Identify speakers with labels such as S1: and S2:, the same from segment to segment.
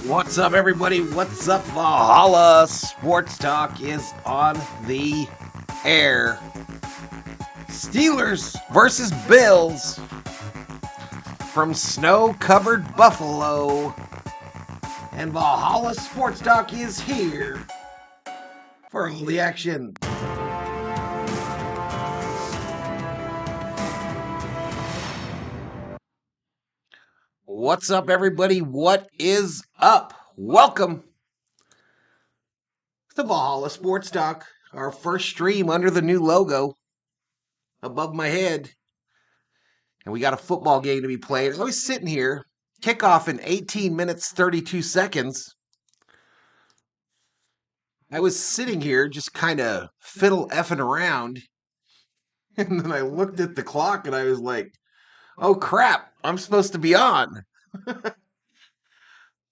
S1: What's up, everybody? What's up? Valhalla Sports Talk is on the air. Steelers versus Bills from snow-covered Buffalo. And Valhalla Sports Talk is here for all the action. What's up, everybody? What is up? Welcome to Valhalla Sports Talk, our first stream under the new logo above my head. And we got a football game to be played. I was sitting here, kickoff in 18 minutes, 32 seconds. I was sitting here just kind of fiddle effing around. And then I looked at the clock and I was like, oh crap, I'm supposed to be on.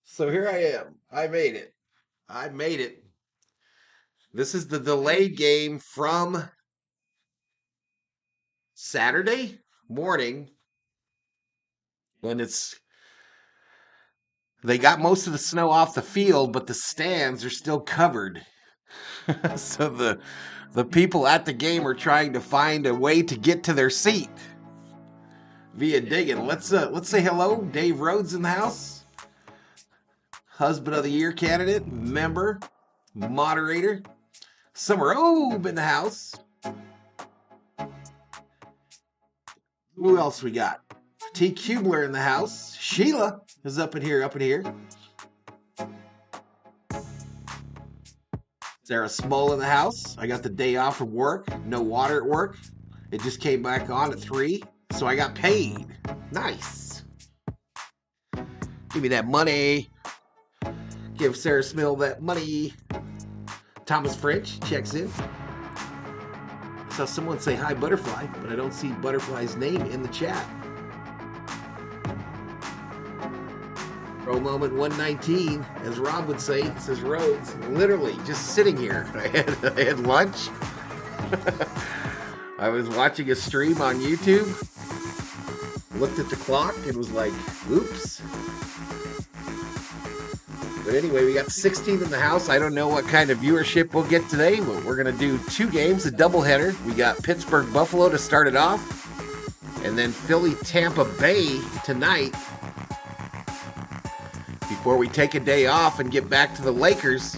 S1: So here I am. I made it. This is the delayed game from Saturday morning when they got most of the snow off the field, but the stands are still covered. So the people at the game are trying to find a way to get to their seat via digging. Let's say hello. Dave Rhodes in the house. Husband of the Year candidate, member, moderator. Summer Obe in the house. Who else we got? T. Kubler in the house. Sheila is up in here. Sarah Small in the house. I got the day off from work. No water at work. It just came back on at 3, so I got paid. Nice. Give me that money. Give Sarah Small that money. Thomas French checks in. I saw someone say hi, Butterfly, but I don't see Butterfly's name in the chat. Pro moment 119, as Rob would say, says Rhodes, literally just sitting here. I had lunch. I was watching a stream on YouTube, looked at the clock and was like, oops. But anyway, we got 16 in the house. I don't know what kind of viewership we'll get today, but we're going to do 2 games, a doubleheader. We got Pittsburgh, Buffalo to start it off, and then Philly, Tampa Bay tonight before we take a day off and get back to the Lakers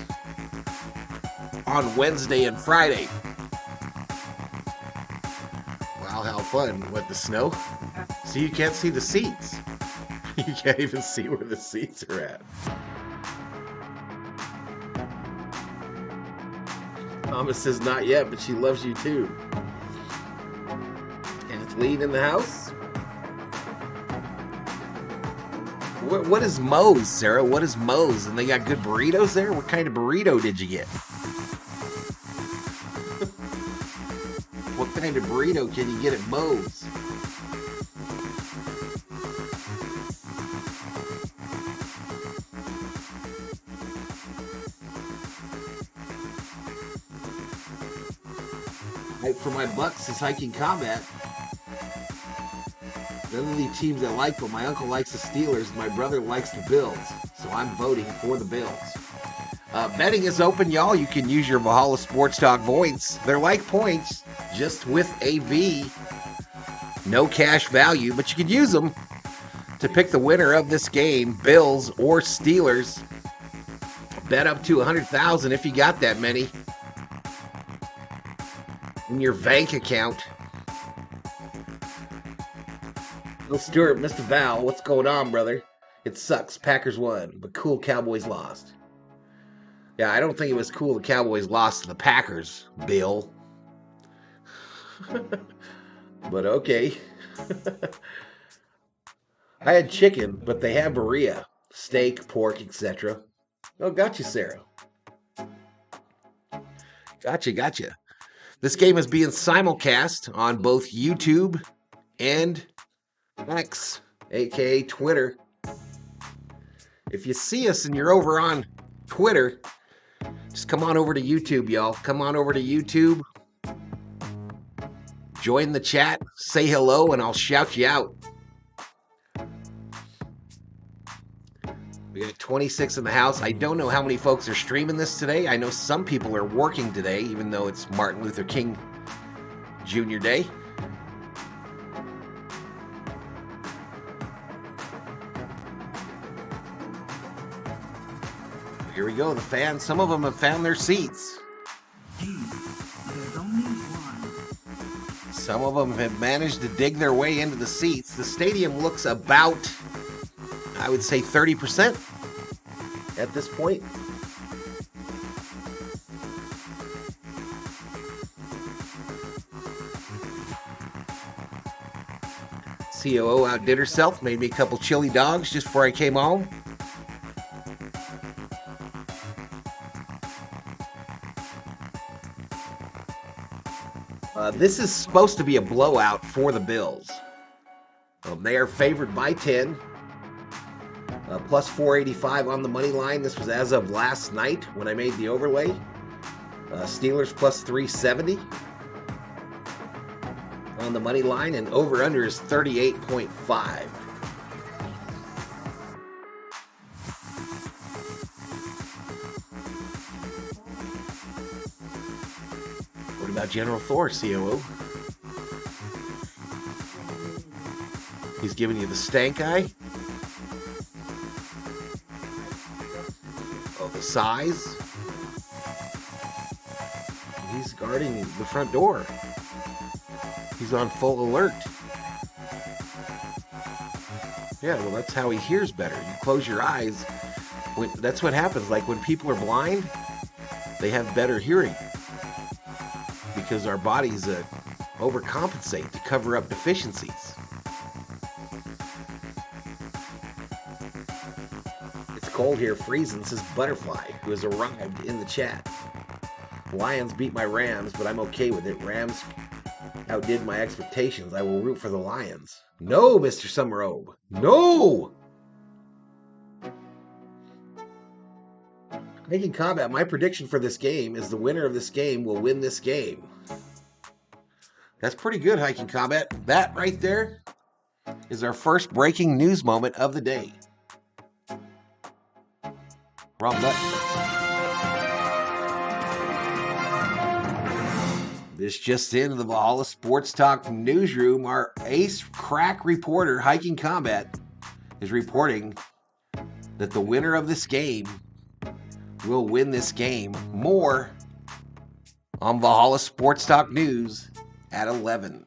S1: on Wednesday and Friday. Wow, how fun. What, the snow? See, you can't see the seats. You can't even see where the seats are at. Mama says not yet, but she loves you too. And it's Lee in the house. What is Moe's, Sarah? What is Moe's? And they got good burritos there? What kind of burrito did you get? What kind of burrito can you get at Moe's? For my Bucks is hiking combat. They're the only teams I like, but my uncle likes the Steelers. My brother likes the Bills, so I'm voting for the Bills. Betting is open, y'all. You can use your Valhalla Sports Talk points. They're like points, just with a V. No cash value, but you could use them to pick the winner of this game, Bills or Steelers. Bet up to $100,000 if you got that many in your bank account. Bill Stewart, Mr. Val, what's going on, brother? It sucks. Packers won, but cool, Cowboys lost. Yeah, I don't think it was cool the Cowboys lost to the Packers, Bill. But okay. I had chicken, but they have burrito, steak, pork, etc. Oh, gotcha, Sarah. Gotcha. This game is being simulcast on both YouTube and X, aka Twitter. If you see us and you're over on Twitter, just come on over to YouTube, y'all. Come on over to YouTube. Join the chat, say hello, and I'll shout you out. We got 26 in the house. I don't know how many folks are streaming this today. I know some people are working today, even though it's Martin Luther King Jr. Day. Here we go. The fans, some of them have found their seats. Some of them have managed to dig their way into the seats. The stadium looks about, I would say, 30% at this point. COO outdid herself, made me a couple chili dogs just before I came home. This is supposed to be a blowout for the Bills. They are favored by 10. Plus 485 on the money line. This was as of last night when I made the overlay. Steelers plus 370 on the money line, and over-under is 38.5. What about General Thor, COO? He's giving you the stank eye? Oh, the size? He's guarding the front door. He's on full alert. Yeah, well, that's how he hears better. You close your eyes. That's what happens. Like when people are blind, they have better hearing. Because our bodies overcompensate to cover up deficiencies. It's cold here, freezing, says Butterfly, who has arrived in the chat. Lions beat my Rams, but I'm okay with it. Rams outdid my expectations. I will root for the Lions. No, Mr. Summerobe. No! Making combat, my prediction for this game is the winner of this game will win this game. That's pretty good, Hiking Combat. That right there is our first breaking news moment of the day. Wrong button. This just in, the Valhalla Sports Talk newsroom, our ace crack reporter, Hiking Combat, is reporting that the winner of this game will win this game. More on Valhalla Sports Talk News at 11.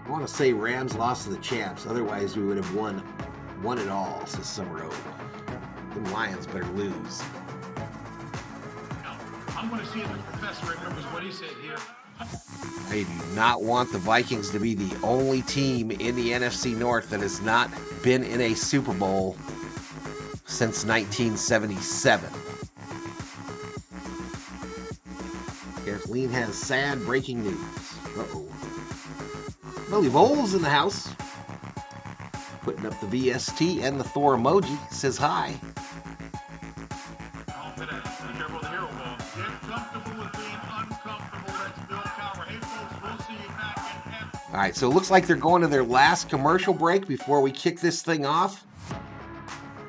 S1: I want to say Rams lost to the champs, otherwise we would have won it all, says Summer Oak. The Lions better lose.
S2: I'm going to see if the professor remembers what he said here.
S1: I do not want the Vikings to be the only team in the NFC North that has not been in a Super Bowl since 1977. Kathleen has sad breaking news. Uh-oh. Billy Voles in the house. Putting up the VST and the Thor emoji. Says hi. All right, so it looks like they're going to their last commercial break before we kick this thing off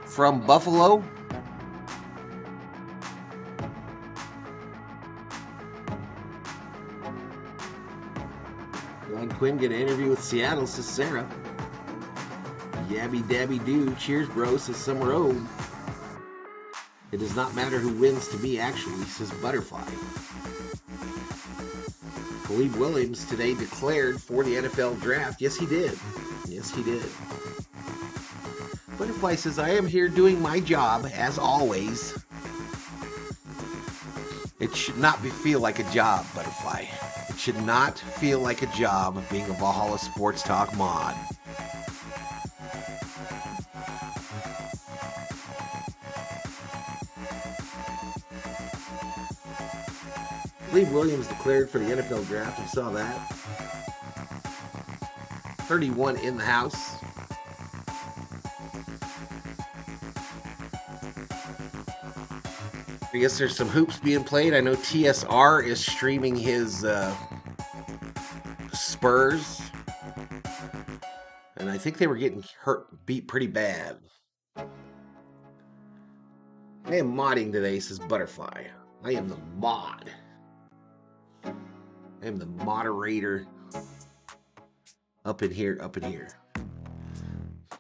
S1: from Buffalo. Glenn Quinn get an interview with Seattle, says Sarah. Yabby dabby doo. Cheers, bro, says Summer Ode. It does not matter who wins to me, actually, says Butterfly. Khalid Williams today declared for the NFL draft. Yes, he did. Yes, he did. Butterfly says, I am here doing my job, as always. It should not feel like a job, Butterfly. It should not feel like a job being a Valhalla Sports Talk mod. Lee Williams declared for the NFL draft. We saw that. 31 in the house. I guess there's some hoops being played. I know TSR is streaming his Spurs. And I think they were getting beat pretty bad. I am modding today, says Butterfly. I am the mod. I am the moderator. Up in here, up in here.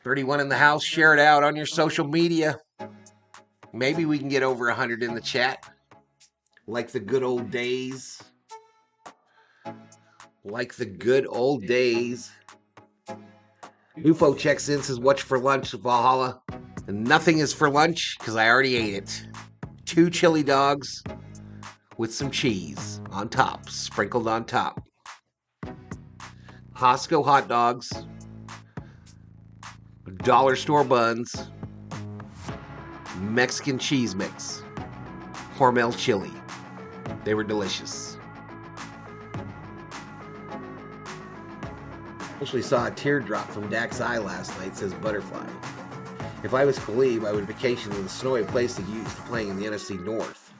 S1: 31 in the house. Share it out on your social media. Maybe we can get over 100 in the chat. Like the good old days. Like the good old days. UFO checks in, says, what's for lunch, Valhalla? And nothing is for lunch because I already ate it. 2 chili dogs with some cheese on top, sprinkled on top. Costco hot dogs. Dollar store buns. Mexican cheese mix. Hormel chili. They were delicious. Actually saw a teardrop from Dak's eye last night, says Butterfly. If I was Khalib, I would vacation to the snowy place to get used to playing in the NFC North.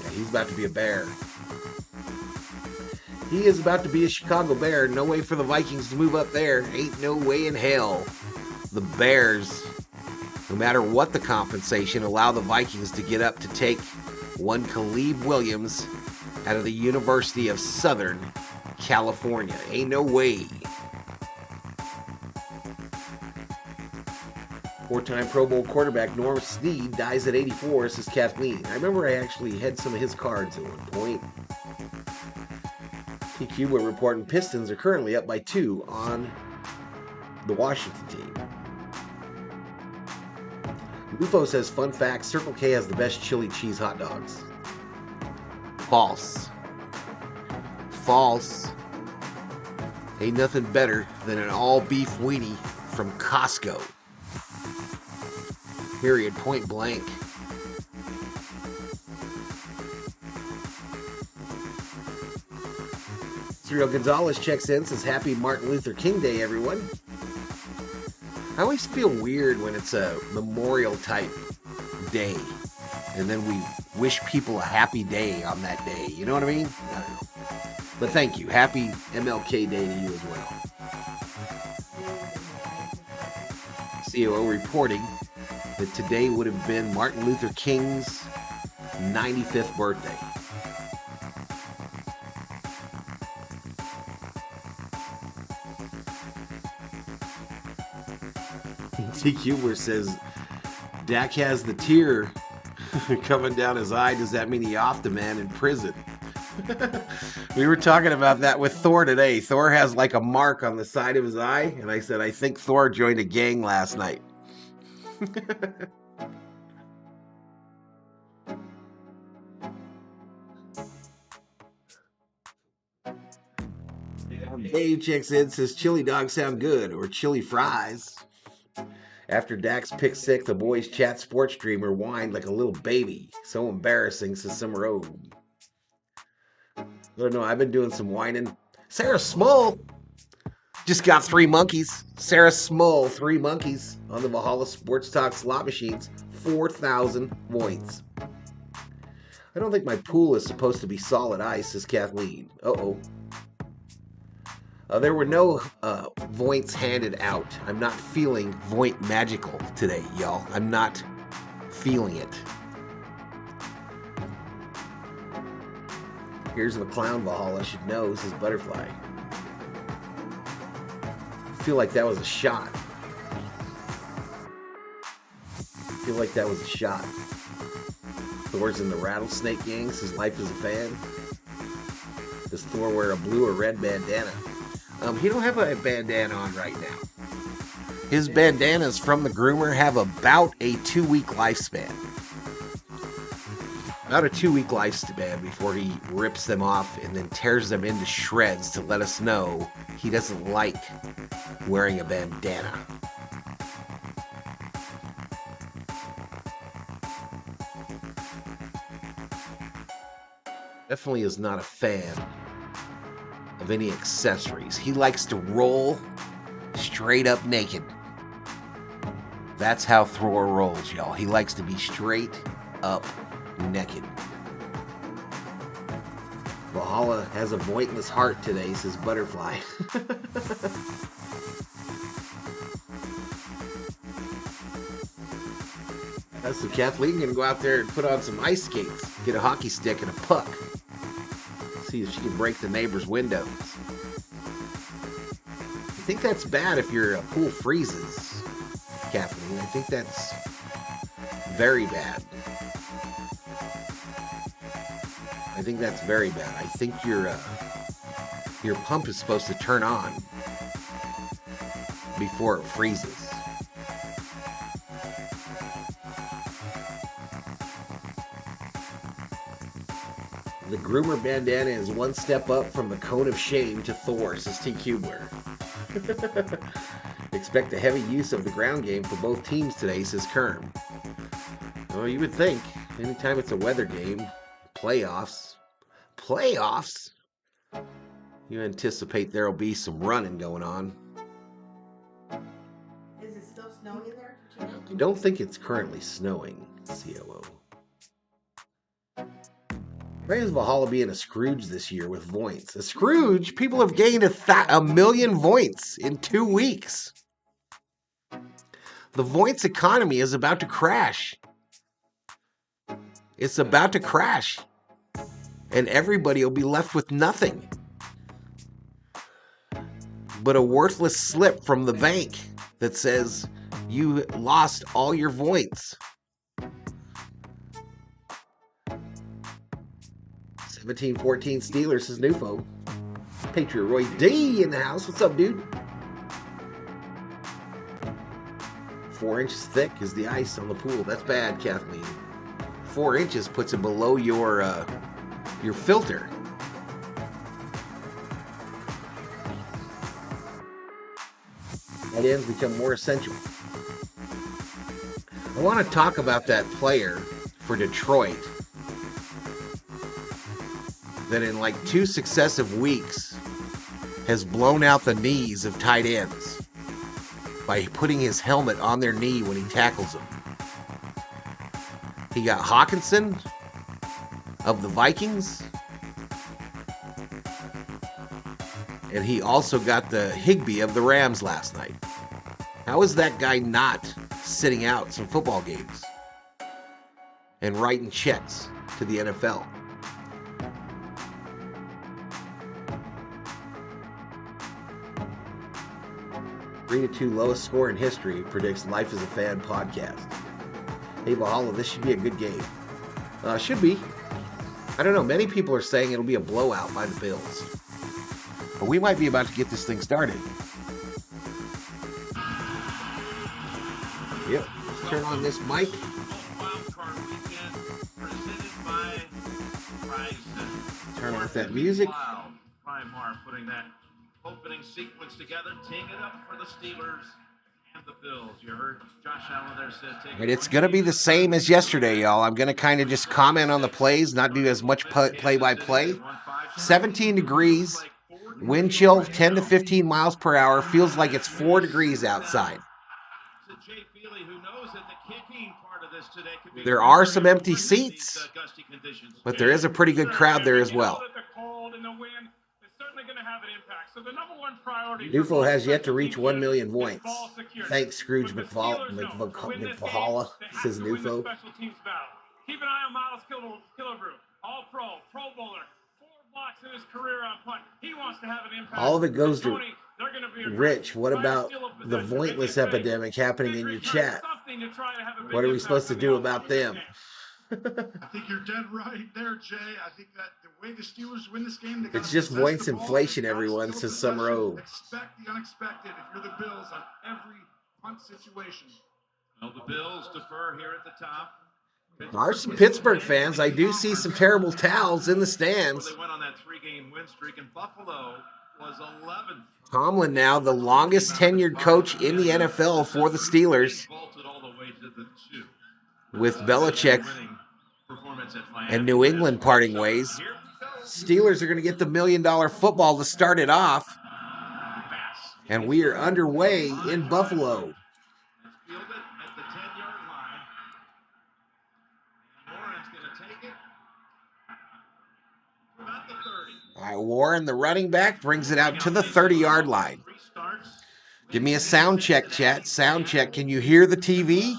S1: Yeah, he's about to be a Bear. He is about to be a Chicago Bear. No way for the Vikings to move up there. Ain't no way in hell. The Bears, no matter what the compensation, allow the Vikings to get up to take one Khalib Williams out of the University of Southern California. Ain't no way. 4-time Pro Bowl quarterback Norm Snead dies at 84, says Kathleen. I remember I actually had some of his cards at one point. TQ were reporting Pistons are currently up by 2 on the Washington team. UFO says, fun fact, Circle K has the best chili cheese hot dogs. False. False. Ain't nothing better than an all-beef weenie from Costco. Period. Point blank. Cyril Gonzalez checks in, says, happy Martin Luther King Day, everyone. I always feel weird when it's a memorial type day and then we wish people a happy day on that day. You know what I mean? I don't know. But thank you. Happy MLK Day to you as well. COO reporting that today would have been Martin Luther King's 95th birthday. TQber says, Dak has the tear coming down his eye. Does that mean he offed a man in prison? We were talking about that with Thor today. Thor has like a mark on the side of his eye. And I said, I think Thor joined a gang last night. Dave checks in, says chili dogs sound good, or chili fries. After Dak's pick six, the boys chat sports streamer whined like a little baby. So embarrassing, says some road. I don't know, I've been doing some whining. Sarah Small just got 3 monkeys. Sarah Small, 3 monkeys on the Valhalla Sports Talk slot machines. 4,000 points. I don't think my pool is supposed to be solid ice, says Kathleen. Uh-oh. There were no Voints handed out. I'm not feeling Voint magical today, y'all. I'm not feeling it. Here's the clown Valhalla should know, says Butterfly. I feel like that was a shot. I feel like that was a shot. Thor's in the Rattlesnake gang, says Life is a Fan. Does Thor wear a blue or red bandana? He don't have a bandana on right now. His bandanas from the groomer have about a 2-week lifespan. About a 2-week lifespan before he rips them off and then tears them into shreds to let us know he doesn't like wearing a bandana. Definitely is not a fan of any accessories. He likes to roll straight up naked. That's how Thor rolls, y'all. He likes to be straight up naked. Valhalla has a pointless heart today, says Butterfly. So Kathleen gonna go out there and put on some ice skates, get a hockey stick and a puck. See if she can break the neighbor's windows. I think that's bad if your pool freezes, Kathleen. I think that's very bad. I think that's very bad. I think your pump is supposed to turn on before it freezes. The groomer bandana is one step up from the cone of shame to Thor, says T. Cubler. Expect a heavy use of the ground game for both teams today, says Kerm. Well, you would think. Anytime it's a weather game, playoffs, you anticipate there'll be some running going on.
S3: Is it still snowing there?
S1: I don't think it's currently snowing, COO. Why is Valhalla being a Scrooge this year with Voints? A Scrooge? People have gained a million Voints in 2 weeks. The Voints economy is about to crash. It's about to crash. And everybody will be left with nothing but a worthless slip from the bank that says you lost all your Voints. 17-14 Steelers, says Nufo. Patriot Roy D in the house. What's up, dude? 4 inches thick is the ice on the pool. That's bad, Kathleen. 4 inches puts it below your filter. Tight ends become more essential. I want to talk about that player for Detroit that in like 2 successive weeks has blown out the knees of tight ends by putting his helmet on their knee when he tackles them. He got Hawkinson of the Vikings, and he also got the Higbee of the Rams last night. How is that guy not sitting out some football games and writing checks to the NFL? Three to 2 lowest score in history, predicts Life as a Fan podcast. Hey, Valhalla, this should be a good game. Should be. I don't know. Many people are saying it'll be a blowout by the Bills. But we might be about to get this thing started. Yep. Let's turn on this mic. Turn off that music.
S2: Primar putting that opening sequence together, teeing it up for the Steelers and the Bills. You heard Josh Allen there said,
S1: And it's going to be the same as yesterday, y'all. I'm going to kind of just comment on the plays, not do as much play-by-play. 17 degrees, wind chill 10 to 15 miles per hour. Feels like it's 4 degrees outside. There are some empty seats, but there is a pretty good crowd there as well. Nufo has yet to reach 1 million points. Thanks, Scrooge McValhalla, says Nufo.
S2: Keep an eye on Miles Killebrew, All-Pro, Pro Bowler, 4 blocks in his career on punt. He wants to have an impact.
S1: All of it goes to Rich. What about the Vointless epidemic happening in your chat? What are we supposed to do about them?
S4: I think you're dead right there, Jay. I think that the way the Steelers win this game,
S1: it's just Voints inflation, everyone, says Summer O.
S4: Expect the unexpected if you're the Bills on every punt situation.
S2: Well, the Bills defer here at the top.
S1: There are some Pittsburgh fans. I do see some terrible towels in the stands.
S2: They went on that 3-game win streak, and Buffalo was 11th.
S1: Tomlin now the longest tenured coach in the NFL for the Steelers, with Belichick and New England parting ways. Steelers are going to get the $1 million football to start it off, and we are underway in Buffalo. All right, Warren, the running back, brings it out to the 30-yard line. Give me a sound check, chat. Sound check. Can you hear the TV?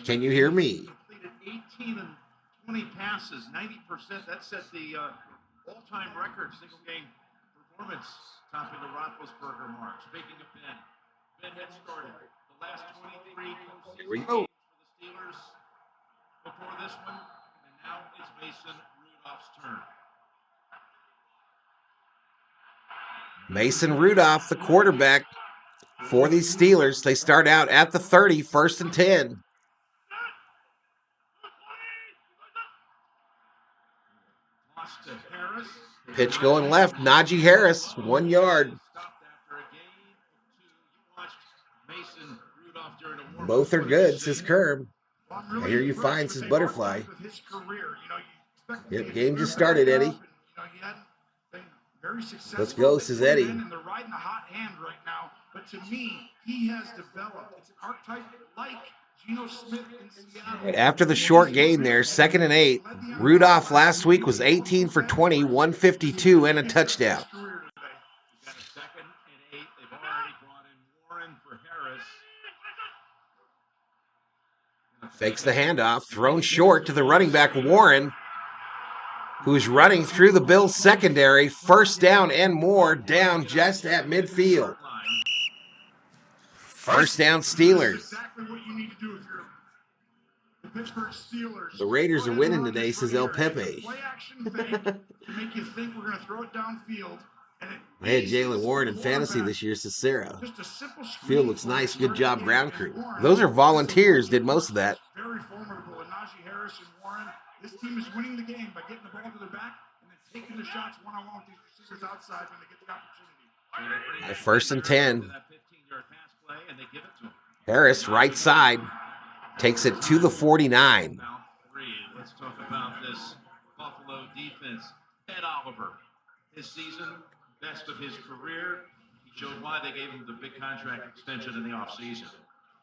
S1: Can you hear me?
S2: Completed 18 and 20 passes, 90%. That set the all-time record single game performance, topping the Roethlisberger mark. Speaking of Ben had started the last 23
S1: Here we
S2: postseason
S1: go.
S2: games for the Steelers before this one, and now it's Mason Rudolph's turn.
S1: Mason Rudolph, the quarterback for these Steelers. They start out at the 30, 1st and 10.
S2: Toss to Harris.
S1: Pitch going left. Najee Harris, 1 yard.
S2: Stopped after a gain of 2. You watched Mason Rudolph during a warm-up.
S1: Both are good, says Kerm.
S4: Well, I'm
S1: I
S4: really
S1: hear you
S4: impressed
S1: find
S4: with
S1: his
S4: the
S1: butterfly.
S4: arc of his career. You know, you expect
S1: Yep,
S4: him
S1: game
S4: to
S1: just
S4: move
S1: started,
S4: back
S1: Eddie.
S4: up, and, you know, he hadn't been very successful.
S1: Let's go,
S4: They
S1: says
S4: put him
S1: Eddie.
S4: in, and they're riding the hot hand right now. But to me, he has developed. It's an archetype like Geno Smith in Seattle.
S1: After the short gain there, 2nd and 8. Rudolph last week was 18 for 20, 152, and a touchdown.
S2: Got a 2nd and 8. They've already brought in Warren for Harris.
S1: Fakes the handoff, thrown short to the running back Warren, who's running through the Bills secondary. 1st down and more, down just at midfield. 1st down Steelers.
S4: Exactly what you need to do if you're the Pittsburgh Steelers.
S1: The Raiders are winning today, says El Pepe.
S4: Play action fake to make you think we're going to throw it downfield.
S1: I had Jalen Warren in fantasy this year, says Sarah. Field looks nice. Good job, ground crew. Those are volunteers, did most of that.
S4: Very formidable. And Najee Harris and Warren, this team is winning the game by getting the ball to their back and then taking the shots one-on-one with these receivers outside when they get the opportunity.
S1: 1st and 10. Harris, right side, takes it to the 49.
S2: Let's talk about this Buffalo defense. Ed Oliver, his season, best of his career. He showed why they gave him the big contract extension in the offseason.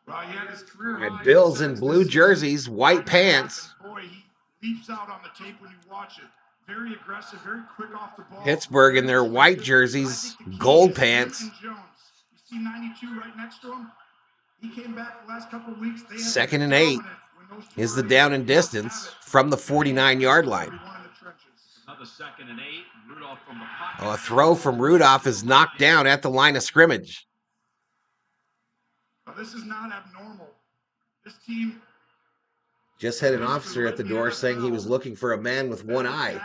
S4: Well, he had his career
S1: And Bills in blue jerseys, white pants.
S4: Boy, he leaps out on the tape when you watch it. Very aggressive, very quick off the ball.
S1: Pittsburgh in their white jerseys, gold pants.
S4: You see 92 right next to him. He came back the last couple of weeks.
S1: 2nd and 8 is the down and distance from the 49-yard line.
S2: Another 2nd and 8. Rudolph from the pocket.
S1: A throw from Rudolph is knocked down at the line of scrimmage.
S4: Now, this is not abnormal. This team
S1: Just had an officer at the door saying he was looking for a man with one eye.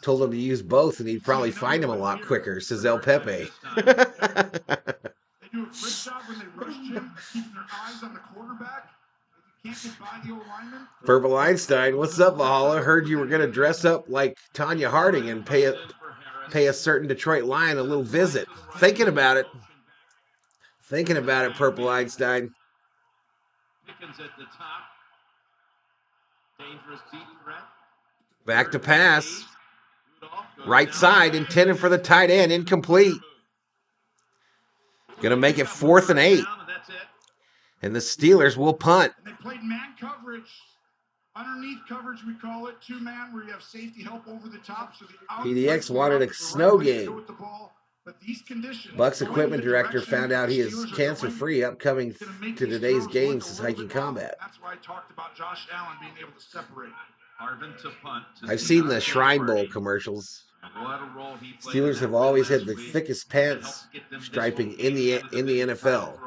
S1: Told him to use both and he'd probably find him a lot quicker, says El Pepe.
S4: They do a great job when they rush Jim, keeping their eyes on the quarterback. If you can't get by the old lineman.
S1: Purple Einstein, what's up, Valhalla? Heard you were going to dress up like Tanya Harding and pay a certain Detroit Lion a little visit. Thinking about it. Thinking about it, Purple Einstein.
S2: Pickens at the top. Dangerous deep threat.
S1: Back to pass. Right side, intended for the tight end, incomplete. Going to make it 4th and 8. And the Steelers will punt.
S4: And they played man coverage. Underneath coverage, we call it 2-man, where you have safety help over the top. So the
S1: PDX wanted a snow game. Bucks equipment director found out he is cancer-free upcoming to today's game, says Hiking Combat.
S4: That's why I talked about Josh Allen being able to separate.
S2: Harvin to punt.
S1: I've seen the Shrine Bowl commercials. Steelers have always had the thickest pants striping in the NFL,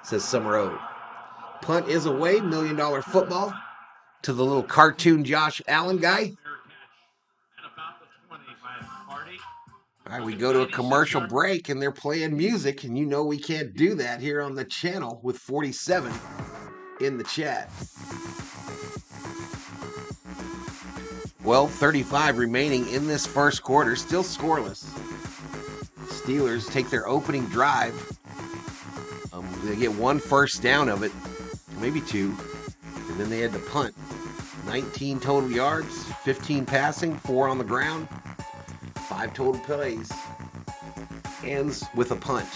S1: says Summer O. Punt is away, $1 million football to the little cartoon Josh Allen guy. All right, we go to a commercial break and they're playing music, and you know we can't do that here on the channel with 47 in the chat. 12:35 remaining in this first quarter, still scoreless. Steelers take their opening drive. They get 1 first down of it, maybe 2, and then they had to punt. 19 total yards, 15 passing, 4 on the ground, 5 total plays. Ends with a punt.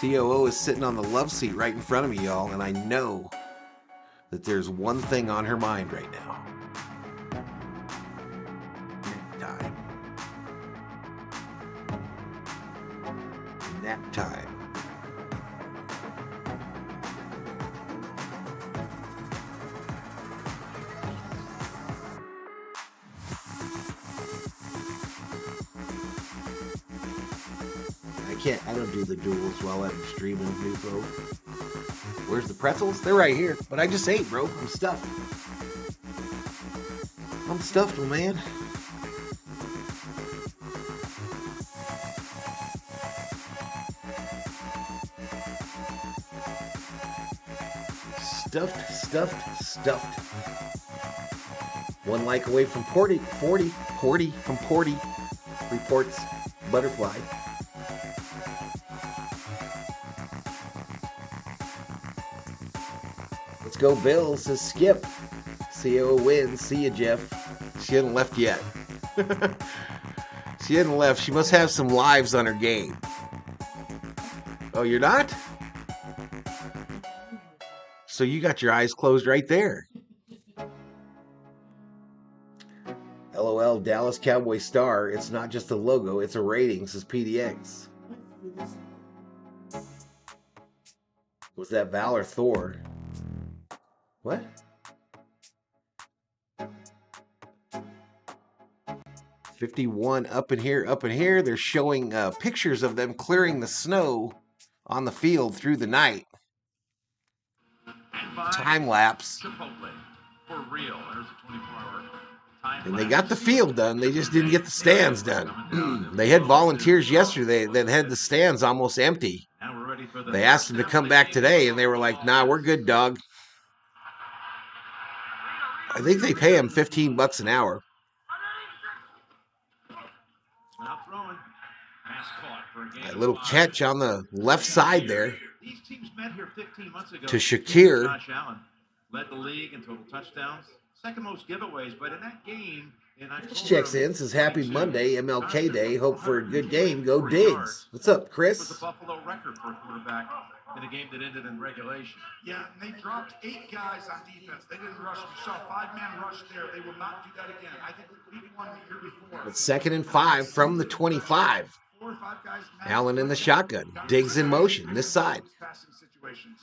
S1: COO is sitting on the love seat right in front of me, y'all, and I know that there's one thing on her mind right now. Nap time. Nap time. I don't do the duels while I'm streaming New Pro. Where's the pretzels? They're right here. But I just ate, bro. I'm stuffed. I'm stuffed, man. Stuffed. One like away from 40 from Porty reports butterfly. Let's go Bills, says Skip. CO wins. See ya, Jeff. She hasn't left yet. She hadn't left. She must have some lives on her game. Oh, you're not? So you got your eyes closed right there. LOL, Dallas Cowboy Star. It's not just a logo, it's a rating, says PDX. Was that Val or Thor? What? $51 up in here. They're showing pictures of them clearing the snow on the field through the night. Time lapse.
S2: For real. There's a 24-hour time
S1: And they got the field done. They just didn't get the stands done. They had volunteers yesterday that had the stands almost empty. They asked them to come back today, and they were like, nah, we're good, dog. I think they pay them $15 an hour. A little catch on the left side there to Shakir.
S2: Josh Allen led the league in total touchdowns, second most giveaways, but in that game in October,
S1: Checks in, says happy Monday, MLK Day. Hope for a good game. Go Diggs. What's up, Chris?
S2: It was a Buffalo record for a quarterback in a game that ended in regulation.
S4: Yeah, and they dropped 8 guys on defense. They didn't rush. We saw a 5-man rush there. They will not do that again. I think we won the year before.
S1: It's 2nd and 5 from the 25.
S4: 4 or 5 guys.
S1: Allen in the shotgun. Diggs in motion. This side.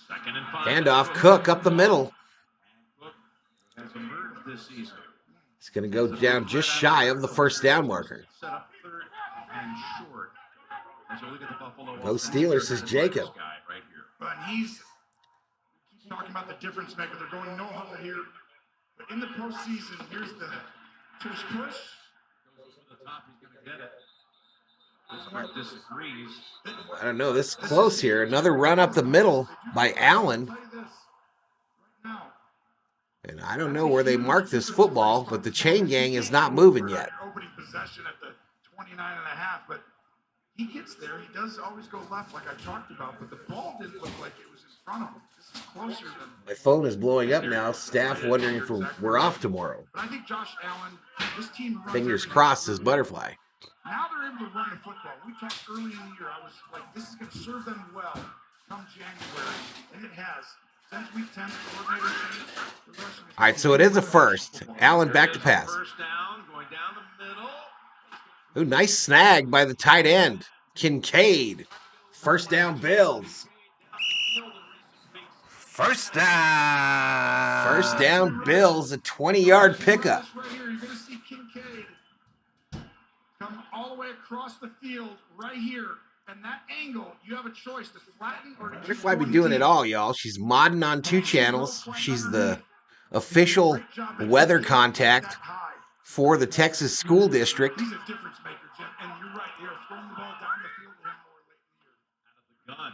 S2: Second and 5.
S1: Handoff. Cook up the middle.
S2: Has emerged this season.
S1: It's going to go down just shy of the first down marker.
S2: Set up third and short. As you look at the Buffalo
S1: Go Steelers, says Jacob.
S2: Right here.
S4: But he's talking about the difference maker. They're going no huddle here. But in the postseason, here's the push.
S2: Goes to the top, he's going to get it. This one disagrees.
S1: I don't know. This is close here. Another run up the middle by Allen. And I don't know where they mark this football, but the chain gang is not moving yet.
S4: Opening possession at the 29.5, but he gets there. He does always go left like I talked about, but the ball didn't look like it was in front of him. This is closer than...
S1: My phone is blowing up now. Staff wondering if we're off tomorrow.
S4: But I think Josh Allen, this team...
S1: Fingers crossed, says Butterfly.
S4: Now they're able to run the football. We talked early in the year. I was like, this is going to serve them well come January, and it has. Since week 10,
S1: all right, so it is a first. Allen back to pass.
S2: First down, going down the middle.
S1: Ooh, nice snag by the tight end, Kincaid. First down, Bills.
S3: First down.
S1: First down, Bills. A 20-yard pickup.
S4: Right here, you're going to see Kincaid come all the way across the field right here. And that angle, you have a choice to flatten or to keep
S1: Butterfly be
S4: going
S1: doing
S4: deep.
S1: it all, y'all. She's modding on 2 channels. She's the official weather contact for the Texas School District.
S4: He's a difference maker, Jim. And you're right. They are throwing the ball down the field to him more late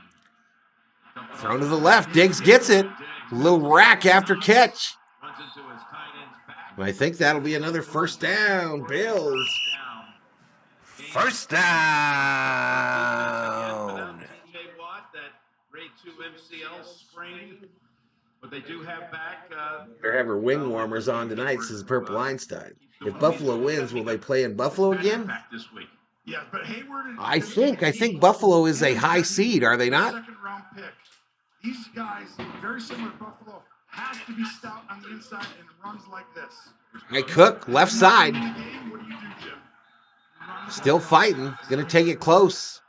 S4: in the year.
S1: Thrown to the left. Diggs gets it. A little rack after catch.
S2: Runs into his tight end's back.
S1: I think that'll be another first down. Bills.
S3: First down.
S2: TJ Watt, that grade 2 MCL sprain, but they do have back.
S1: Better have her wing warmers on tonight, says Purple Einstein. If Buffalo wins, will they play in Buffalo again?
S2: Back this week.
S4: Yeah, but Hayward and
S1: I think Buffalo is a high seed, are they not?
S4: Second round pick. These guys, very similar to Buffalo, has to be stout on the inside and runs like this.
S1: Hey, Cook, left side.
S4: In the game, what do you do, Jim? You run the
S1: Still
S4: ball.
S1: fighting. Going to take it close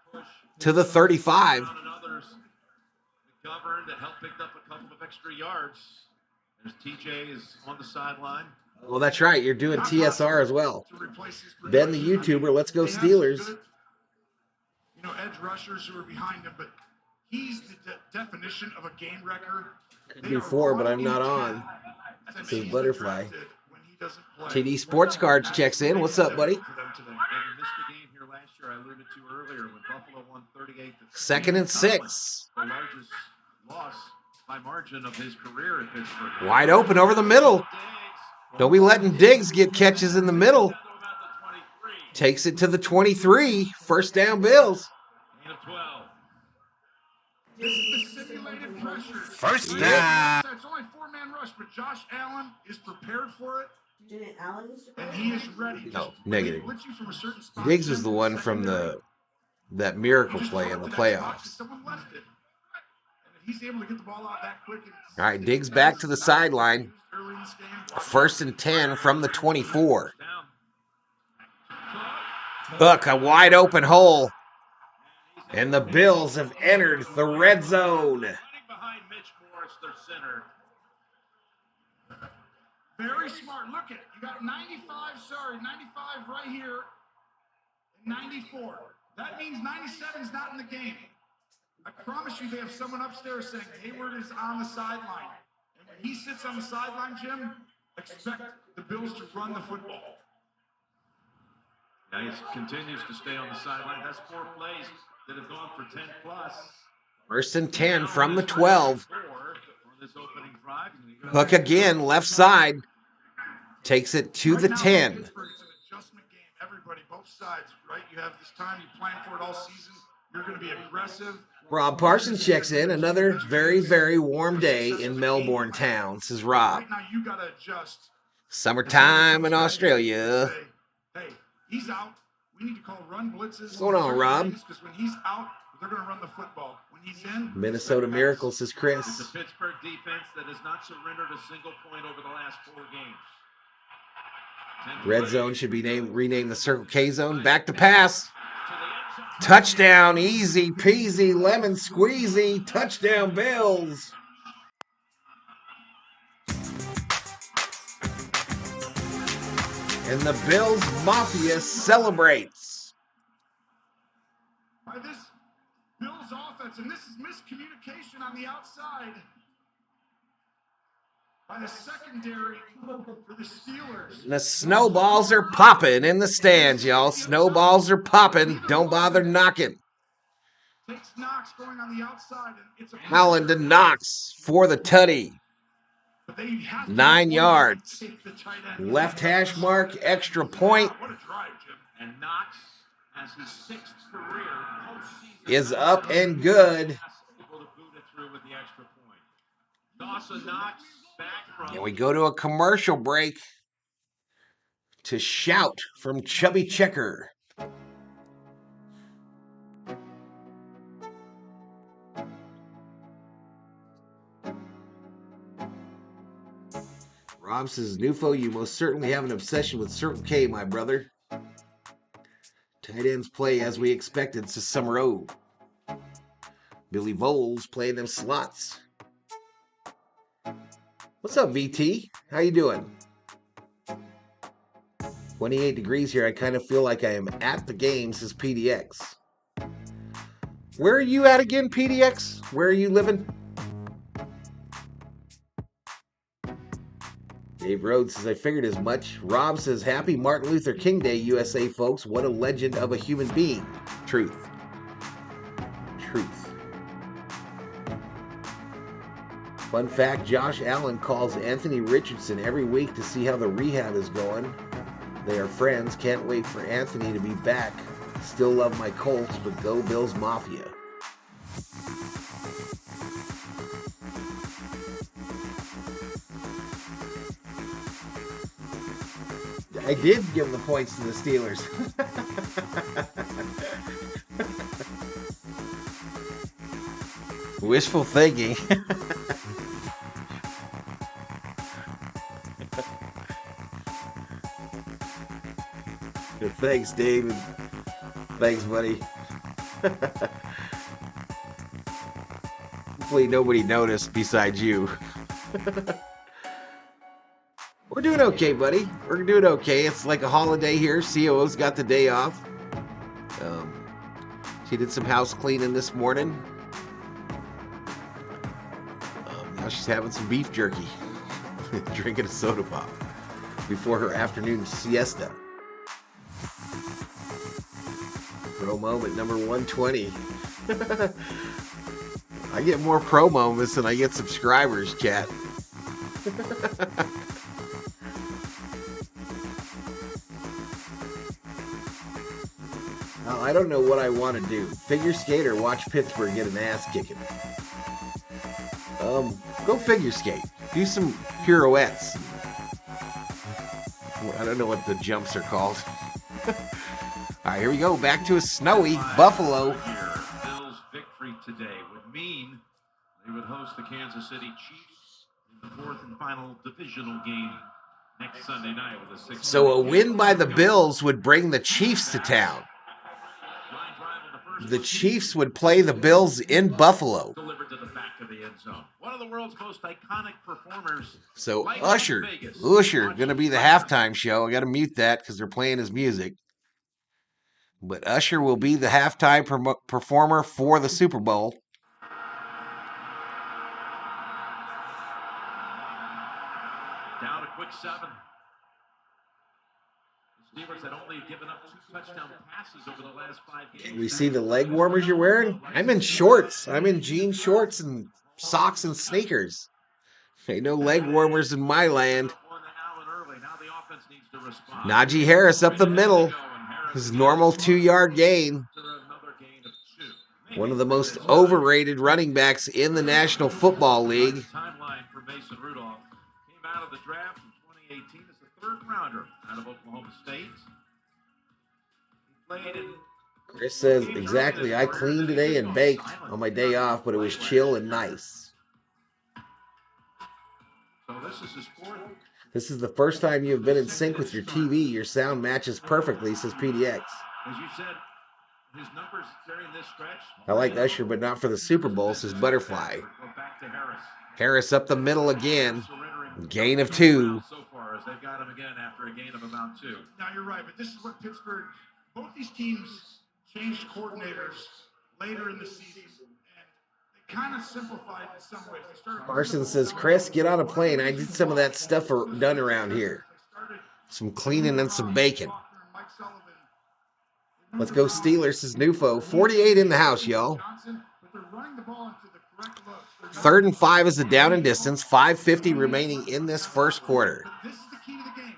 S1: to the 35.
S2: Brown and others McGovern that helped pick up a couple of extra yards. There's TJ is on the sideline.
S1: Well, that's right. You're doing TSR as well.
S4: To replace his
S1: Ben the
S4: production.
S1: YouTuber, let's go
S4: They have some
S1: Steelers.
S4: good, edge rushers who are behind him, but he's the definition of a game wrecker.
S1: Before, but I'm not on. This is Butterfly. TD Sports Cards checks in. What's up, buddy?
S2: And missed the game here last year. I alluded to earlier when Buffalo won 38-3.
S1: Second and 6.
S2: The largest loss by margin of his career at Pittsburgh.
S1: Wide open over the middle. Don't be letting Diggs get catches in the middle. Takes it to the 23. First down, Bills.
S4: This is the simulated pressure.
S3: First
S4: It's
S3: down.
S4: only 4-man rush, but Josh Allen is prepared for it,
S5: Didn't Allen used to play?
S4: and he is ready.
S1: No,
S4: Just
S1: negative.
S4: blitz you from a certain spot.
S1: Diggs was the one from that miracle
S4: You just
S1: play
S4: throw
S1: in
S4: it
S1: the
S4: to that spot
S1: playoffs.
S4: because someone left it. And if he's able to get the ball out that quick.
S1: All right, Diggs back to the sideline.
S4: Early in this game,
S1: First and 10 from the 24. Hook, a wide open hole. And the Bills have entered the red zone.
S2: Behind Mitch Morris, their center.
S4: very smart. Look at you got 95 right here, and 94. That means 97's not in the game. I promise you, they have someone upstairs saying Hayward is on the sideline. And when he sits on the sideline, Jim, expect the Bills to run the football.
S2: Now he continues to stay on the sideline. That's 4 plays that have gone for 10 plus.
S1: First and 10 from the 12.
S2: For this opening drive.
S1: Hook again, left side. Takes it to the
S4: Right now,
S1: 10.
S4: Pittsburgh, it's an adjustment game. Everybody, both sides, right? You have this time, you plan for it all season. You're going to be aggressive.
S1: Rob Parsons checks in. Another very, very warm day in Melbourne town, says Rob.
S4: Right now, you got to adjust.
S1: Summertime in Australia.
S4: Hey, he's out. We need to call run blitzes.
S1: What's going on, Rob?
S4: Because when he's out, they're going to run the football. When he's in,
S1: Minnesota Miracle, says
S2: It's
S1: Chris.
S2: a Pittsburgh defense that has not surrendered a single point over the last 4 games.
S1: Red zone should be renamed the Circle K zone. Back to pass. Touchdown, easy peasy, lemon squeezy. Touchdown, Bills. And the Bills Mafia celebrates.
S4: by this Bills offense, and this is miscommunication on the outside by the secondary for the Steelers.
S1: And the snowballs are popping in the stands, y'all. Snowballs are popping. Don't bother knocking.
S4: Takes Knox going on the outside, and it's a
S1: Howland to Knox for the tutty.
S4: But they have to
S1: 9 yards.
S4: take the tight end.
S1: Left hash mark, extra point
S4: What a drive, Jim.
S2: And Knox has his 6th career postseason
S1: is up and good.
S2: able to boot it through with the extra point. Dawson Knox back from
S1: And we go to a commercial break to Shout from Chubby Checker. Rob says, Nufo, you most certainly have an obsession with Circle K, my brother. Tight ends play as we expected, says Summer O. Billy Voles playing them slots. What's up, VT? How you doing? 28 degrees here. I kind of feel like I am at the game, says PDX. Where are you at again, PDX? Where are you living? Dave Rhodes says, I figured as much. Rob says, happy Martin Luther King Day, USA folks. What a legend of a human being. Truth. Truth. Fun fact, Josh Allen calls Anthony Richardson every week to see how the rehab is going. They are friends. Can't wait for Anthony to be back. Still love my Colts, but go Bills Mafia. I did give the points to the Steelers. Wishful thinking. Thanks, David. Thanks, buddy. Hopefully nobody noticed besides you. We're doing okay, buddy. We're doing okay. It's like a holiday here. COO's got the day off. She did some house cleaning this morning. Now she's having some beef jerky. Drinking a soda pop before her afternoon siesta. Pro moment number 120. I get more pro moments than I get subscribers, chat. Now, I don't know what I want to do. Figure skate or watch Pittsburgh get an ass kicking. Go figure skate. Do some pirouettes. I don't know what the jumps are called. All right, here we go. Back to a snowy Buffalo.
S2: Bills' victory today would mean they would host the Kansas City Chiefs in the fourth and final divisional game next Sunday night with a 6.
S1: So a win by the Bills would bring the Chiefs to town. The Chiefs would play the Bills in Buffalo.
S2: Delivered to the back of the end zone. One of the world's most iconic performers.
S1: So Usher going to be the halftime show. I got to mute that because they're playing his music. But Usher will be the halftime performer for the Super Bowl.
S2: Down a quick 7. The Steelers had only given up 2 touchdown passes over the last 5 games.
S1: Can we see the leg warmers you're wearing? I'm in shorts. I'm in jean shorts and socks and sneakers. Ain't no leg warmers in my land. Najee Harris up the middle. His normal 2-yard gain. One of the most overrated running backs in the National Football League.
S2: Timeline for Mason Rudolph came out of the draft in 2018 as the 3rd rounder out of Oklahoma State. He played in
S1: Chris says, exactly, I cleaned today and baked on my day off, but it was chill and nice.
S2: So this is his 4th.
S1: This is the first time you've been in sync with your TV. Your sound matches perfectly, says PDX.
S2: As you said, his numbers during this stretch.
S1: I like Usher, but not for the Super Bowl, says Butterfly.
S2: Go back to Harris.
S1: Harris up the middle again. Gain of 2.
S2: So far, as they've got him again after a gain of about 2.
S4: Now you're right, but this is what Pittsburgh, both these teams changed coordinators later in the season, and they kind of simplified in some ways.
S1: Carson says, Chris, get on a plane. I did some of that stuff done around here. Some cleaning and some bacon. Let's go Steelers, says Nufo. 48 in the house, y'all. 3rd and 5 is the down and distance. 5:50 remaining in this first quarter.
S4: This is the key to the game.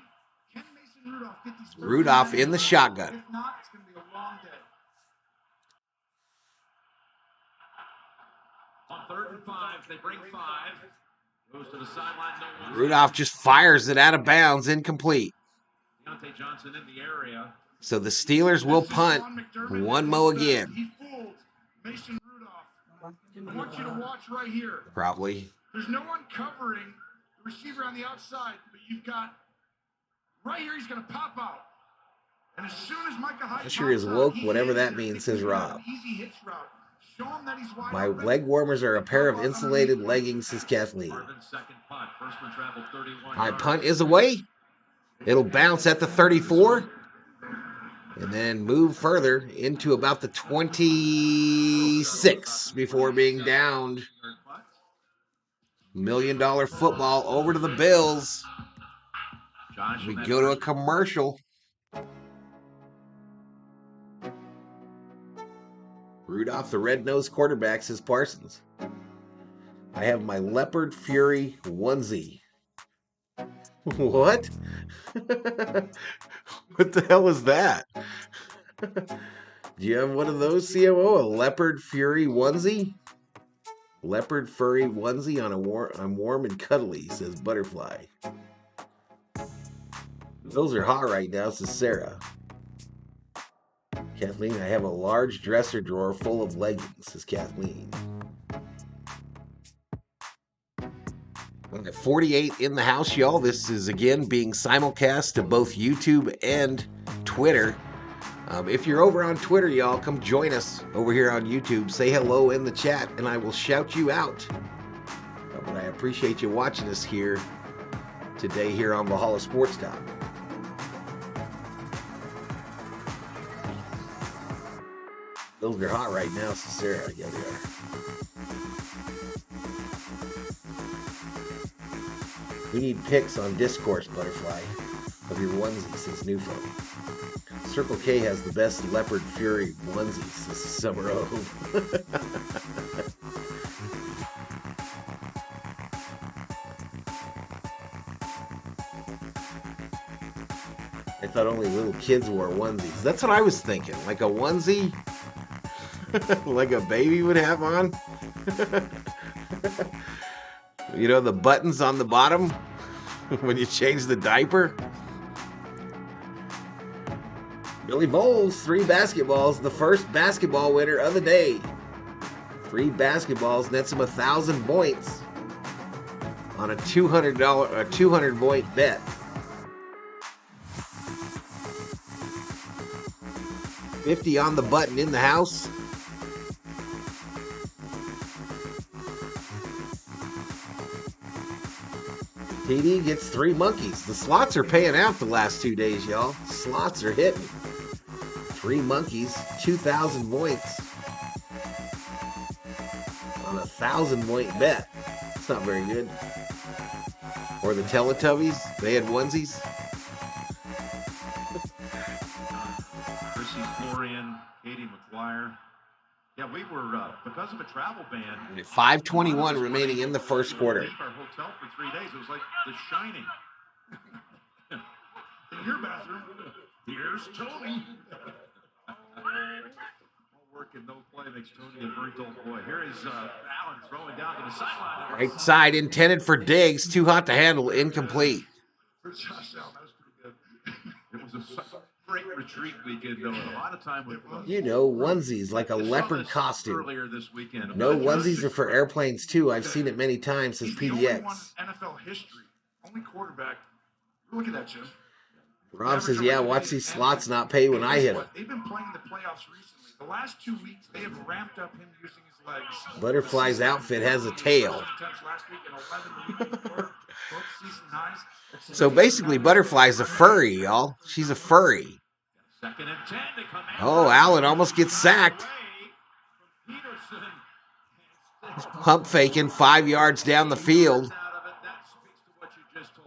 S4: Can Mason Rudolph get these
S1: Rudolph in the shotgun.
S4: If not, it's going to be a long day.
S2: On 3rd and 5, they bring 5. Goes to the sideline. No
S1: Rudolph just fires it out of bounds, incomplete.
S2: Deontay Johnson in the area.
S1: So the Steelers will punt. One mo again.
S4: He fooled Mason Rudolph. I want you to watch right here.
S1: Probably.
S4: There's no one covering the receiver on the outside, but you've got right here. He's going to pop out, and as soon as Micah Hyde
S1: Usher is woke, whatever that means, says Rob.
S4: Easy hitch route. Show him that he's wide
S1: My
S4: open.
S1: leg warmers are a pair of insulated leggings, says Kathleen.
S2: Second punt. First one traveled 31
S1: My punt is away. It'll bounce at the 34. And then move further into about the 26 before being downed. $1 million football over to the Bills. We go to a commercial. Rudolph, the red-nosed quarterback, says Parsons. I have my Leopard Fury onesie. What? What the hell is that? Do you have one of those, COO? A Leopard Fury onesie? Leopard furry onesie on I'm warm and cuddly, says Butterfly. Those are hot right now, says Sarah. Kathleen, I have a large dresser drawer full of leggings, says Kathleen. 48 in the house, y'all. This is again being simulcast to both YouTube and Twitch. Twitter. If you're over on Twitter, y'all, come join us over here on YouTube. Say hello in the chat, and I will shout you out. But I appreciate you watching us here today here on Valhalla Sports Talk. Those are hot right now, so Sarah. Yeah, they are. We need pics on Discourse, Butterfly, of your onesies, says New Folk. Circle K has the best Leopard Fury onesies this summer. I thought only little kids wore onesies. That's what I was thinking. Like a onesie, like a baby would have on. You know, the buttons on the bottom when you change the diaper. Billy Bowles, 3 basketballs, the first basketball winner of the day. 3 basketballs nets him 1,000 points on a $200 point bet. $50 on the button in the house. TD gets 3 monkeys. The slots are paying out the last 2 days, y'all. Slots are hitting. 3 monkeys, 2,000 points on a 1,000 point bet. It's not very good. Or the Teletubbies, they had onesies.
S2: Chrissy Florian, Katie McGuire. Yeah, we were, because of a travel ban.
S1: 5:21 remaining in the first quarter.
S2: Leave our hotel for 3 days. It was like The Shining.
S4: In your bathroom, here's Tony.
S2: All work and no play makes Tony a very dull boy. Here is Allen throwing down to the sideline.
S1: Right side intended for Diggs. Too hot to handle. Incomplete.
S4: For Josh Allen, that was pretty good.
S2: It was a great retreat weekend, though. A lot of time with
S1: You know, onesies like a
S2: I saw
S1: leopard
S2: this
S1: costume.
S2: earlier this weekend.
S1: No, onesies are for airplanes too. I've seen it many times, says
S4: He's the only one
S1: PDX.
S4: in NFL history, only quarterback. Look at that, Jim.
S1: Rob says, yeah, watch these slots not pay when I hit them.
S4: They've been playing the playoffs recently. The last 2 weeks, they have ramped up him using his legs.
S1: Butterfly's outfit has a tail.
S4: Last week and 11 the week before, both season highs.
S1: So basically, Butterfly's a furry, y'all. She's a furry.
S2: Second and 10 to come in.
S1: Oh, Allen almost gets sacked. Pump faking 5 yards down the field.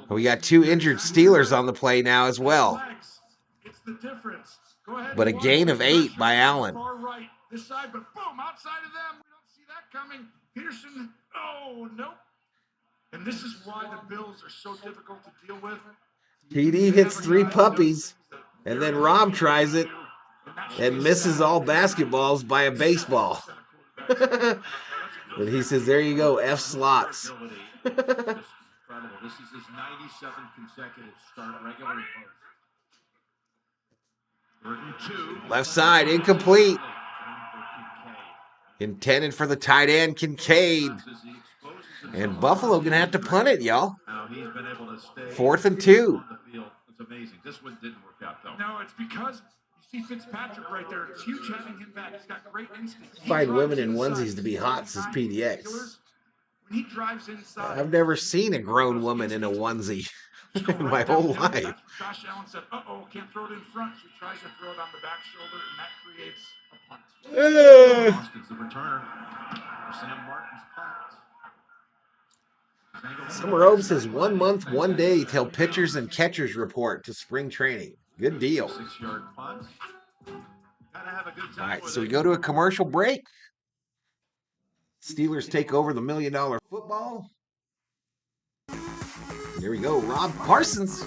S1: We got 2 injured Steelers on the play now as well.
S4: It's the difference. Go ahead.
S1: But a gain of 8 by Allen.
S4: Far right, this side, but boom, outside of them. We don't see that coming. Peterson, oh, nope. And this is why the Bills are so difficult to deal with.
S1: TD hits 3 puppies, and then Rob tries it and misses all basketballs by a baseball. But he says, there you go, F slots.
S2: Incredible. This is his 97th consecutive start regular post.
S1: Left side, incomplete. Intended for the tight end, Kincaid. And Buffalo going to have to punt it, y'all.
S2: Now he's been able to stay
S1: 4th and 2.
S2: on the field. It's amazing. This one didn't work out, though.
S4: No, it's because you see Fitzpatrick right there. It's huge having him back. He's got great instincts.
S1: Find women in onesies to be hot, says PDX.
S4: When he drives inside,
S1: I've never seen a grown woman in a onesie in my whole life.
S4: That's what Josh Allen said, uh-oh, can't throw it in front. So he tries to throw it on the back shoulder, and that creates a punt.
S2: Austin's the return for Sam Martin's punt.
S1: Summer Oaks says 1 month, 1 day till pitchers and catchers report to spring training. Good deal.
S2: 6-yard punt. Gotta have a good time.
S1: All right, so we go to a commercial break. Steelers take over the $1 million football. There we go. Rob Parsons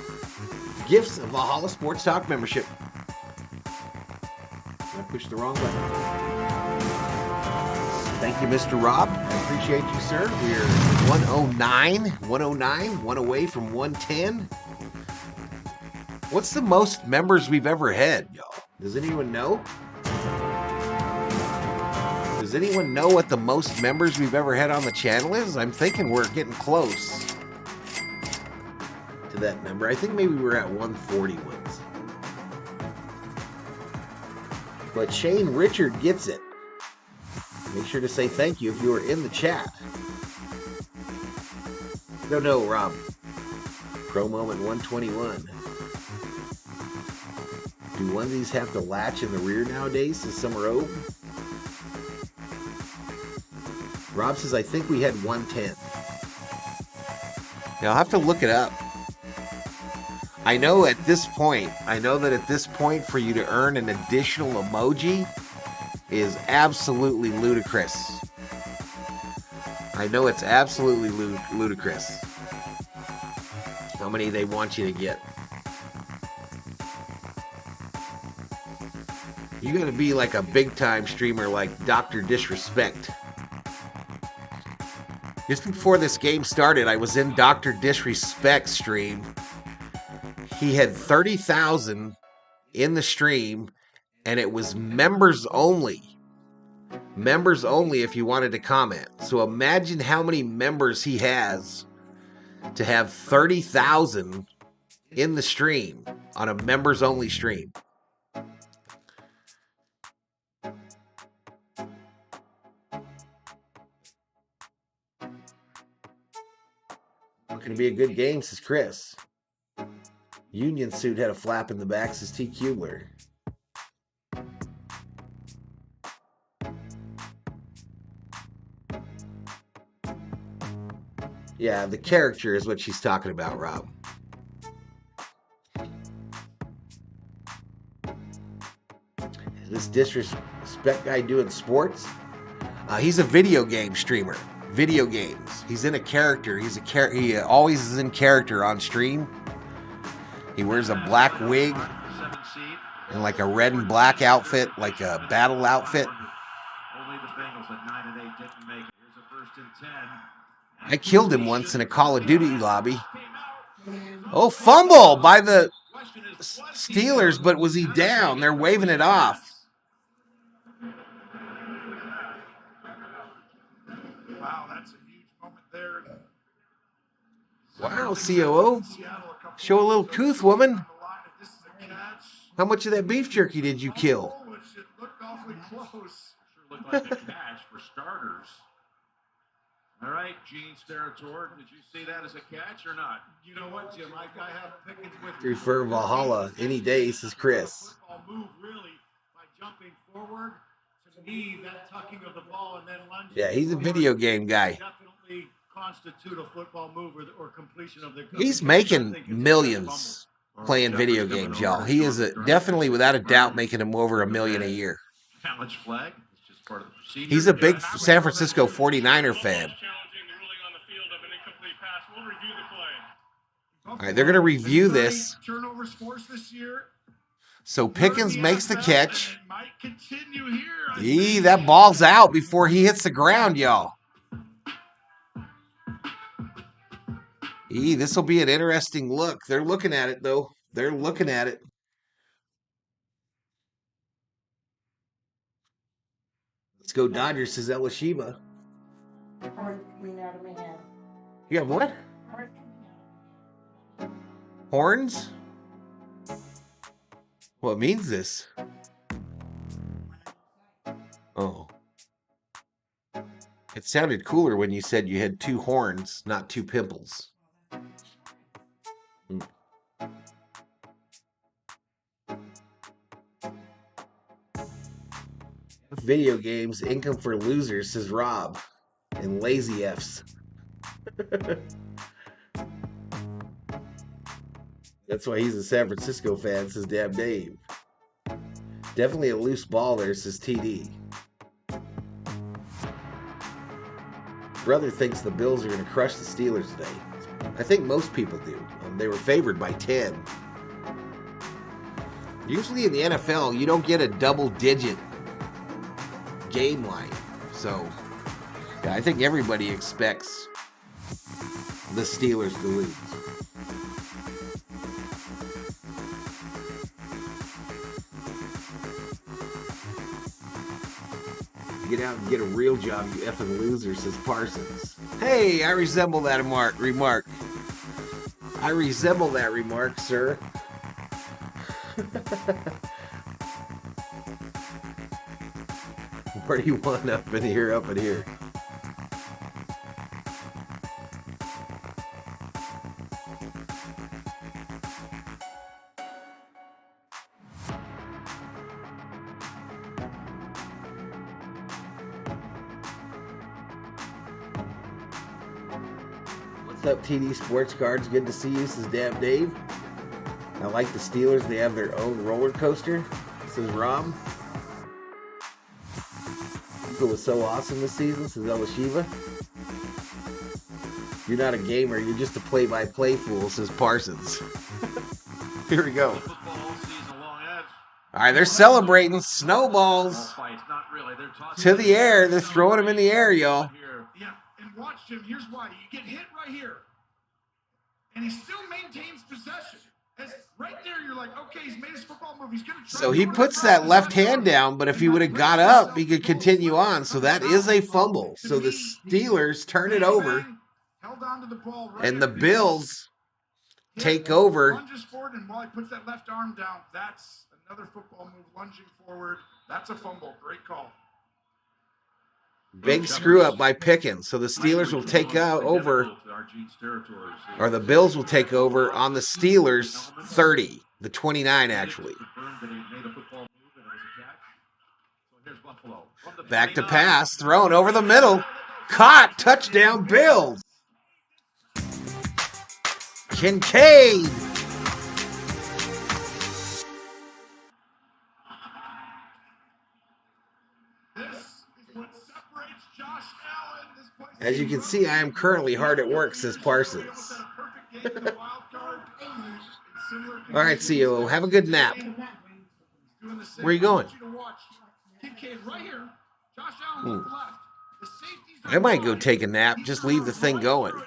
S1: gifts a Valhalla Sports Talk membership. I pushed the wrong button. Thank you, Mr. Rob. I appreciate you, sir. We're 109, one away from 110. What's the most members we've ever had, y'all? Does anyone know? Does anyone know what the most members we've ever had on the channel is? I'm thinking we're getting close to that number. I think maybe we're at 140 once. But Shane Richard gets it. Make sure to say thank you if you are in the chat. No, Rob. Pro Moment 121. Do onesies have to latch in the rear nowadays since some are open? Rob says, I think we had 110. Now, I'll have to look it up. I know that at this point for you to earn an additional emoji is absolutely ludicrous. I know it's absolutely ludicrous how many they want you to get. You gotta be like a big time streamer like Dr. Disrespect. Just before this game started, I was in Dr. Disrespect's stream. He had 30,000 in the stream, and it was members only. Members only if you wanted to comment. So imagine how many members he has to have 30,000 in the stream on a members only stream. Going to be a good game, says Chris. Union suit had a flap in the back, says T. Kubler. Yeah, the character is what she's talking about, Rob. Is this Disrespect guy doing sports? He's a video game streamer. Video games. He's in a character. He always is in character on stream. He wears a black wig and like a red and black outfit, like a battle outfit.
S2: Only the Bengals at 9 and 8 didn't make it. Here's a 1st and 10.
S1: I killed him once in a Call of Duty lobby. Oh, fumble by the Steelers, but was he down? They're waving it off.
S4: Wow, that's a huge moment there.
S1: Wow, COO. Show a little tooth, woman. How much of that beef jerky did you kill?
S4: It looked awfully close.
S2: Sure looked like a catch for starters. All right, Gene Steratore, did you see that as a catch or not?
S4: You know what, Jim? I have Pickens with me.
S1: Prefer Valhalla any day, says Chris.
S4: Football move really by jumping forward. To me, that tucking of the ball and then lunging.
S1: Yeah, he's a video game guy.
S4: Definitely constitute a football move or completion of the.
S1: He's making millions playing video games, y'all. He is definitely, without a doubt, making him over $1 million a year.
S2: Challenge flag. It's just part of the procedure.
S1: He's a big San Francisco 49er fan. All right, they're going to review this.
S4: Turnovers forced this year.
S1: So Pickens makes the catch.
S4: Might continue here.
S1: Eee, that ball's out before he hits the ground, y'all. This will be an interesting look. They're looking at it, though. They're looking at it. Let's go Dodgers, says Elishima. You have what? Horns? What means this? Oh. It sounded cooler when you said you had 2 horns, not 2 pimples. Video games, income for losers, says Rob. And lazy Fs. That's why he's a San Francisco fan, says Damn Dave. Definitely a loose ball there, says TD. Brother thinks the Bills are going to crush the Steelers today. I think most people do. They were favored by 10. Usually in the NFL, you don't get a double-digit game line. So, yeah, I think everybody expects the Steelers to lose. Get out and get a real job, you effing loser, says Parsons. Hey, I resemble that remark. I resemble that remark, sir. 41 up in here, up in here. What's up, TD Sports Cards? Good to see you. This is Dab Dave. I like the Steelers. They have their own roller coaster. This is Rob. It was so awesome this season, says Elishiva. You're not a gamer, you're just a play-by-play fool, says Parsons. Here we go. All right, they're celebrating snowballs to the air. They're throwing them in the air, y'all.
S4: Yeah, and watch him. Here's why. You get hit right here, and he still maintains possession. Right there, you're like, okay, he's made his football move. He's gonna try.
S1: So he puts that left hand down, but if he would have got up, he could continue on. So that is a fumble. So the Steelers turn it over, and the Bills take over.
S4: Lunges forward, and while he puts that left arm down, that's another football move, lunging forward. That's a fumble. Great call.
S1: Big screw up by Pickens. So the Steelers will take over, or the Bills will take over on the Steelers 30, the 29 actually. Back to pass, thrown over the middle, caught, touchdown Bills. Kincaid. As you can see, I am currently hard at work, says Parsons. All right, CEO, have a good nap. Where are you going? I might go take a nap, just leave the thing going.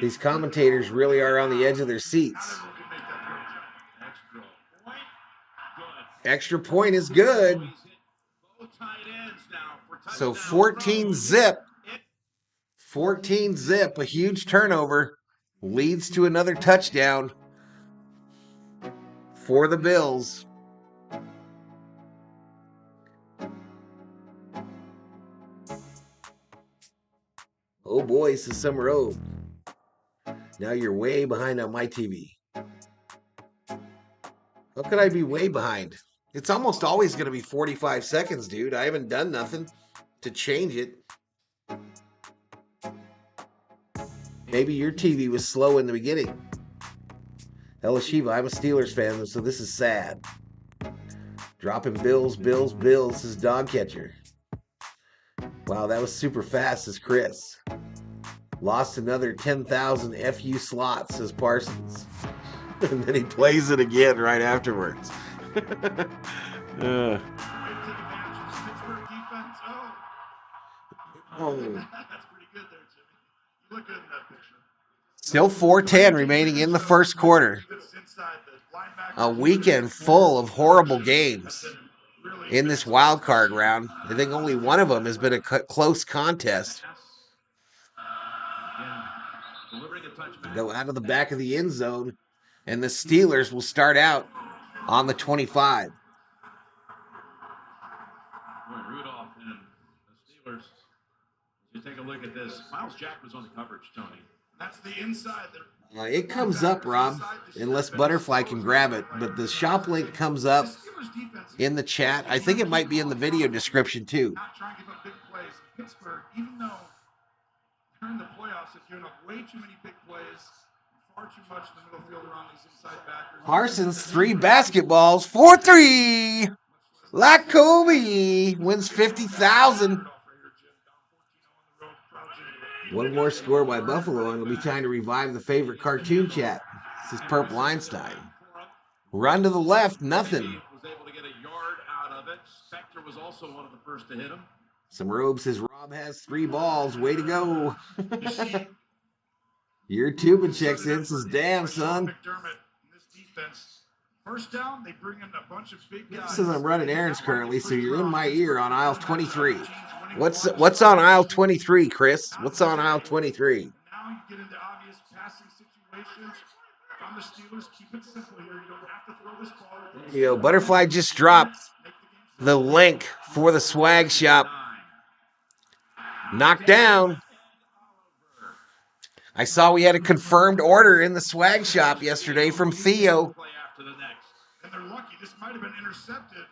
S1: These commentators really are on the edge of their seats. Extra point is good. So 14 zip. 14 zip, a huge turnover, leads to another touchdown for the Bills. Oh boy, says Summer O. Now you're way behind on my TV. How could I be way behind? It's almost always going to be 45 seconds, dude. I haven't done nothing to change it. Maybe your TV was slow in the beginning. Elishiva, I'm a Steelers fan, so this is sad. Dropping Bills, says Dog Catcher. Wow, that was super fast, says Chris. Lost another 10,000 FU slots, says Parsons. And then he plays it again right afterwards.
S4: Oh. That's pretty good there, Jimmy. You look good in that picture.
S1: Still 4:10 remaining in the first quarter. A weekend full of horrible games in this wild card round. I think only one of them has been a close contest. Go out of the back of the end zone, and the Steelers will start out on the 25.
S2: Rudolph and the Steelers. You take a look at this. Miles Jack was on the coverage, Tony. That's the inside.
S1: It comes up, Rob, unless Butterfly can grab it. But the shop link comes up in the chat. I think it might be in the video description, too.
S4: Not trying to give up big plays. Pittsburgh, even though they're in the playoffs, have given up way too many big plays. Far too much in the middle field around these inside backers.
S1: Parsons, 3 basketballs, 4-3. Like Kobe wins 50,000. One more score by Buffalo, and it'll be time to revive the favorite cartoon chat. This is Purple Einstein. Run to the left, nothing.
S2: Was able to get a yard out of it. Spector was also one of the first to hit him.
S1: Some Robe says Rob has 3 balls. Way to go. Your Tubin checks in, says, damn, son.
S4: First down, they bring in a bunch of big guys.
S1: Says I'm running errands currently, so you're in my ear on aisle 23. What's on aisle 23, Chris? What's on aisle 23?
S4: Now you get into obvious passing situations. If I'm the Steelers, keep it simple here. You don't have to throw this ball.
S1: Butterfly just dropped the link for the swag shop. Knocked down. I saw we had a confirmed order in the swag shop yesterday from Theo.
S4: And they're lucky. This might have been intercepted.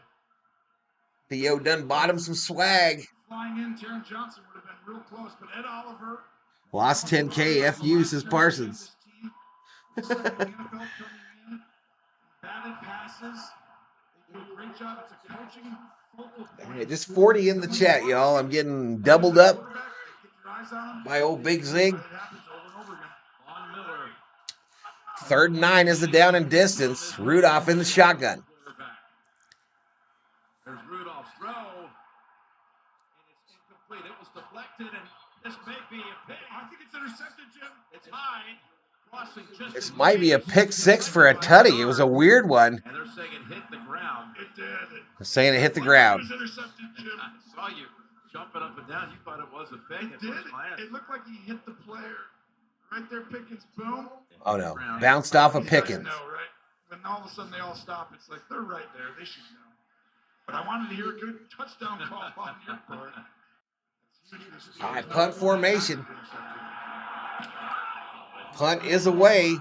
S1: Theo done bought him some swag.
S4: Flying in, Taron Johnson would have been real close, but Ed Oliver
S1: lost 10K. FU says Parsons.
S4: Batted passes. They do a great job. It's a coaching focal point.
S1: Just 40 in the chat, y'all. I'm getting doubled up by old Big Zig. 3rd and 9 is the down and distance. Rudolph in the shotgun.
S2: There's Rudolph's throw. And it's incomplete. It was deflected, and this may be a pick.
S4: I think it's intercepted, Jim.
S2: It's high. Crossing just
S1: This might be a pick 6 for a tutty. It was a weird one.
S2: And they're saying it hit the ground.
S4: It did.
S1: They're saying it hit the ground.
S4: It was intercepted, Jim.
S2: I saw you jumping up and down. You thought it was a pick.
S4: It did. It looked like he hit the player. Right there, Pickens, boom.
S1: Oh, no. Bounced off of Pickens.
S4: You guys know, right? When all of a sudden they all stop, it's like they're right there. They should know. But I wanted to hear a good touchdown call on your part.
S1: All right, punt formation. Punt is away.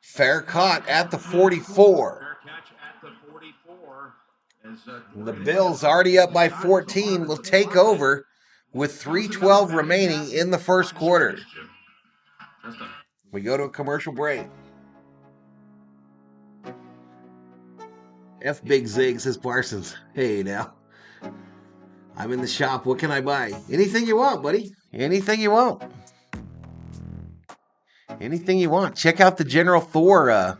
S1: Fair caught at the 44.
S2: Fair catch at the 44.
S1: The Bills already up by 14 will take over with 3:12 remaining in the first quarter. We go to a commercial break. F Big Zig, says Parsons. Hey now. I'm in the shop. What can I buy? Anything you want, buddy. Anything you want. Anything you want. Check out the General Thor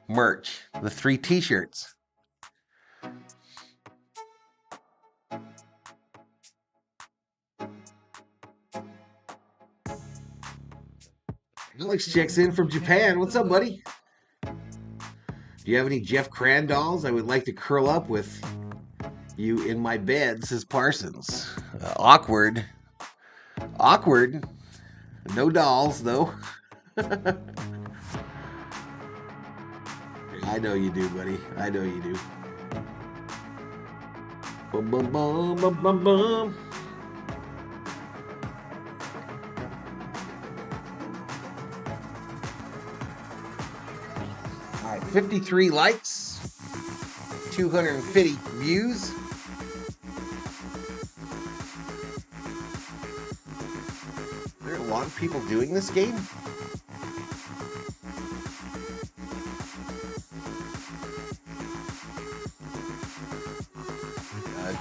S1: merch. The 3 t-shirts. Alex checks in from Japan. What's up, buddy? Do you have any Jeff Cran dolls? I would like to curl up with you in my bed, says Parsons. Awkward. Awkward. No dolls, though. I know you do, buddy. I know you do. Bum, bum, bum, bum, bum, bum. All right, 53 likes, 250 views. There are a lot of people doing this game.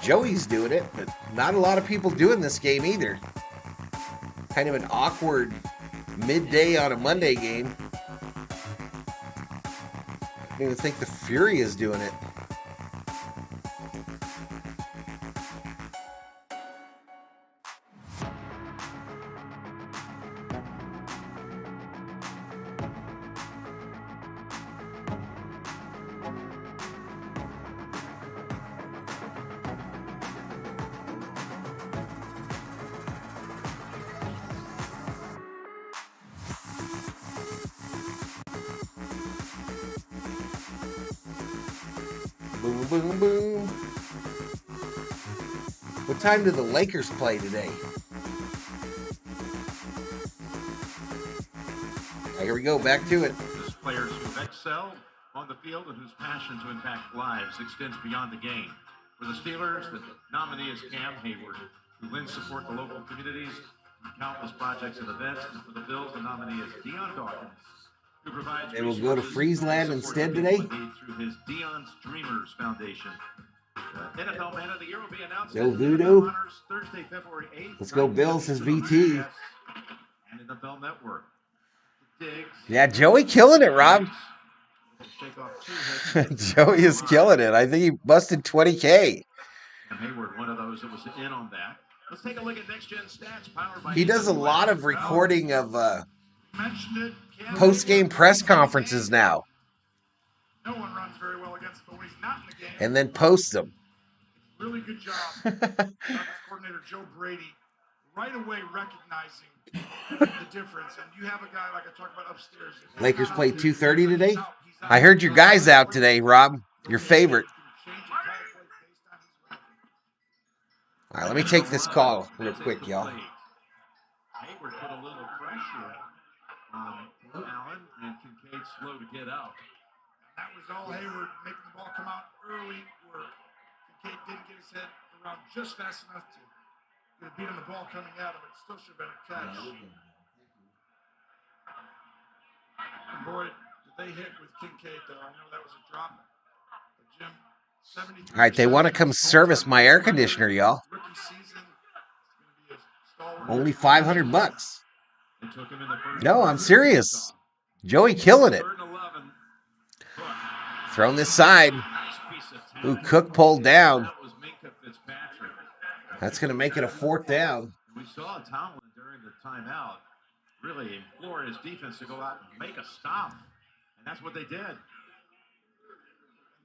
S1: Joey's doing it, but not a lot of people doing this game either. Kind of an awkward midday on a Monday game. I don't even think the Fury is doing it. Boom, boom, boom. What time do the Lakers play today? Here we go, back to it.
S2: Those players who excel on the field and whose passion to impact lives extends beyond the game. For the Steelers, the nominee is Cam Hayward, who lends support to local communities through countless projects and events. And for the Bills, the nominee is Deion Dawkins, who provides
S1: They will go to Friesland instead today.
S2: Through his Deion's Dreamers Foundation. The NFL Man of the Year will be announced.
S1: No voodoo.
S2: Thursday, February 8th.
S1: Let's go Bills, says VT.
S2: And NFL Network. Diggs.
S1: Yeah, Joey killing it, Rob. Joey is killing it. I think he busted 20K.
S2: And Hayward, one of those that was in on that. Let's take a look at Next Gen Stats powered by.
S1: He does a lot of recording of post-game press conferences now.
S4: No one runs very well against him, but when he's not in the game.
S1: And then posts them.
S4: Really good job. Offensive coordinator Joe Brady right away recognizing the difference. And you have a guy like I talked about upstairs.
S1: Lakers play 2:30 today? I heard your guy's out today, Rob. Your favorite. All right, let me take this call real quick, y'all.
S2: Hayward put a little pressure on Allen, and Kincaid slow to get out.
S4: That was all Hayward making the ball come out early, where Kincaid didn't get his head around just fast enough to beat on the ball coming at him. It still should have been a catch. And boy, did they hit with Kincaid, though. I know that was a drop. But Jim, 73%.
S1: All right, they want to come service my air conditioner, y'all.
S4: Rookie season. It's going to be a stalwart.
S1: Only $500.
S2: They took him in the first
S1: No, I'm serious. Joey killing it.
S2: third and 11.
S1: Thrown this side.
S2: Nice piece of talent.
S1: Ooh, Cook pulled down.
S2: That was Minka Fitzpatrick.
S1: That's going to make it a 4th down.
S2: We saw Tomlin during the timeout really implore his defense to go out and make a stop. And that's what they did.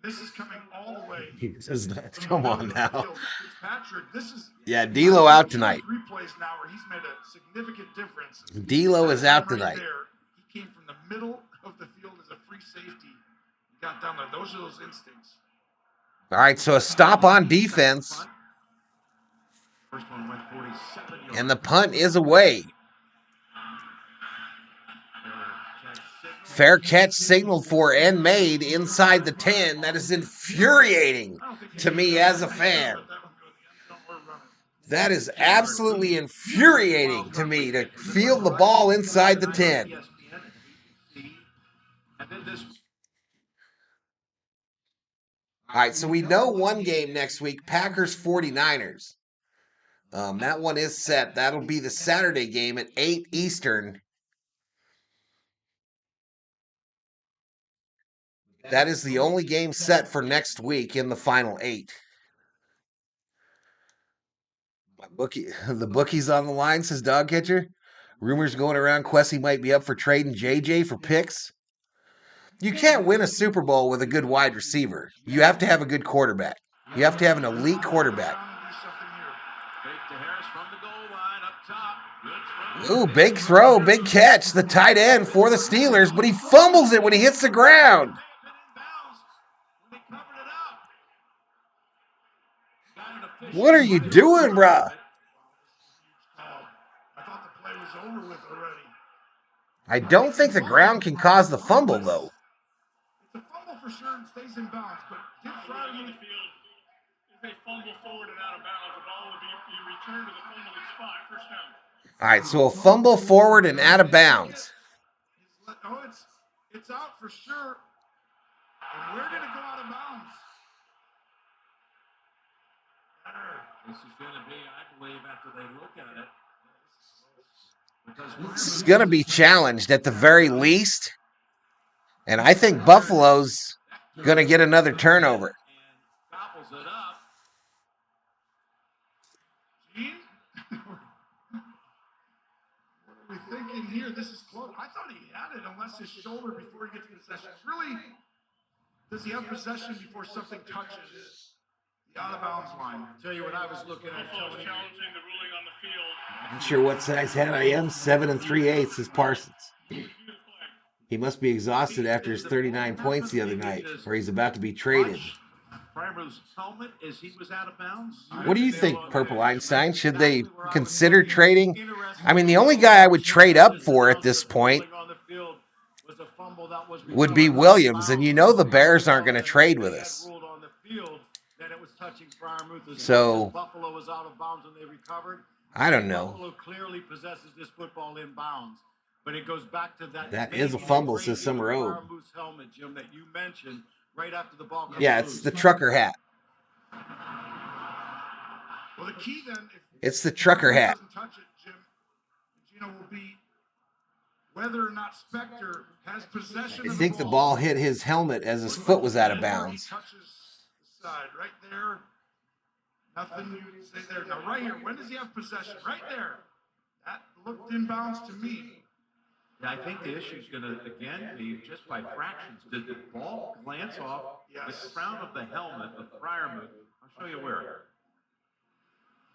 S4: This is coming all the way.
S1: He says that. Come on now.
S4: Fitzpatrick, this is.
S1: Yeah, D'Lo out tonight.
S4: 3 plays now where he's made a significant difference.
S1: D'Lo is out
S4: Right
S1: tonight.
S4: there, he came from the middle of the field as a free safety. He got down there. Those are those instincts.
S1: All right, so a stop on defense.
S2: First one went 47 yards.
S1: And the punt is away. Fair catch signaled for and made inside the 10. That is infuriating to me as a fan. That is absolutely infuriating to me to field the ball inside the 10. All right, so we know one game next week, Packers 49ers. That one is set. That'll be the Saturday game at 8 Eastern. That is the only game set for next week in the final 8. The bookie's on the line, says Dog Catcher. Rumors going around Quessy might be up for trading JJ for picks. You can't win a Super Bowl with a good wide receiver. You have to have a good quarterback. You have to have an elite quarterback. Ooh, big throw, big catch. The tight end for the Steelers, but he fumbles it when he hits the ground. What are you doing, bruh?
S4: I thought the play was over with already.
S1: I don't think the ground can cause the fumble, though.
S4: It's a fumble for sure and stays in bounds, but did Friday
S5: on the field, if they fumble forward and out of bounds, the ball will be returned to the fumbling spot, first down.
S1: All right, so a fumble forward and out of bounds.
S4: Oh, it's out for sure. And where did it go out of bounds?
S2: This is going to be, I believe, after they look at it.
S1: This is going to be challenged at the very least. And I think Buffalo's going to get another turnover.
S2: Gobbles it up.
S4: Gene? What are we thinking here? This is close. I thought he had it unless his shoulder before he gets possession. Really, does he have possession before something touches the out of bounds line?
S5: I'll tell you what I was looking at. Challenging the ruling on the field.
S1: Not sure what size hat I am. 7 3/8 is Parsons. He must be exhausted after his 39 points the other night, or he's about to be traded.
S2: Primer's helmet as he was out of bounds.
S1: What do you think, Purple Einstein? Should they consider trading? I mean, the only guy I would trade up for at this point would be Williams, and you know the Bears aren't going to trade with us. So,
S5: Buffalo was out of bounds when they recovered.
S1: I don't know.
S5: Buffalo clearly possesses this football in bounds, but it goes back to that.
S1: That is a fumble, says Summer Road.
S5: Helmet, Jim, that you mentioned right after the ball comes
S1: Yeah, it's the trucker hat.
S4: Well, the key then, if
S1: It's the trucker hat.
S4: doesn't touch it, Jim, Gino will be whether or not Spector has possession.
S1: I
S4: of
S1: think the ball hit his helmet as his foot was out of bounds.
S4: He touches the side right there. Nothing you can say there. Now, right here, when does he have possession? Right there. That looked inbounds to me.
S2: Yeah, I think the issue is going to, again, be just by fractions. Did the ball glance off the crown of the helmet of Freiermuth? I'll show you where.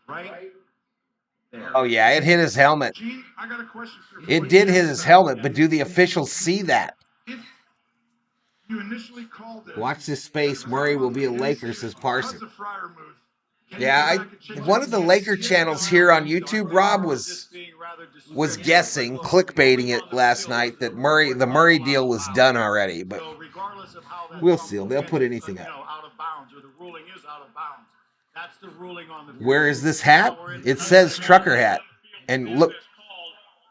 S2: Right there.
S1: Oh, yeah, it hit his helmet.
S4: Gene, I got a question for you.
S1: It did hit his helmet, but do the officials see that?
S4: If you initially called it,
S1: Watch this space. Murray will be a Laker, says Parson.
S4: because of Freiermuth, can you
S1: Yeah,
S4: go back and change
S1: one
S4: it?
S1: of the Laker channels here on YouTube, Rob, was guessing, clickbaiting it last night that the Murray deal was done already, but
S2: So regardless of how that
S1: we'll see.
S2: fumble
S1: They'll
S2: gets,
S1: put anything up.
S2: Out of bounds, or the ruling is out of bounds. That's the ruling on the field.
S1: Where is this hat? It says trucker hat. And look,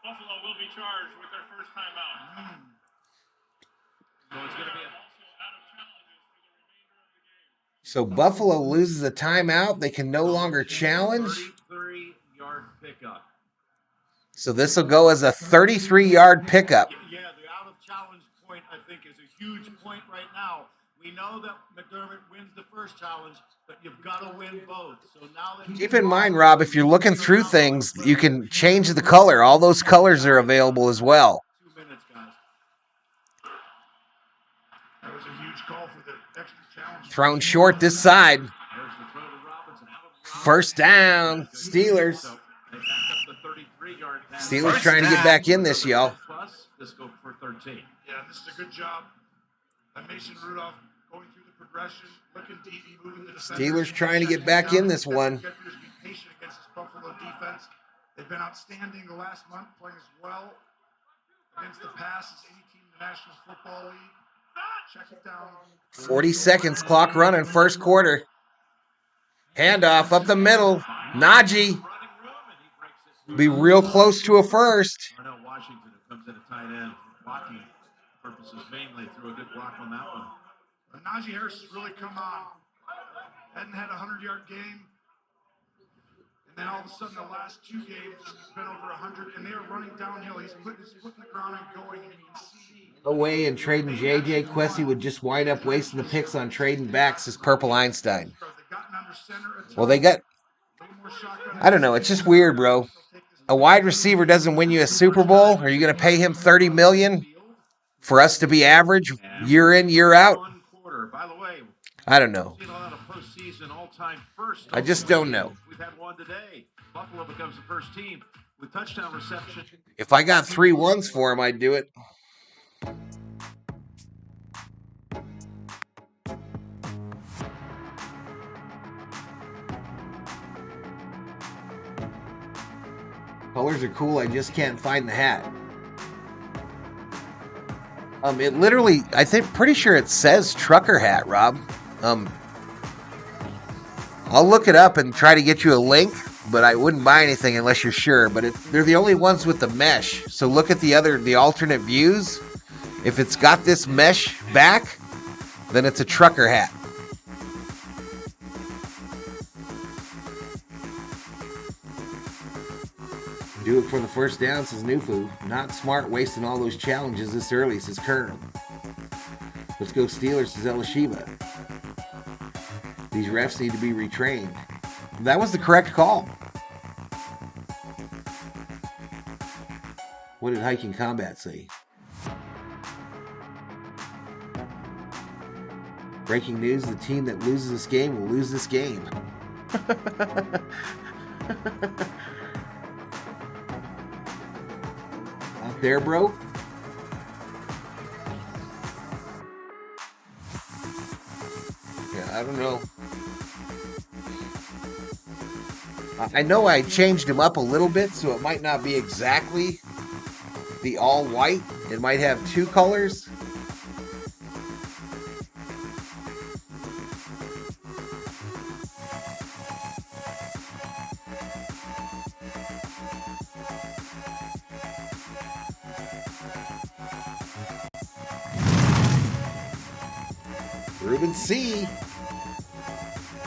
S5: Buffalo will be charged with their first timeout.
S2: So it's going to be
S1: so Buffalo loses a timeout. They can no longer challenge.
S2: 33-yard pickup.
S1: So this will go as a 33-yard pickup.
S2: Yeah, the out of challenge point, I think, is a huge point right now. We know that McDermott wins the first challenge, but you've got to win both. So now that
S1: Keep in mind, Rob, if you're looking through things, you can change the color. All those colors are available as well.
S2: 2 minutes, guys.
S4: That was a huge call for the extra challenge.
S1: Thrown short this side.
S2: There's the throw to Robinson.
S1: First down, Steelers.
S2: So they back up the 33-yard pass.
S1: Steelers trying to get back in this, y'all.
S2: Plus, this go for 13.
S4: Yeah, this is a good job. Mason Rudolph going through the progression, looking deep, moving the defenders.
S1: Steelers trying to get back in this one.
S4: Be patient against this Buffalo defense. They've been outstanding the last month, playing as well against the pass as any team in the National Football League. Check it down.
S1: 40 seconds, clock running, first quarter. Handoff up the middle. Najee. Be real close to a first.
S2: Darnell Washington, who comes in at tight end, blocking purposes mainly, threw a good block on that one.
S4: But Najee Harris has really come on. Hadn't had a 100-yard game. And then all of a sudden, the last 2 games, he's been over 100, and they are running downhill. He's putting his foot in the ground and going, and you can see.
S1: Away and trading JJ. Quessy would just wind up wasting the picks on trading back, says Purple Einstein. Well, they got, I don't know, it's just weird, bro. A wide receiver doesn't win you a Super Bowl. Are you going to pay him $30 million for us to be average year in, year out?
S2: By the way,
S1: I don't know.
S2: seen a lot of postseason all-time first.
S1: I just don't know.
S2: We've had one today. Buffalo becomes the first team with touchdown reception.
S1: If I got 3 ones for him, I'd do it. Colors are cool. I just can't find the hat. It literally, pretty sure it says trucker hat, Rob. I'll look it up and try to get you a link, but I wouldn't buy anything unless you're sure. But they're the only ones with the mesh. So look at the alternate views. If it's got this mesh back, then it's a trucker hat. Do it for the first down, says Nufu. Not smart wasting all those challenges this early, says Kern. Let's go Steelers, says Elishiba. These refs need to be retrained. That was the correct call. What did Hiking Combat say? Breaking news, the team that loses this game will lose this game. Out there, bro? Yeah, I don't know. I know I changed him up a little bit, so it might not be exactly the all white. It might have 2 colors. Ruben C.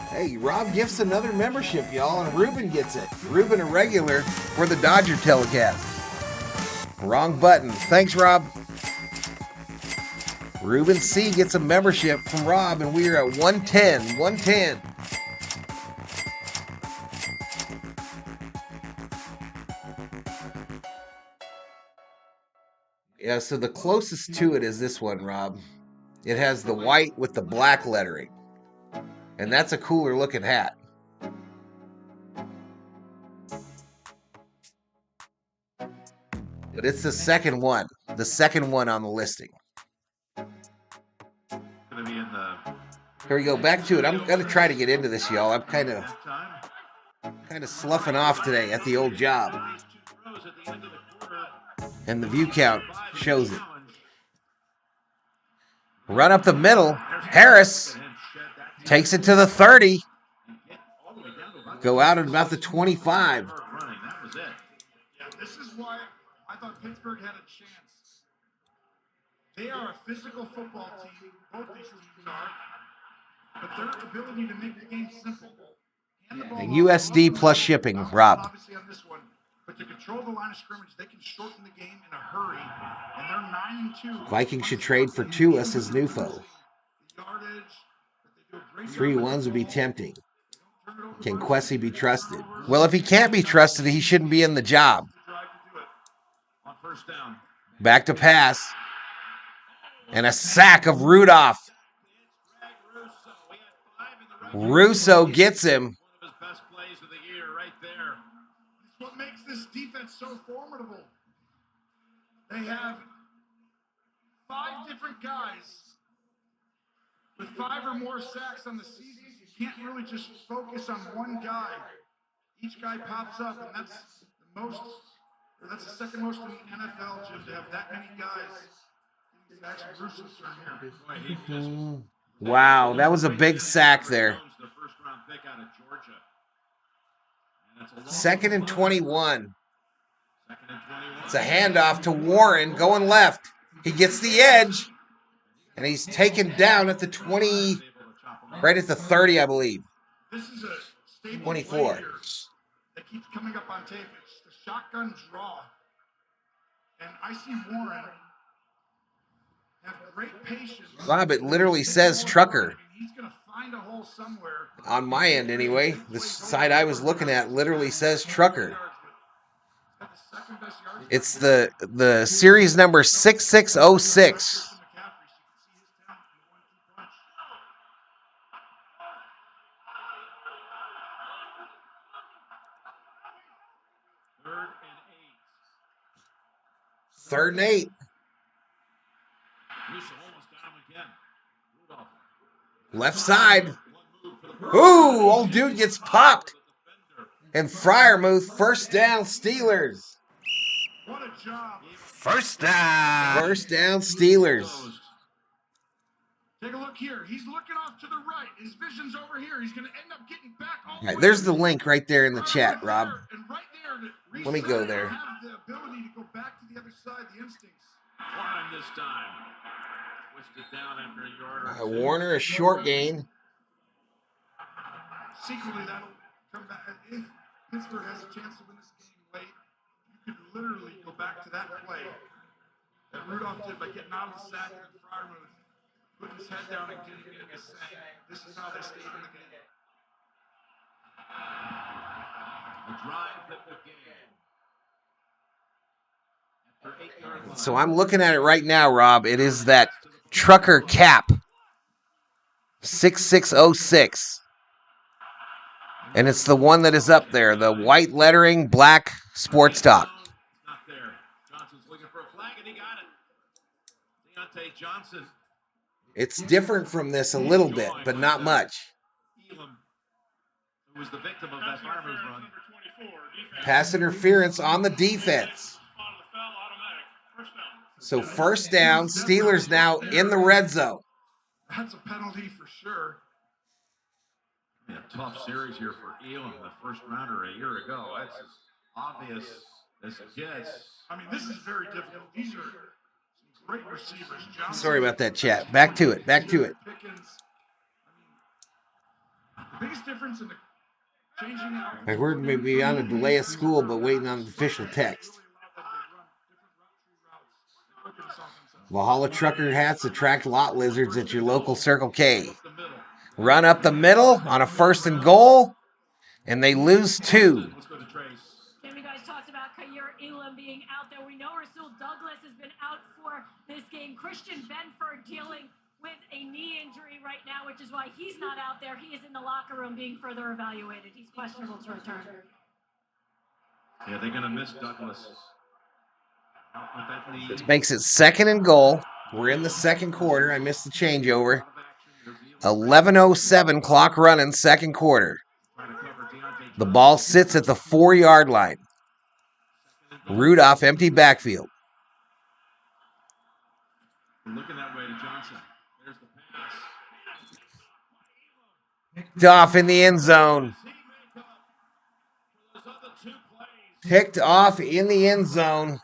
S1: Hey, Rob gifts another membership, y'all, and Ruben gets it. Ruben, a regular for the Dodger telecast. Wrong button. Thanks, Rob. Ruben C gets a membership from Rob, and we are at 110. 110. Yeah, so the closest to it is this one, Rob. It has the white with the black lettering. And that's a cooler looking hat. But it's the second one. The second one on the listing.
S2: Going to be in the
S1: Here we go. Back to it. I'm going to try to get into this, y'all. I'm kind of
S2: halftime.
S1: sloughing off today at the old job.
S2: These two throws at the end of the quarter.
S1: And the view count shows it. Run up the middle. Harris takes it to the 30. Go out at about the 25.
S2: That was it.
S4: Yeah, this is why I thought Pittsburgh had a chance. They are a physical football team. Both these teams are. But their ability to make the game simple. Hand the ball off,
S1: USD plus shipping, Rob.
S4: Obviously on this one. But to control the line of scrimmage, they can shorten the game in a hurry. And they're 9-2.
S1: Vikings should trade for Tua as his new foe.
S4: The yardage, but they do a great
S1: 3
S4: job.
S1: 1s would be tempting. Can Kwesi be trusted? Well, if he can't be trusted, he shouldn't be in the job.
S2: On first down.
S1: Back to pass. And a sack of Rudolph. Russo gets him.
S2: One of his best plays of the year right there.
S4: It's what makes this defense so formidable. They have 5 different guys with 5 or more sacks on the season. You can't really just focus on one guy. Each guy pops up, and that's the most, or that's the second most in the NFL, Jim, to have that many guys. It's actually Russo's turn here.
S2: Boy, he just
S1: Wow, that was a big sack there.
S2: the first round pick out of Georgia. And that's a long
S1: 2nd and 21.
S2: 2nd and 21.
S1: It's a handoff to Warren going left. He gets the edge, and he's taken down at the 20, right at the 30, I believe.
S4: This is a staple
S1: 24.
S4: play here that keeps coming up on tape. It's the shotgun draw. And I see Warren have great patience.
S1: Rob, it literally says trucker.
S4: He's going to find a hole somewhere.
S1: On my end, anyway. The side I was looking at literally says trucker. It's the series number 6606.
S2: Third and 8.
S1: 3rd and 8.
S2: Russo almost got him again. Rudolph.
S1: Left side. Ooh, old dude gets popped. And Freiermuth, first down, Steelers.
S4: What a job.
S3: First down.
S1: First down, Steelers.
S4: Take a look here. He's looking off to the right. His vision's over here. He's going to end up getting back all
S1: All right, there's the link right there in the chat, Rob.
S4: And right there to
S1: Let me go
S4: reset
S1: there.
S4: and have the ability to go back to the other side, the instincts.
S2: Warren this time. Pushed it down after a yard or two.
S1: Warner, a short gain.
S4: Secretly, that'll come back. If Pittsburgh has a chance to win this game late, you could literally go back to that play that Rudolph did by getting out of the sack and Freiermuth putting his head down and getting in the sack. This is how they stayed in the game.
S2: The drive that began. After 8 yards.
S1: So I'm looking at it right now, Rob. It is that trucker cap. 6606. And it's the one that is up there. The white lettering, black sports talk.
S2: Not there. Johnson's looking for a flag, and he got it. Deontay Johnson.
S1: It's different from this a little bit, but not much.
S2: Elam, who was the victim of that farmer's run.
S5: Number 24, defense.
S1: Pass interference on the defense.
S5: Spot of the foul, automatic. First down.
S1: So first down, Steelers now in the red zone.
S4: That's a penalty for sure.
S2: A tough series here for Elam, the first rounder a year ago. That's as obvious as it gets.
S4: I mean, this is very difficult. These are some great receivers. Johnson,
S1: Sorry about that, chat. Back to it. Back to it.
S4: Pickens. I mean, the biggest difference in the changing
S1: I heard maybe on a delay of school, but waiting on the official text. Valhalla trucker hats attract lot lizards at your local Circle K. Run up the middle on a 1st and goal, and they lose 2.
S2: Let's go to Trace.
S6: Jim, you guys talked about Kyer Elam being out there. We know Rasul Douglas has been out for this game. Christian Benford dealing with a knee injury right now, which is why he's not out there. He is in the locker room being further evaluated. He's questionable to return.
S2: Yeah, they're going to miss Douglas. Out with that lead.
S1: This makes it 2nd and goal. We're in the second quarter. I missed the changeover. 11:07 clock running, second quarter. The ball sits at the 4-yard line. Rudolph, empty backfield.
S2: Looking that way to Johnson. There's the pass.
S1: Picked off in the end zone. Picked off in the end zone.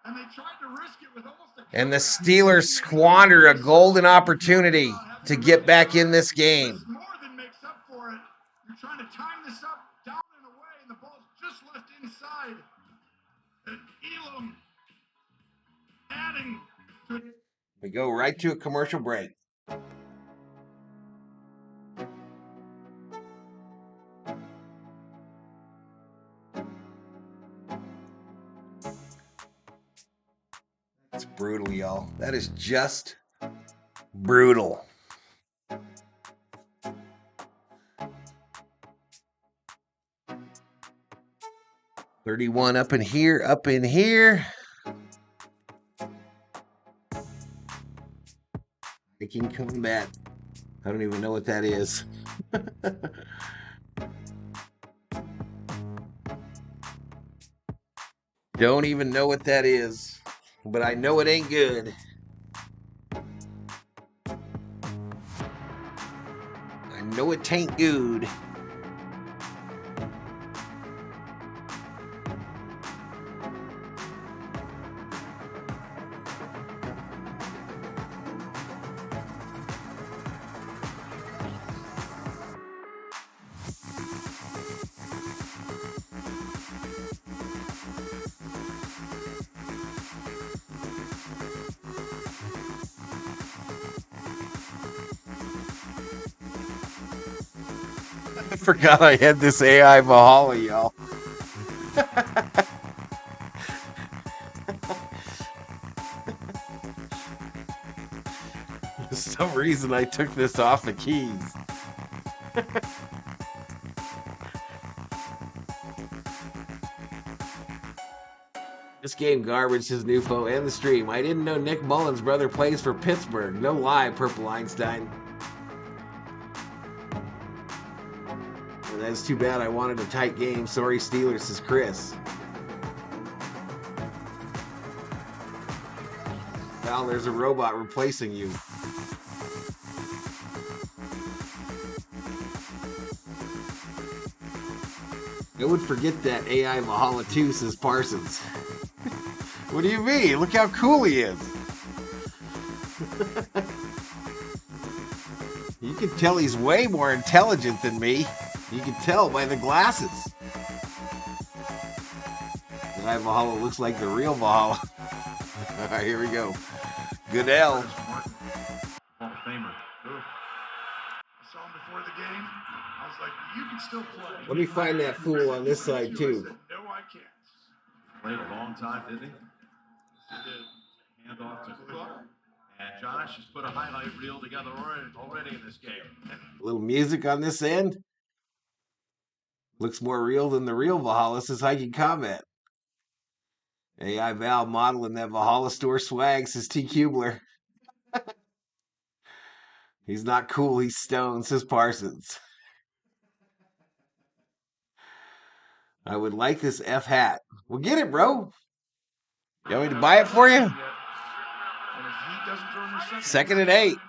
S4: And they tried to risk it with almost a
S1: And the Steelers squander a golden opportunity to get back in this game.
S4: This more than makes up for it. You're trying to time this up down and away, and the ball's just left inside. And Elam adding to
S1: We go right to a commercial break. That's brutal, y'all. That is just brutal. $31 up in here, up in here. Making combat. I don't even know what that is. Don't even know what that is. But I know it ain't good. I know it tain't good. I forgot I had this AI Valhalla, y'all. For some reason, I took this off the keys. This game garbage, his new foe, and the stream. I didn't know Nick Mullins' brother plays for Pittsburgh. No lie, Purple Einstein. That's too bad. I wanted a tight game. Sorry, Steelers, says Chris. Val, there's a robot replacing you. I would forget that AI Valhalla 2, says Parsons. What do you mean? Look how cool he is. You can tell he's way more intelligent than me. You can tell by the glasses. The AI Valhalla looks like the real Valhalla. All right, here we go. Goodell.
S2: Hall of Famer.
S4: I saw him before the game. I was like, you can still play.
S1: Let me find that fool on this side, too.
S4: I said, no, I can't.
S2: Played a long time, didn't he? He did. Hand off to Cook. And Josh has put a highlight reel together already in this game.
S1: A little music on this end. Looks more real than the real Valhalla, says Hiking Comment. AI Val modeling that Valhalla store swag, says T. Kubler. He's not cool, he's stoned, says Parsons. I would like this F hat. Well, get it, bro. You want me to buy it for you?
S4: And if he doesn't throw in the
S1: 2nd and 8.
S4: since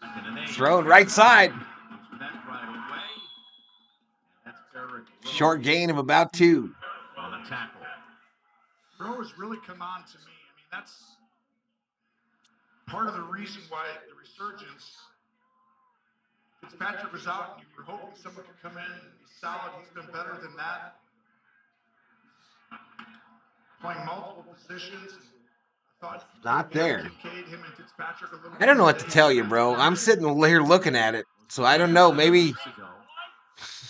S4: 2020.
S2: Second and 8.
S1: Thrown right side.
S2: That right away. That's Eric Rowe
S1: Short gain of about 2.
S2: on the tackle.
S4: Rowe has really come on to me. I mean, that's part of the reason why the resurgence. Fitzpatrick was out, and you were hoping someone could come in and be solid. He's been better than that. Playing multiple positions. I thought
S1: Not there.
S4: Kincaid, him and Fitzpatrick a little
S1: I don't know what to tell you, bro. I'm sitting here looking at it, so I don't know. Maybe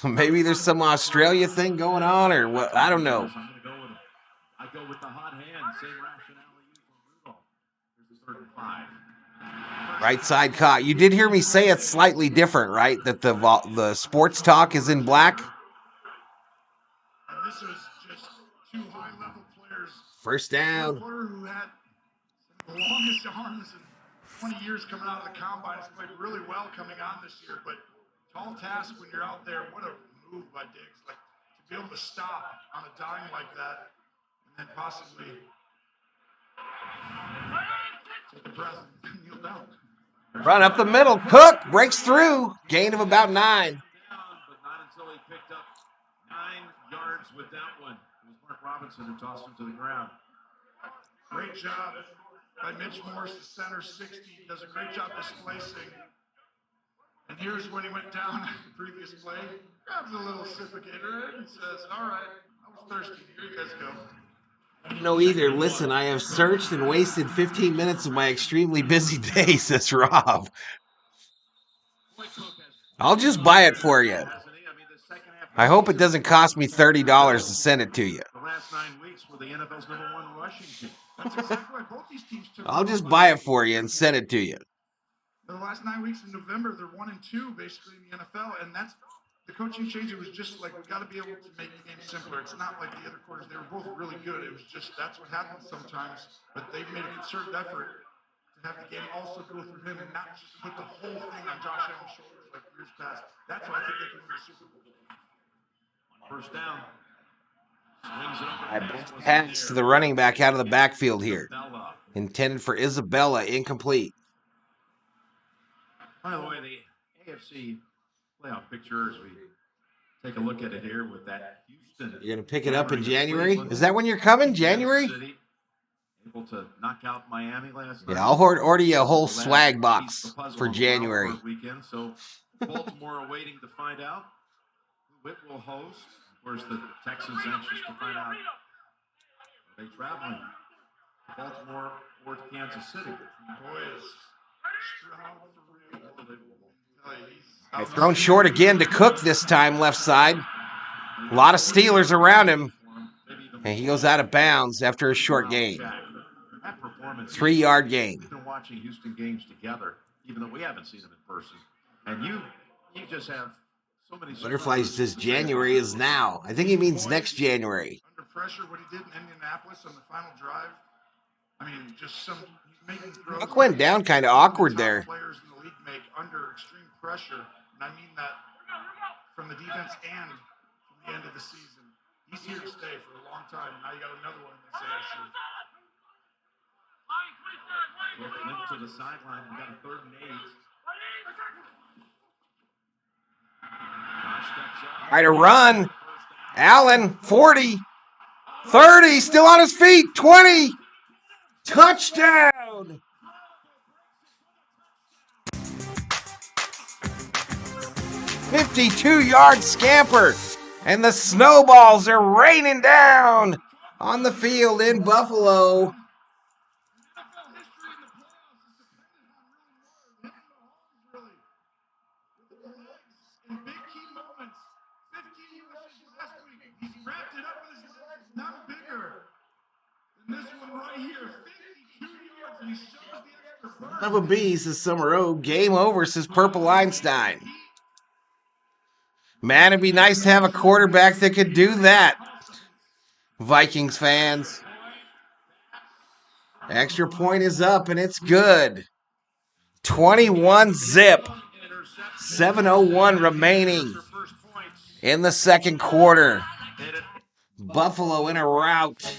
S1: there's some Australia thing going on, or what? I don't know.
S2: I'm going to go with him. I go with the hot hand. Same rationale used on Rudolph. Here's the 3rd and 5.
S1: Right side caught. You did hear me say it's slightly different, right? That the sports talk is in black.
S4: And this was just too high high-level players.
S1: First
S4: A
S1: down.
S4: player who had some of the longest arms in 20 years coming out of the combine has played really well coming on this year. But tall task when you're out there. What a move by Diggs! Like to be able to stop on a dime like that, and then possibly take a breath and kneel down.
S1: Run up the middle. Cook breaks through. Gain of about 9.
S2: Down, but not until he picked up 9 yards with that one. It was Mark Robinson who tossed him to the ground.
S4: Great job by Mitch Morse, the center, 60. Does a great job displacing. And here's when he went down the previous play. Grabs a little sip of Gatorade and says, all right, I was thirsty. Here you guys go.
S1: No either. Listen, I have searched and wasted 15 minutes of my extremely busy day, says Rob. I'll just buy it for you. I hope it doesn't cost me $30 to send it to you.
S2: The last 9 weeks were the NFL's #1 rushing team.
S4: That's exactly why both these teams took.
S1: I'll just buy it for you and send it to you.
S4: The last 9 weeks in November, they're 1-2 basically in the NFL, and that's the coaching change. It was just like we got to be able to make the game simpler. It's not like the other quarters; they were both really good. It was just that's what happens sometimes. But they've made a concerted effort to have the game also go through him and not just put the whole thing on Josh Allen's shoulders like years past. That's why I think they can win the Super Bowl.
S2: First down. Swings it over.
S1: I pass to the running back out of the backfield here.
S2: Bella.
S1: Intended for Isabella, incomplete.
S2: By the way, the AFC playoff picture, as we take a look at it here with that Houston.
S1: You're going to pick it up in January? Is that when you're coming, January?
S2: City, able to knock out Miami last night.
S1: Yeah, I'll order you a whole
S2: The last
S1: swag
S2: piece
S1: box
S2: of the puzzle
S1: for
S2: on the
S1: January.
S2: Wild Card weekend. So Baltimore are waiting to find out who it will host. Of course, the Texans anxious to find out. Are they traveling to Baltimore or to Kansas City?
S4: Boys, Stroud for real.
S1: I've thrown short again to Cook this time, left side. A lot of Steelers around him. And he goes out of bounds after a short gain. 3-yard gain.
S2: We've been watching Houston games together, even though we haven't seen them in person. And you just have so many.
S1: Butterfly says January is now. I think he means next January.
S4: Under pressure, what he did in Indianapolis on the final drive. I mean, just he's making throws.
S1: Cook went down kind of awkward there.
S4: Players in the league make under extreme pressure, and I mean that from the defense and from the end of the season. He's here to stay for a long time. Now you got another one in this AFC.
S2: Link to the sideline. We got a 3rd and 8.
S1: Try to run. Allen, 40, 30, still on his feet, 20. Touchdown. "52-yard scamper, and the snowballs are raining down on the field in Buffalo. Son of a bee, says Summer O. Game over, says Purple Einstein. Man, it'd be nice to have a quarterback that could do that. Vikings fans. Extra point is up, and it's good. 21-zip. 7:01 remaining in the second quarter. Buffalo in a rout.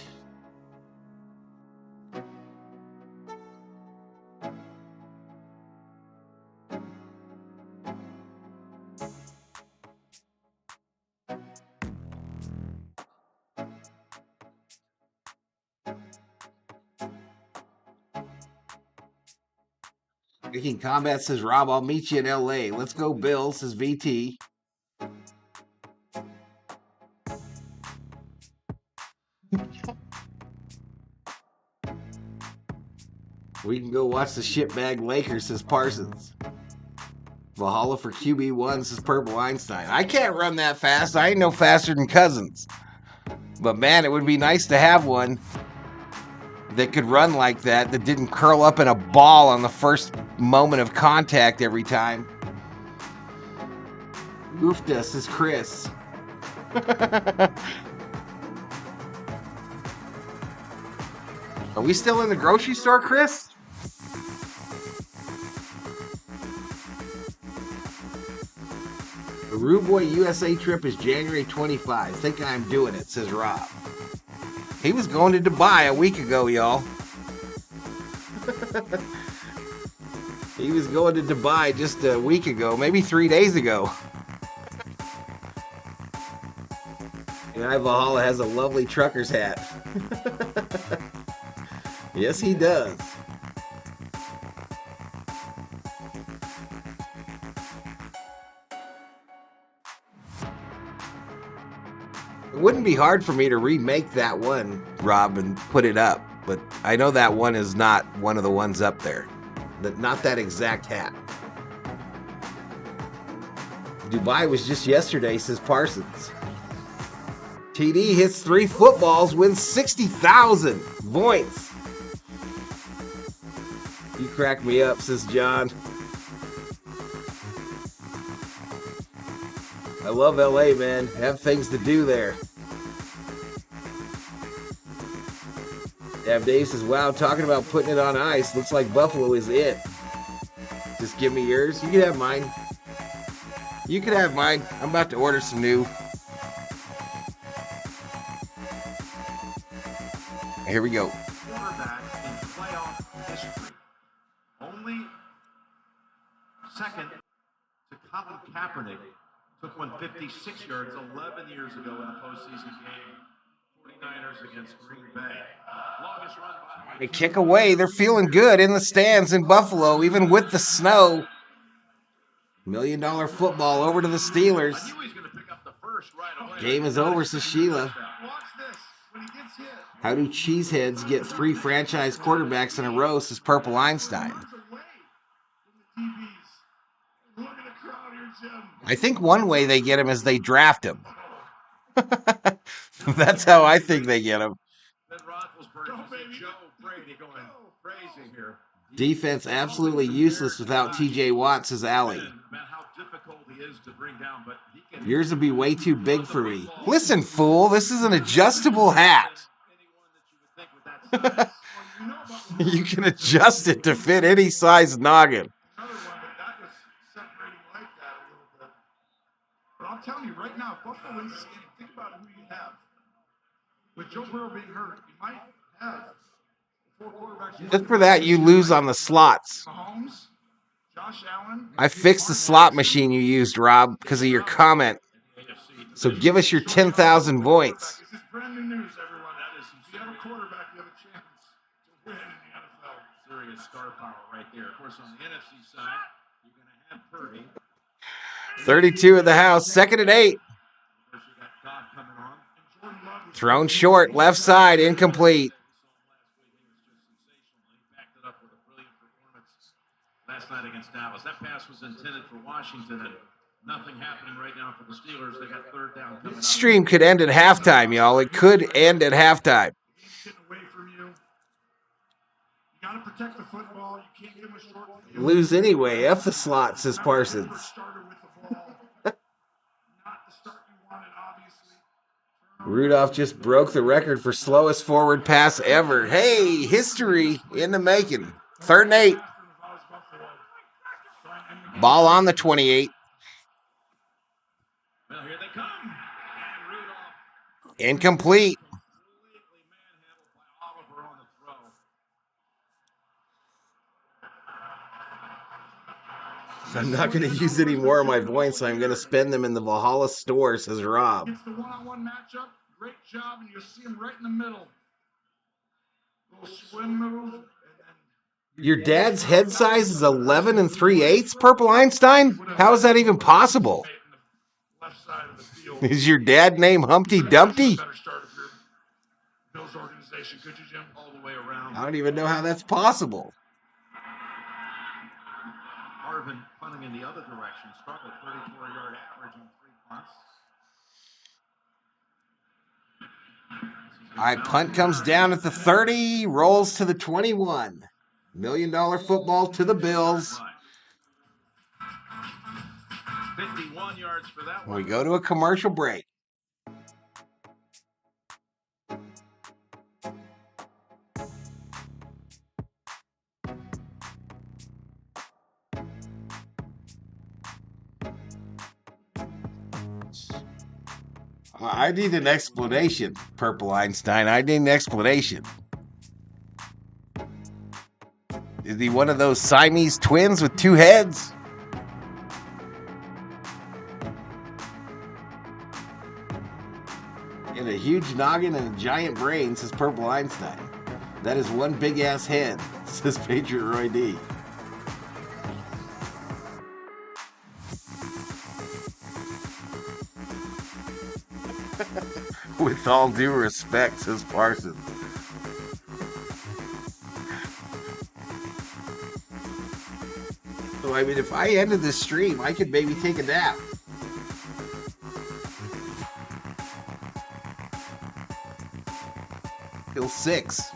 S1: Breaking Combat says, Rob, I'll meet you in LA. Let's go, Bill, says VT. We can go watch the shitbag Lakers, says Parsons. Valhalla for QB1, says Purple Einstein. I can't run that fast. I ain't no faster than Cousins. But man, it would be nice to have one that could run like that didn't curl up in a ball on the first moment of contact every time. Goofed us, says Chris. Are we still in the grocery store, Chris? The Rude Boy USA trip is January 25. Think I'm doing it, says Rob. He was going to Dubai a week ago, y'all. He was going to Dubai just a week ago, maybe 3 days ago. And Valhalla has a lovely trucker's hat. Yes, he does. It wouldn't be hard for me to remake that one, Rob, and put it up. But I know that one is not one of the ones up there. Not that exact hat. Dubai was just yesterday, says Parsons. TD hits 3 footballs, wins 60,000 points. You crack me up, says John. I love LA, man. Have things to do there. Dave Dave says, wow, talking about putting it on ice. Looks like Buffalo is it. Just give me yours. You can have mine. You can have mine. I'm about to order some new. Here we go.
S2: Quarterback in playoff history. Only second to Colin Kaepernick took one 56 yards 11 years ago in a postseason game. 49ers against Green Bay. Longest run by
S1: They kick away. They're feeling good in the stands in Buffalo, even with the snow. $1 million football over to the Steelers.
S2: I knew he was going to pick up the first right away.
S1: Game is over, says Sheila.
S4: Watch this. When he gets hit,
S1: How do cheeseheads get 3 franchise quarterbacks in a row, says Purple Einstein?
S4: runs away from the TVs. Look at the crowd here, Jim.
S1: I think one way they get him is they draft him. That's how I think they get him.
S2: Ben Roethlisberger, you see Joe Brady going crazy here.
S1: Defense absolutely useless without TJ Watt, says Allie.
S2: About how difficult he is to bring down, but he can.
S1: Yours would be way too big for me. Listen, fool, this is an adjustable hat.
S2: Anyone that you would think with that size.
S1: You can adjust it to fit any size noggin.
S4: Another one, but that was separating like that a little bit. But I'm telling you right now, if Buffalo wins this game, think about who you have. With Joe Burrow being hurt, you might have 4 quarterbacks.
S1: Just for that, you lose on the slots.
S4: Mahomes, Josh Allen.
S1: I fixed the slot machine you used, Rob, because of your comment. So give us your 10,000 points.
S4: This is brand new news, everyone. That is, if you have a quarterback, you have a chance to win in the NFL.
S2: Serious star power right there. Of course, on the NFC side, you're going to have Purdy.
S1: 32 in the house, 2nd and 8.
S2: Of course, you got Goff coming on.
S4: Jordan Love is
S1: Thrown short, left side, incomplete.
S2: Backed it up with a brilliant performance last night against Dallas. That pass was intended for Washington, and nothing happening right now for the Steelers. They got 3rd down coming up.
S1: Stream could end at halftime, y'all. It could end at halftime.
S4: game's getting away from you. You got to protect the football. You can't give him a short field.
S1: Lose anyway. F the slot, says Parsons.
S4: Started with the ball. Not the start you wanted, obviously.
S1: Rudolph just broke the record for slowest forward pass ever. Hey, history in the making. 3rd and 8. Ball on the 28.
S2: Well, here they come. And Rudolph
S1: Incomplete.
S2: completely manhandled by Oliver on the throw.
S1: I'm not going to use any more of my points, so I'm going to spend them in the Valhalla store, says Rob.
S4: Gets the one-on-one matchup. Great job, and you'll see him right in the middle. Little swim move, and then
S1: Your dad's head size is 11 3/8, Purple Einstein? How is that even possible?
S4: right in the left side of the field.
S1: Is your dad named Humpty Dumpty?
S4: Better start of your Bills organization, could you, Jim?
S2: All the way around.
S1: I don't even know how that's possible.
S2: Marvin punting in the other direction. Struggled 34-yard average on 3 punts.
S1: All right, punt comes down at the 30, rolls to the 21. $1 million football to the Bills.
S2: 51 yards for that one.
S1: We go to a commercial break. I need an explanation, Purple Einstein. I need an explanation. Is he one of those Siamese twins with two heads? And a huge noggin and a giant brain, says Purple Einstein. That is one big ass head, says Patriot Roy D. With all due respect, says Parsons. So, I mean, if I ended this stream, I could maybe take a nap. Till 6.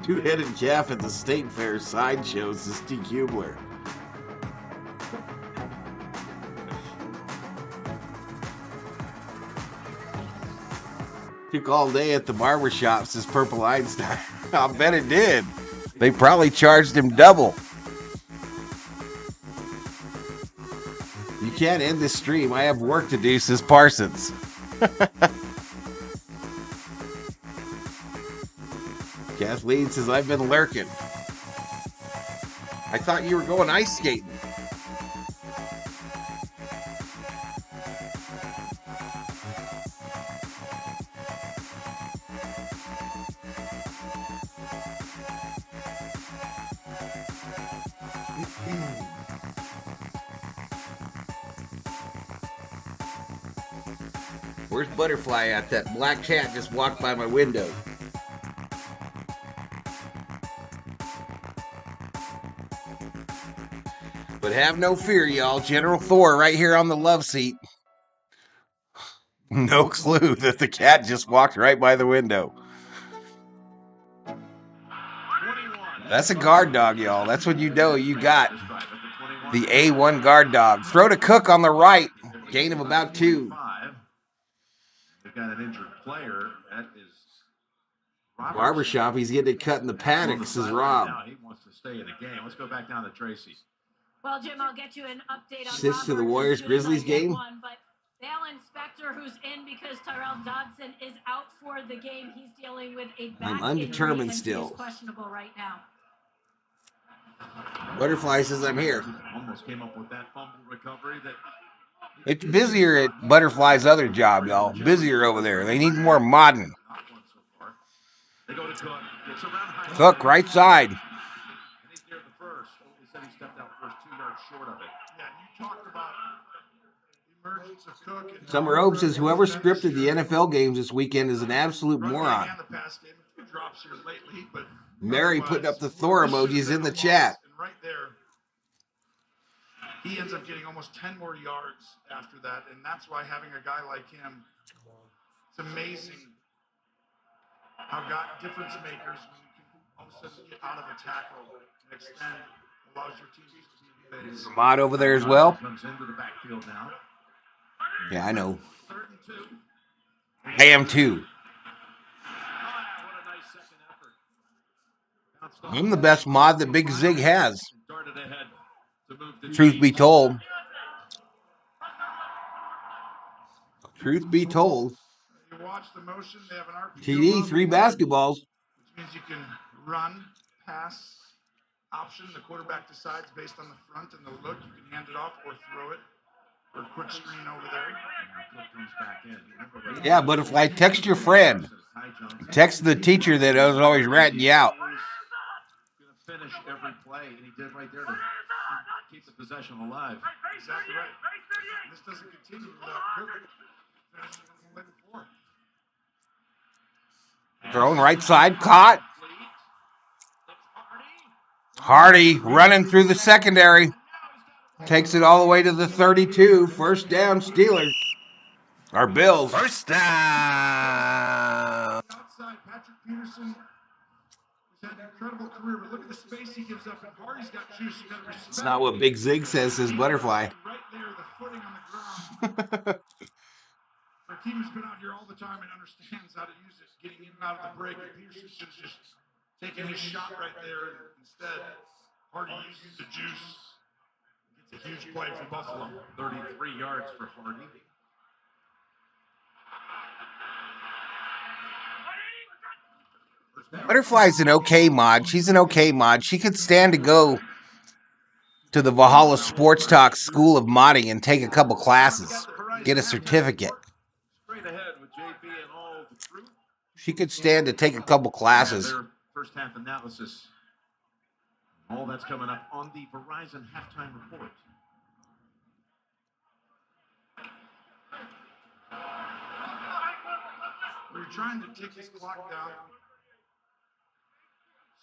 S1: Two-headed calf at the State Fair sideshow, says T. Kubler. Took all day at the barbershop, says Purple Einstein. I'll bet it did. They probably charged him double. You can't end this stream. I have work to do, says Parsons. Kathleen says, I've been lurking. I thought you were going ice skating. Where's Butterfly at? That black cat just walked by my window. But have no fear, y'all. General Thor right here on the love seat. No clue that the cat just walked right by the window. That's a guard dog, y'all. That's when you know you got the A1 guard dog. Throw to Cook on the right. Gain of about 2.
S2: They've got an injured player. That is Roberts.
S1: Barbershop, he's getting it cut in the paddock, says Rob.
S2: Now he wants to stay in the game. Let's go back down to Tracy.
S6: Well, Jim, I'll get you an update on
S1: Assist to the
S6: Roberts
S1: Warriors
S6: as soon as I
S1: Grizzlies
S6: get
S1: game.
S6: one, but Dale Inspector, who's in because Tyrell Dodson is out for the game. He's dealing with a back
S1: I'm undetermined
S6: injury,
S1: still.
S6: and he's questionable right now.
S1: Butterfly says I'm here.
S2: Almost came up with that fumble recovery. That
S1: It's busier at Butterfly's other job, y'all. Busier over there. They need more modern.
S2: they go to Cook. Gets around high.
S1: Cook, right side.
S2: And he's near the first. He said he stepped out first 2 yards short of it.
S4: Yeah, you talked about the emergence of Cook. And
S1: Summer Oak says whoever scripted the NFL games this weekend is an absolute
S4: run game
S1: moron.
S4: and the pass game. A few drops here lately, but
S1: Mary putting up the Thor emojis in the chat.
S4: And right there, he ends up getting almost 10 more yards after that, and that's why having a guy like him, it's amazing how got difference makers when you can all of a sudden get out of a tackle and extend, allows your team to be in phase.
S1: Mod over there as well.
S2: Comes into the backfield now.
S1: Yeah, I know.
S2: 3rd and 2.
S1: I am too.
S2: What a nice second effort. Bounced off
S1: I'm the best mod that Big Zig has.
S2: and darted ahead to move the
S1: Truth be
S2: chains.
S1: told. Truth be told.
S4: You watch the motion, they have an RPO
S1: TD,
S4: up,
S1: 3 basketballs.
S4: which means you can run, pass, option. The quarterback decides based on the front and the look. You can hand it off or throw it for a quick screen over there.
S2: Cook comes back in.
S1: Yeah, Butterfly, text your friend. Text the teacher that was always ratting you out.
S2: Going to finish every play, and he did right there to keep the possession alive.
S4: Exactly right. And this doesn't continue without Cook finishing on the play before.
S1: Thrown right side, caught. Hardy running through the secondary. Takes it all the way to the 32. First down, Steelers. Our Bills.
S3: First down.
S4: Outside, Patrick Peterson had an incredible career, but look at the space he gives up. And Hardy's got juice. You got to respect.
S1: It's not what Big Zig says, says Butterfly.
S4: Right there, the footing on the ground. Our team has been out here all the time and understands how to use it, getting in and out of the break. And Peterson should have just taken his shot right there. Instead, Hardy uses the juice. It's a huge play for Buffalo.
S2: 33 yards for Hardy.
S1: Butterfly's an okay mod. She's an okay mod. She could stand to go to the Valhalla Sports Talk School of Modding and take a couple classes, get a certificate.
S2: Straight ahead with JP and all the crew.
S1: She could stand to take a couple classes.
S2: Their first half analysis. All that's coming up on the Verizon halftime report.
S4: We're trying to take this clock down.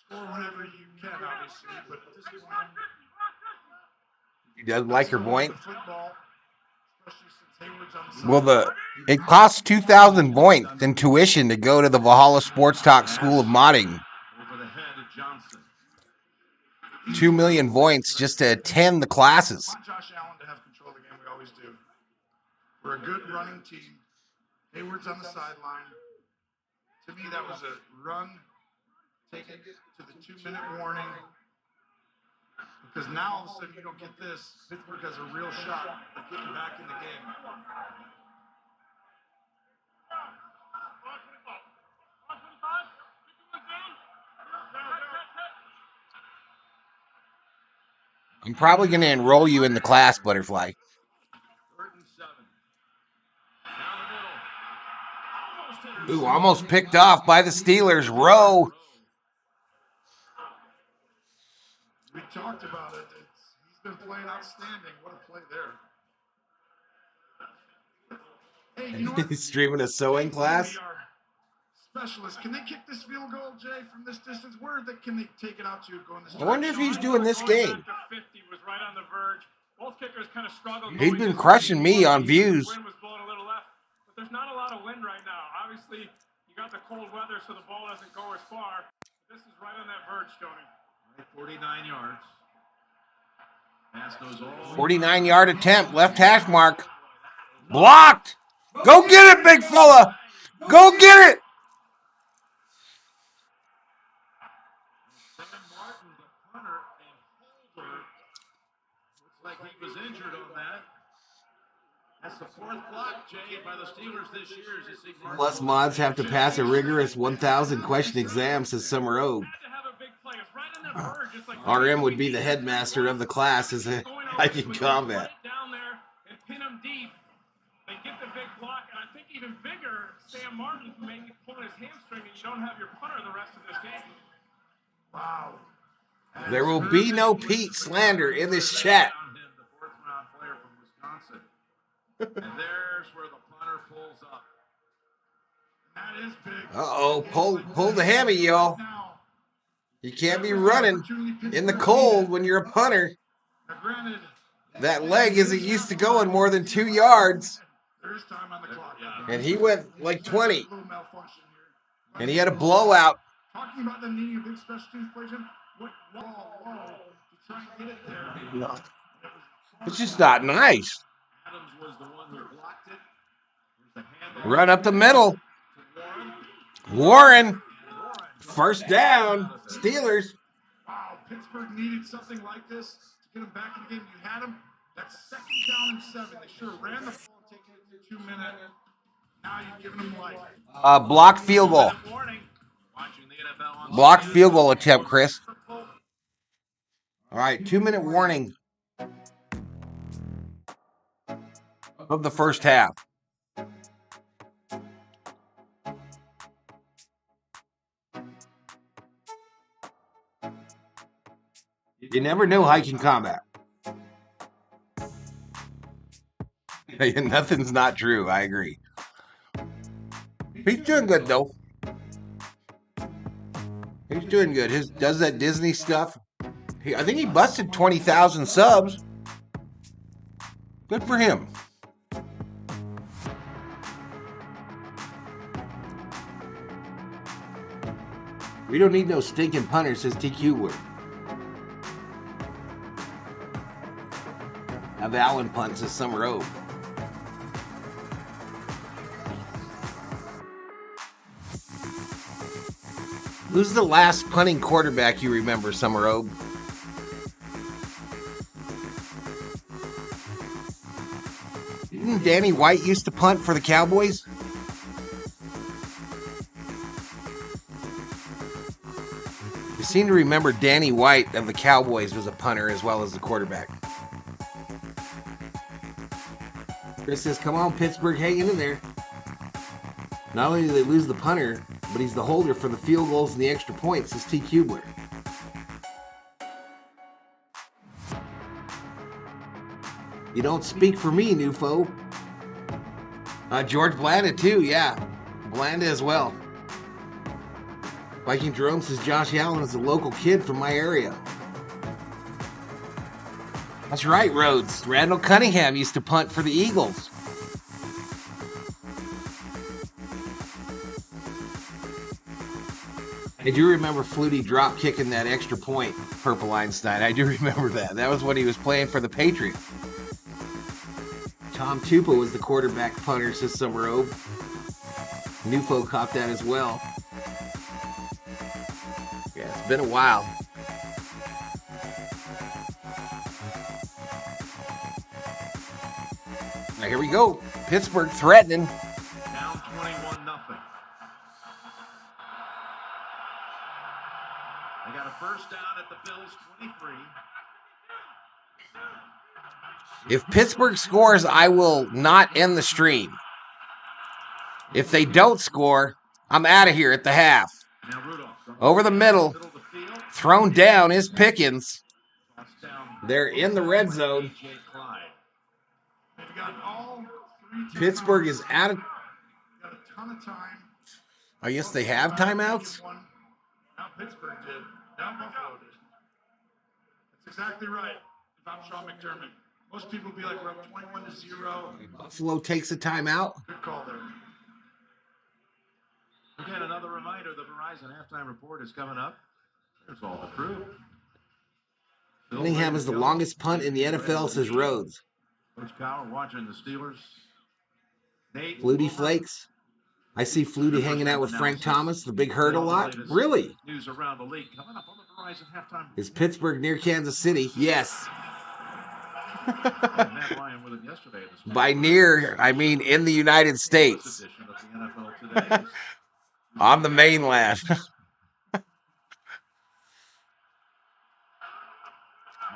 S4: Score whenever you can, obviously, but at this point,
S1: She doesn't like her point.
S4: football, especially since Hayward's on the
S1: Well, it costs 2,000 points in tuition to go to the Valhalla Sports Talk School of Modding.
S2: Over the head of Johnson.
S1: 2 million points just to attend the classes.
S4: I want Josh Allen to have control of the game. We always do. We're a good running team. Hayward's on the sideline. To me, that was a run. Take it to the 2-minute warning. Because now all of a sudden you don't get this. Pittsburgh has a real shot of getting back in the game.
S1: I'm probably going to enroll you in the class, Butterfly.
S2: 3rd and 7. Down the middle.
S1: Ooh, almost picked off by the Steelers. Rowe.
S4: We talked about it. He's been playing outstanding. What a play there. Hey, you know what?
S1: He's streaming a sewing class.
S4: Specialists. Can they kick this field goal, Jay, from this distance? Where can they take it out to going this
S1: I wonder if he's doing this
S5: Going
S1: game.
S5: back to 50 was right on the verge. Both kickers kind of struggled.
S1: He's been crushing me on views.
S5: The wind was blowing a little left, but there's not a lot of wind right now. Obviously, you got the cold weather, so the ball doesn't go as far. This is right on that verge, Tony.
S2: 49 yards. Pass goes all
S1: 49-yard attempt, left hash mark. Blocked. Go get it, big fella. Go get it.
S2: Sam Martin, the punter, and holder. Looks like he was injured on that. That's the 4th block, Jay, by the Steelers this year. As you see Martin.
S1: Plus, mods have to pass a rigorous 1,000 question exam, says Summer O.
S5: Had to have a big play. It's right on that verge. It's like
S1: RM would be the headmaster of the class as a hiking combat.
S5: Put it down there and pin him deep. They get the big block, and I think even bigger, Sam Martin may be pulling his hamstring, and you don't have your punter the rest of this game.
S4: Wow.
S1: There will be no Pete slander in this chat.
S2: The 4th-round player from Wisconsin. And there's where the punter pulls up.
S4: That is big.
S1: Uh-oh, pull the hammy, y'all.
S4: Now,
S1: You can't be running in the cold when you're a punter.
S4: now granted,
S1: That leg isn't used to going more than 2 yards.
S4: there is time on the clock.
S1: And he went like 20.
S4: A little malfunction here.
S1: And he had a blowout.
S4: Talking about them needing a big special teams play, Jim. What low to try and get it there.
S1: It's just not nice.
S2: Adams was the one who blocked it. There's the handoff
S1: Run up the middle.
S2: to Warren.
S1: Warren. First down. Steelers.
S4: Wow, Pittsburgh needed something like this to get them back in the game. You had them. That's 2nd down and 7. They should have ran the ball and taken it to 2 minutes. Now you've given them life.
S1: Blocked field goal.
S2: Warning. Watching the NFL on
S1: Blocked field goal attempt, Chris. All right, 2-minute warning of the first half. You never know hiking combat. Nothing's not true. I agree. He's doing good, though. He's doing good. Does that Disney stuff. I think he busted 20,000 subs. Good for him. We don't need no stinking punter, says T. Kubler. Have Allen punt, says Summer Oak. Who's the last punting quarterback you remember, Summer Oak? Didn't Danny White used to punt for the Cowboys? I seem to remember Danny White of the Cowboys was a punter as well as the quarterback. Chris says, come on, Pittsburgh, hanging in there. Not only do they lose the punter, but he's the holder for the field goals and the extra points, says T. Kubler. You don't speak for me, new foe. George Blanda, too, yeah. Blanda as well. Viking Jerome says Josh Allen is a local kid from my area. That's right, Rhodes. Randall Cunningham used to punt for the Eagles. I do remember Flutie drop kicking that extra point, Purple Einstein. I do remember that. That was when he was playing for the Patriots. Tom Tupa was the quarterback punter, says Summer Oak. Nufo caught that as well. Yeah, it's been a while. Now here we go. Pittsburgh threatening.
S2: Down 21-0. They got a first down at the Bills' 23.
S1: If Pittsburgh scores, I will not end the stream. If they don't score, I'm out of here at the half. Over the middle, thrown down is Pickens. They're in the red zone. Pittsburgh is out of... I guess they have timeouts?
S4: Now Pittsburgh did. Now Buffalo did. That's exactly right. If I'm Sean McDermott. Most people would be like, we're up 21-0.
S1: Buffalo takes a timeout.
S4: Good call there.
S2: Again, another reminder, the Verizon halftime report is coming up. There's all the crew.
S1: Cunningham is the longest punt in the NFL, says Rhodes.
S2: Coach Power watching the Steelers.
S1: Flutie Flakes. I see Flutie hanging out with Frank Thomas, the big herd a lot. Really?
S2: News around the league coming up on the Verizon halftime.
S1: Is Pittsburgh near Kansas City? Yes.
S2: Matt Ryan with him yesterday.
S1: By near, I mean in the United States. On the mainland.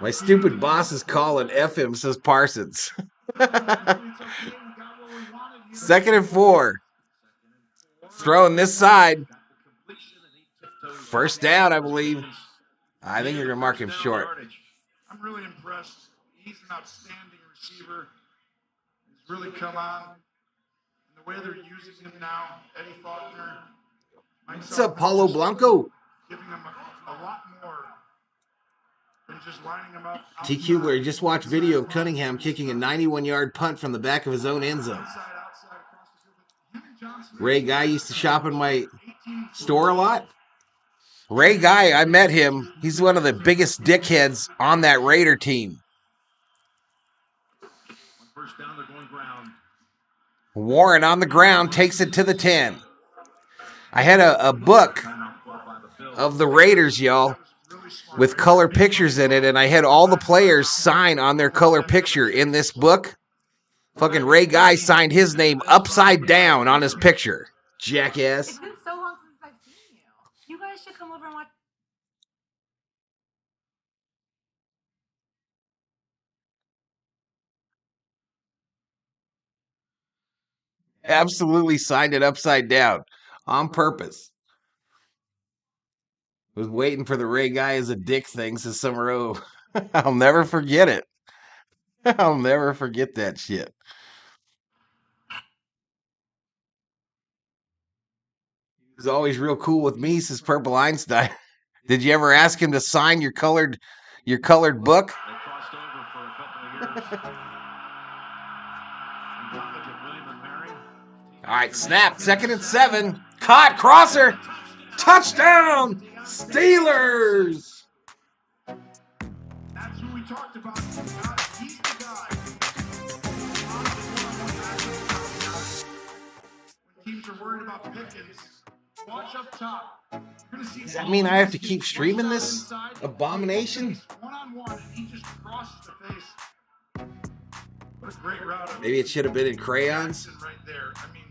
S1: My stupid boss is calling. F him, says Parsons. 2nd and 4. Throwing this side. First down, I believe. I think you're going to mark him short.
S4: I'm really impressed. He's an outstanding receiver. He's really come on. And the way they're using him now, Eddie Faulkner.
S1: What's up, Paulo Blanco?
S4: Giving him a lot more than just lining him up.
S1: T. Kubler just watched video of Cunningham kicking a 91-yard punt from the back of his own end zone. Ray Guy used to shop in my store a lot. Ray Guy, I met him. He's one of the biggest dickheads on that Raider team.
S2: First down, they're going ground.
S1: Warren on the ground takes it to the 10. I had a book of the Raiders, y'all, with color pictures in it, and I had all the players sign on their color picture in this book. Fucking Ray Guy signed his name upside down on his picture. Jackass.
S7: It's been so long since I've seen you. You guys should come over and watch.
S1: Absolutely signed it upside down on purpose. Was waiting for the Ray Guy as a dick thing, says Summer O. I'll never forget it. I'll never forget that shit. He was always real cool with me, says Purple Einstein. Did you ever ask him to sign your colored book?
S2: They crossed over for a couple of years.
S1: All right, snap. 2nd and 7. Caught. Crosser. Touchdown, Steelers!
S4: That's who we talked about. He's the guy. When teams are worried about Pickens, watch up top.
S1: Does that mean I have to keep streaming this abomination?
S4: One-on-one, and he just crosses the face. What a great route.
S1: Maybe it should have been in crayons.
S4: Right there. I mean,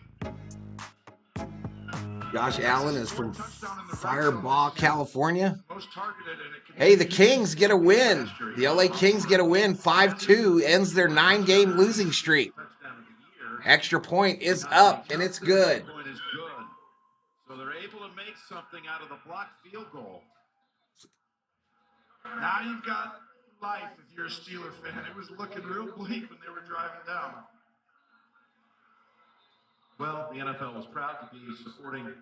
S1: Josh Allen is from Firebaugh, California.
S4: most targeted, and it can
S1: Hey, the Kings get a win. The LA Kings get a win. 5-2 ends their 9-game losing streak. Extra point is up, and it's good.
S2: Point is good. So they're able to make something out of the blocked field goal.
S4: now you've got life if you're a Steeler fan. It was looking real bleak when they were driving down.
S2: Well, the NFL was proud to be supporting an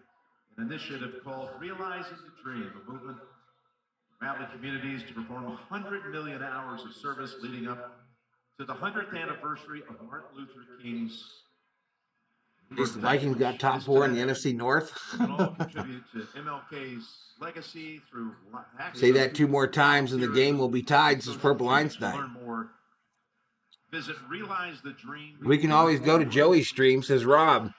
S2: initiative called Realizing the Dream, a movement to rally communities to perform 100 million hours of service leading up to the 100th anniversary of Martin Luther King's.
S1: The Vikings got top 4 in the NFC North.
S2: We can all contribute to MLK's legacy through
S1: Say that 2 more times and the game will be tied, says Purple Einstein.
S2: Learn more. Visit Realize the Dream.
S1: We can always go to Joey's stream, says Rob,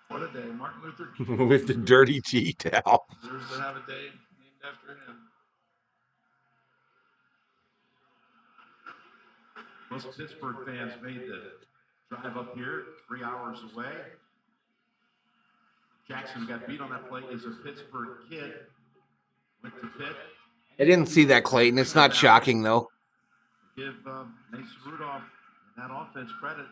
S4: What a day. Martin Luther King
S1: with the dirty tea towel.
S4: deserves to have a day named after him.
S2: Most Pittsburgh fans made the drive up here 3 hours away. Jackson got beat on that play is a Pittsburgh kid. Went to Pitt.
S1: I didn't see that, Clayton. It's not shocking, though.
S2: Give Mason Rudolph and that offense credit.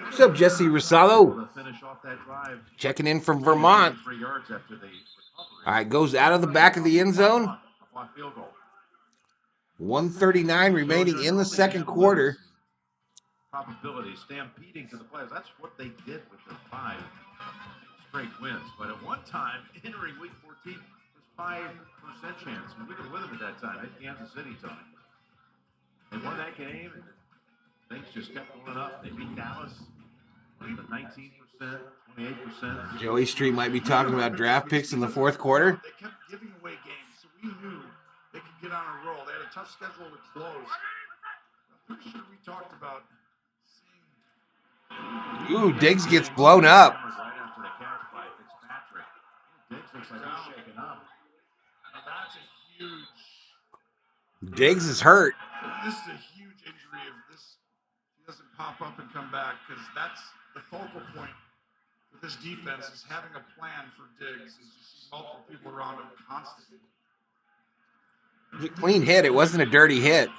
S1: What's up, Jesse Rosado?
S2: To finish off that drive.
S1: Checking in from Vermont.
S2: 3 yards after the recovery.
S1: All right, goes out of the back of the end zone.
S2: A block field goal.
S1: 1:39 remaining in the second quarter.
S2: Probability stampeding to the players. That's what they did with the 5 straight wins. But at one time, entering week 14, was 5% chance. And we were with them at that time at Kansas City, Tony. They won that game, and things just kept going up. They beat Dallas with the 19%, 28%.
S1: Joey Street might be talking about draft picks in the fourth quarter.
S4: They kept giving away games, so we knew they could get on a roll. They had a tough schedule to close. I'm pretty sure we talked about seeing.
S1: Ooh, Diggs gets blown up.
S2: Right after the catch by Fitzpatrick. Diggs looks like he's shaking up.
S4: Now that's a huge.
S1: Diggs is hurt.
S4: This is a huge injury if this he doesn't pop up and come back, because that's the focal point with this defense is having a plan for Diggs. Is you see multiple people around him constantly.
S1: It was a clean hit. It wasn't a dirty hit.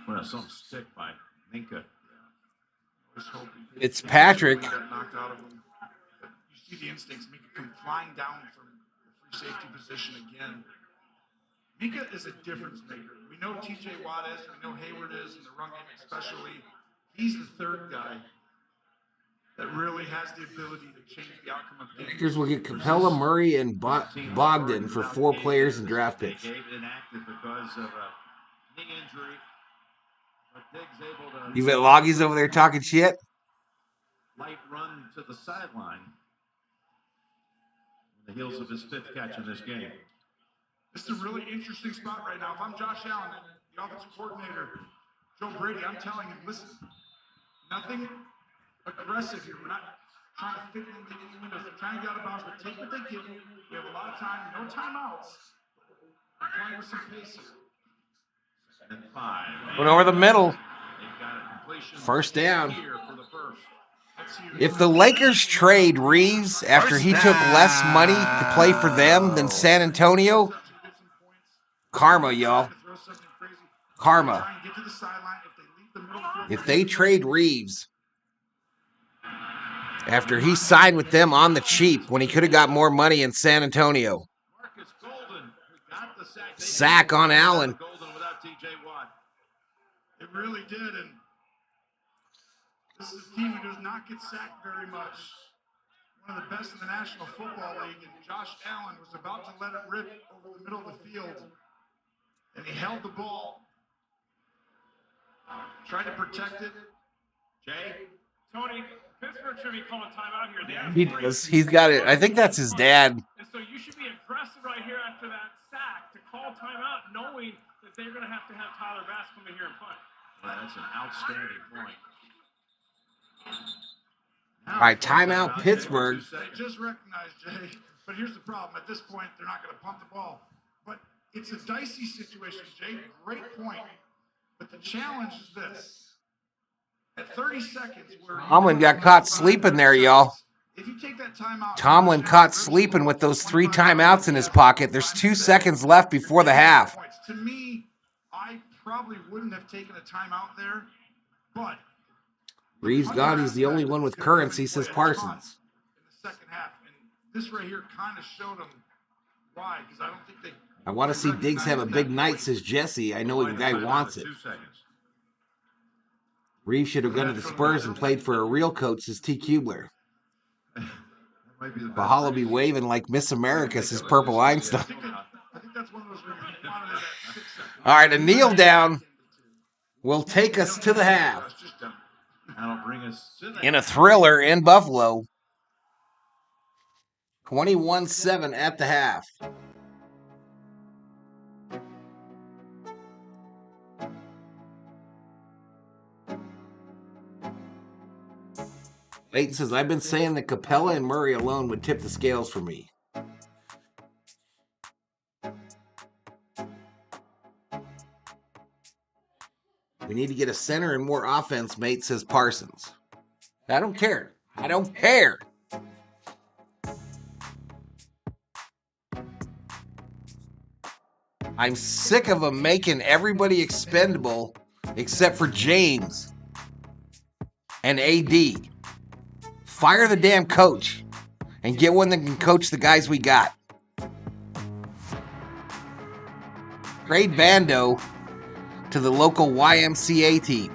S2: Well, some stick by Minka.
S1: It's Patrick.
S4: Got knocked out of him. But you see the instincts. Minka come flying down from the free safety position again. Minka is a difference maker. We know T.J. Watt is. We know Hayward is in the run game especially. He's the third guy that really has the ability to change the outcome of games.
S1: Lakers will get Capella, Murray, and Bogdan for 4 players and draft picks.
S2: Inactive because of a knee injury. But Diggs able to.
S1: You bet Loggy's over there talking shit?
S2: Light run to the sideline. On the heels of his 5th catch in this game.
S4: This is a really interesting spot right now. If I'm Josh Allen, the offensive coordinator, Joe Brady, I'm telling him, listen, nothing aggressive here. We're not trying to fit into any windows. We're trying to get out of bounds, but take what they give you. We have a lot of time, no timeouts. We're playing with some pace here.
S2: And 5.
S1: Went over the middle.
S2: They've got a completion
S1: First down.
S2: here for the first.
S1: If the Lakers trade Reeves after he took less money to play for them than San Antonio, karma, y'all. Karma. If they trade Reeves after he signed with them on the cheap when he could have got more money in San Antonio. Sack on Allen.
S4: It really did, and this is a team who does not get sacked very much. One of the best in the National Football League, and Josh Allen was about to let it rip over the middle of the field, and he held the ball, tried to protect it.
S2: Jay?
S5: Tony, Pittsburgh should be calling timeout here. They have
S1: He does. He's got it. I think that's his dad.
S5: And so you should that they're going to have Tyler Bass come in here and punt.
S2: Well, that's an outstanding point.
S1: All right, timeout, Pittsburgh.
S4: Just recognize, Jay, but here's the problem. At this point, they're not going to pump the ball. But it's a dicey situation, Jay. Great point. But the challenge is this. At 30 seconds,
S1: Tomlin got caught sleeping there, y'all.
S4: If you take that timeout,
S1: Tomlin caught sleeping with those 3 timeouts in his pocket. There's 2 seconds left before the half.
S4: To me, I probably wouldn't have taken a timeout there, but
S1: Reeves gone. He's the only one with currency, says Parsons.
S4: In the second half, and this right here kind of showed them why, because I don't think they.
S1: I want to see Diggs have a big night, says Jesse. I know the guy wants it.
S2: 2 seconds.
S1: Reeves should have gone to the Spurs and played for a real coach, says T. Kubler. Valhalla be waving like Miss America, says Purple Einstein.
S4: I think that's one of those where you wanted it at 6 seconds.
S1: All right, a kneel down will take us to the half.
S2: That'll bring us to the
S1: In a thriller in Buffalo. 21-7 at the half. Leighton says, I've been saying that Capella and Murray alone would tip the scales for me. We need to get a center and more offense, mate, says Parsons. I don't care. I don't care. I'm sick of them making everybody expendable except for James and AD. Fire the damn coach and get one that can coach the guys we got. Trade Bando to the local YMCA team.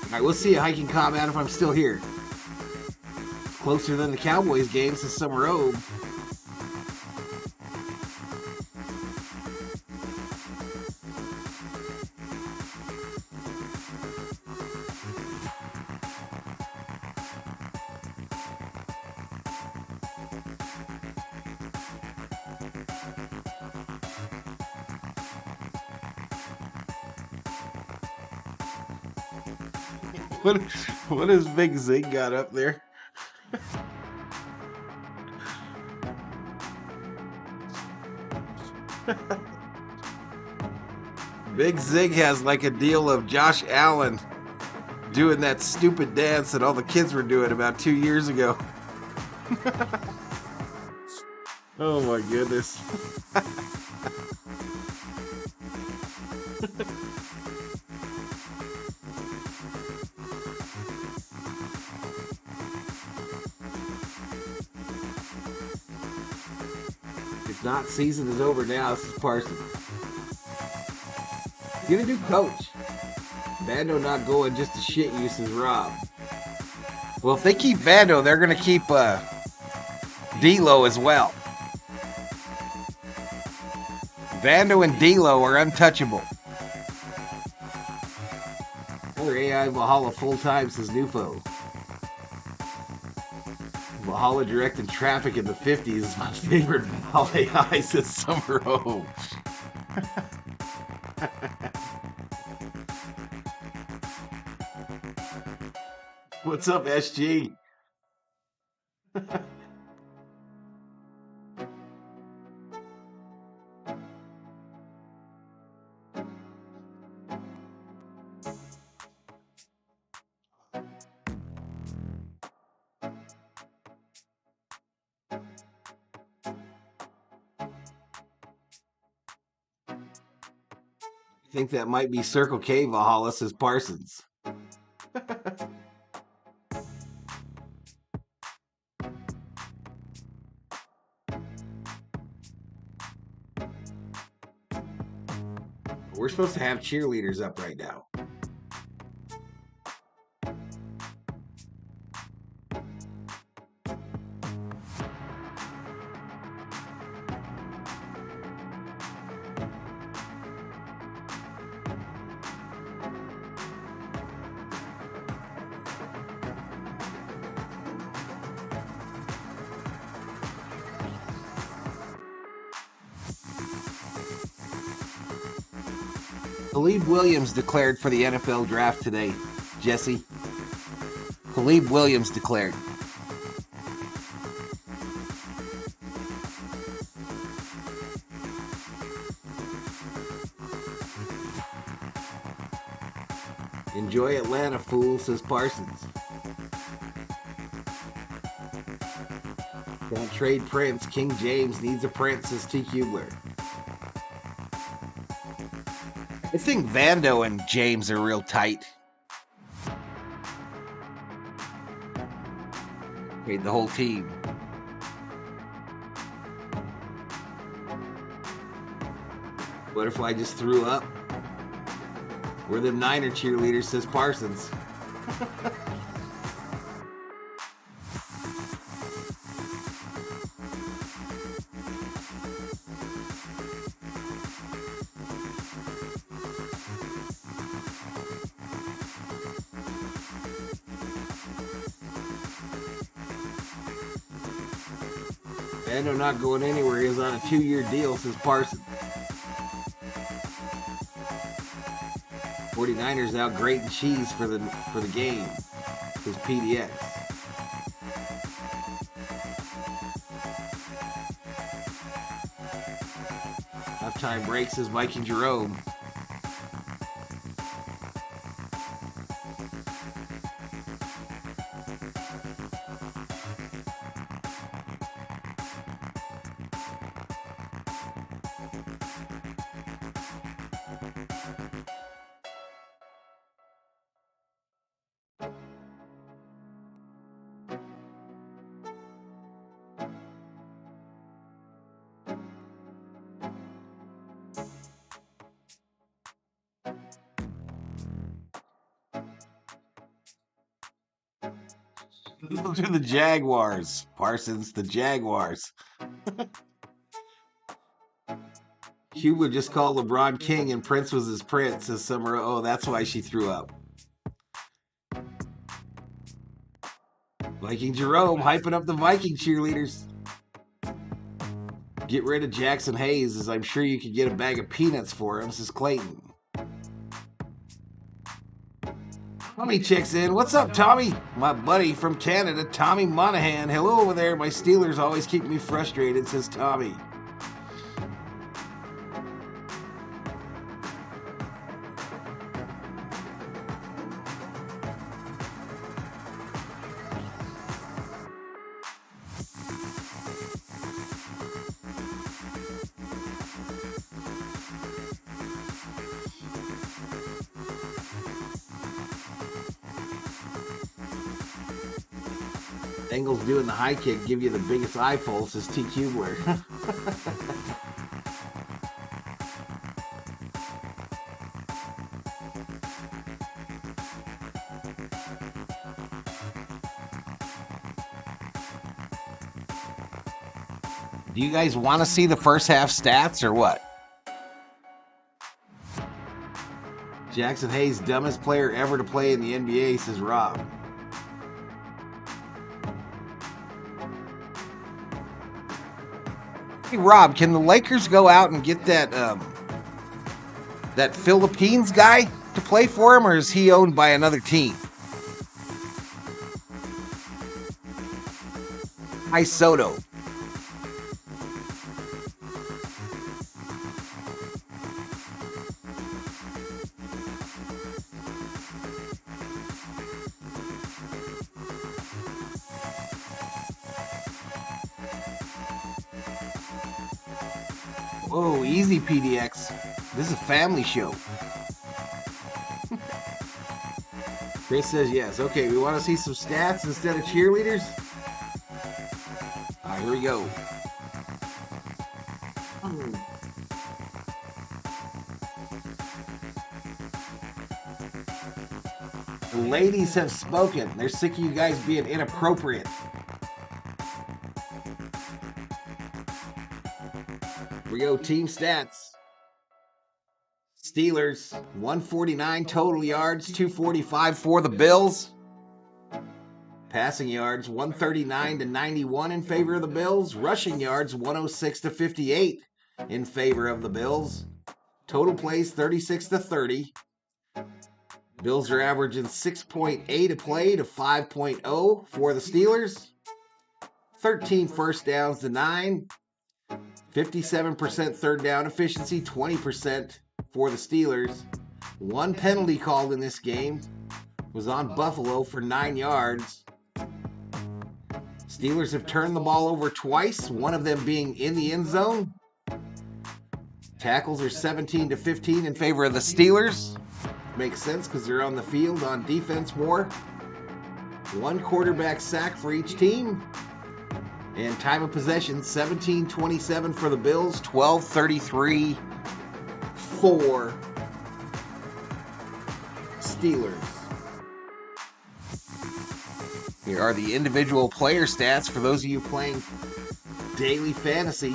S1: All right, we'll see how I can comment if I'm still here. Closer than the Cowboys game since Summer Road. What has Big Zig got up there? Big Zig has like a deal of Josh Allen doing that stupid dance that all the kids were doing about 2 years ago. Oh my goodness. If not, season is over now. This is Parsons. You're gonna do coach. Bando not going just to shit you, says Rob. Well, if they keep Bando, they're gonna keep D'Lo as well. Bando and D'Lo are untouchable. Or AI Valhalla full time, says Nufo. Valhalla directing traffic in the 50s is my favorite Valhalla AI, says Summer Home. What's up, SG? I think that might be Circle K Valhalla, says Parsons. We're supposed to have cheerleaders up right now. Khalid Williams declared for the NFL draft today, Jesse. Khalid Williams declared. Enjoy Atlanta, fool, says Parsons. Don't trade Prince. King James needs a Prince, says T. Kubler. I think Vando and James are real tight. Trade the whole team. What if I just threw up? We're the Niner cheerleaders, says Parsons. Vando not going anywhere. He's on a 2-year deal, says Parsons. 49ers out grating cheese for the game, says PDX. Halftime break, says Viking Jerome. Those are the Jaguars. Parsons, the Jaguars. Cuba just called LeBron King and Prince was his prince, says Summer. Oh, that's why she threw up. Viking Jerome hyping up the Viking cheerleaders. Get rid of Jackson Hayes, as I'm sure you could get a bag of peanuts for him, says Clayton. Tommy checks in. What's up, Tommy? My buddy from Canada, Tommy Monahan. Hello over there. My Steelers always keep me frustrated, says Tommy. Bengals doing the high kick, give you the biggest eyeful, says T. Kubler. Do you guys want to see the first half stats or what? Jackson Hayes, dumbest player ever to play in the NBA, says Rob. Hey, Rob, can the Lakers go out and get that that Philippines guy to play for him, or is he owned by another team? Hi, Soto. Whoa, easy, PDX. This is a family show. Chris says yes. Okay, we want to see some stats instead of cheerleaders? All right, here we go. The ladies have spoken. They're sick of you guys being inappropriate. Here we go, team stats. Steelers, 149 total yards, 245 for the Bills. Passing yards, 139 to 91 in favor of the Bills. Rushing yards, 106 to 58 in favor of the Bills. Total plays 36-30. Bills are averaging 6.8 a play to 5.0 for the Steelers. 13 first downs to 9. 57% third down efficiency, 20% for the Steelers. One penalty called in this game was on Buffalo for 9 yards. Steelers have turned the ball over twice, one of them being in the end zone. Tackles are 17-15 in favor of the Steelers. Makes sense because they're on the field on defense more. One quarterback sack for each team. And time of possession, 17-27 for the Bills, 12-33 for Steelers. Here are the individual player stats for those of you playing daily fantasy.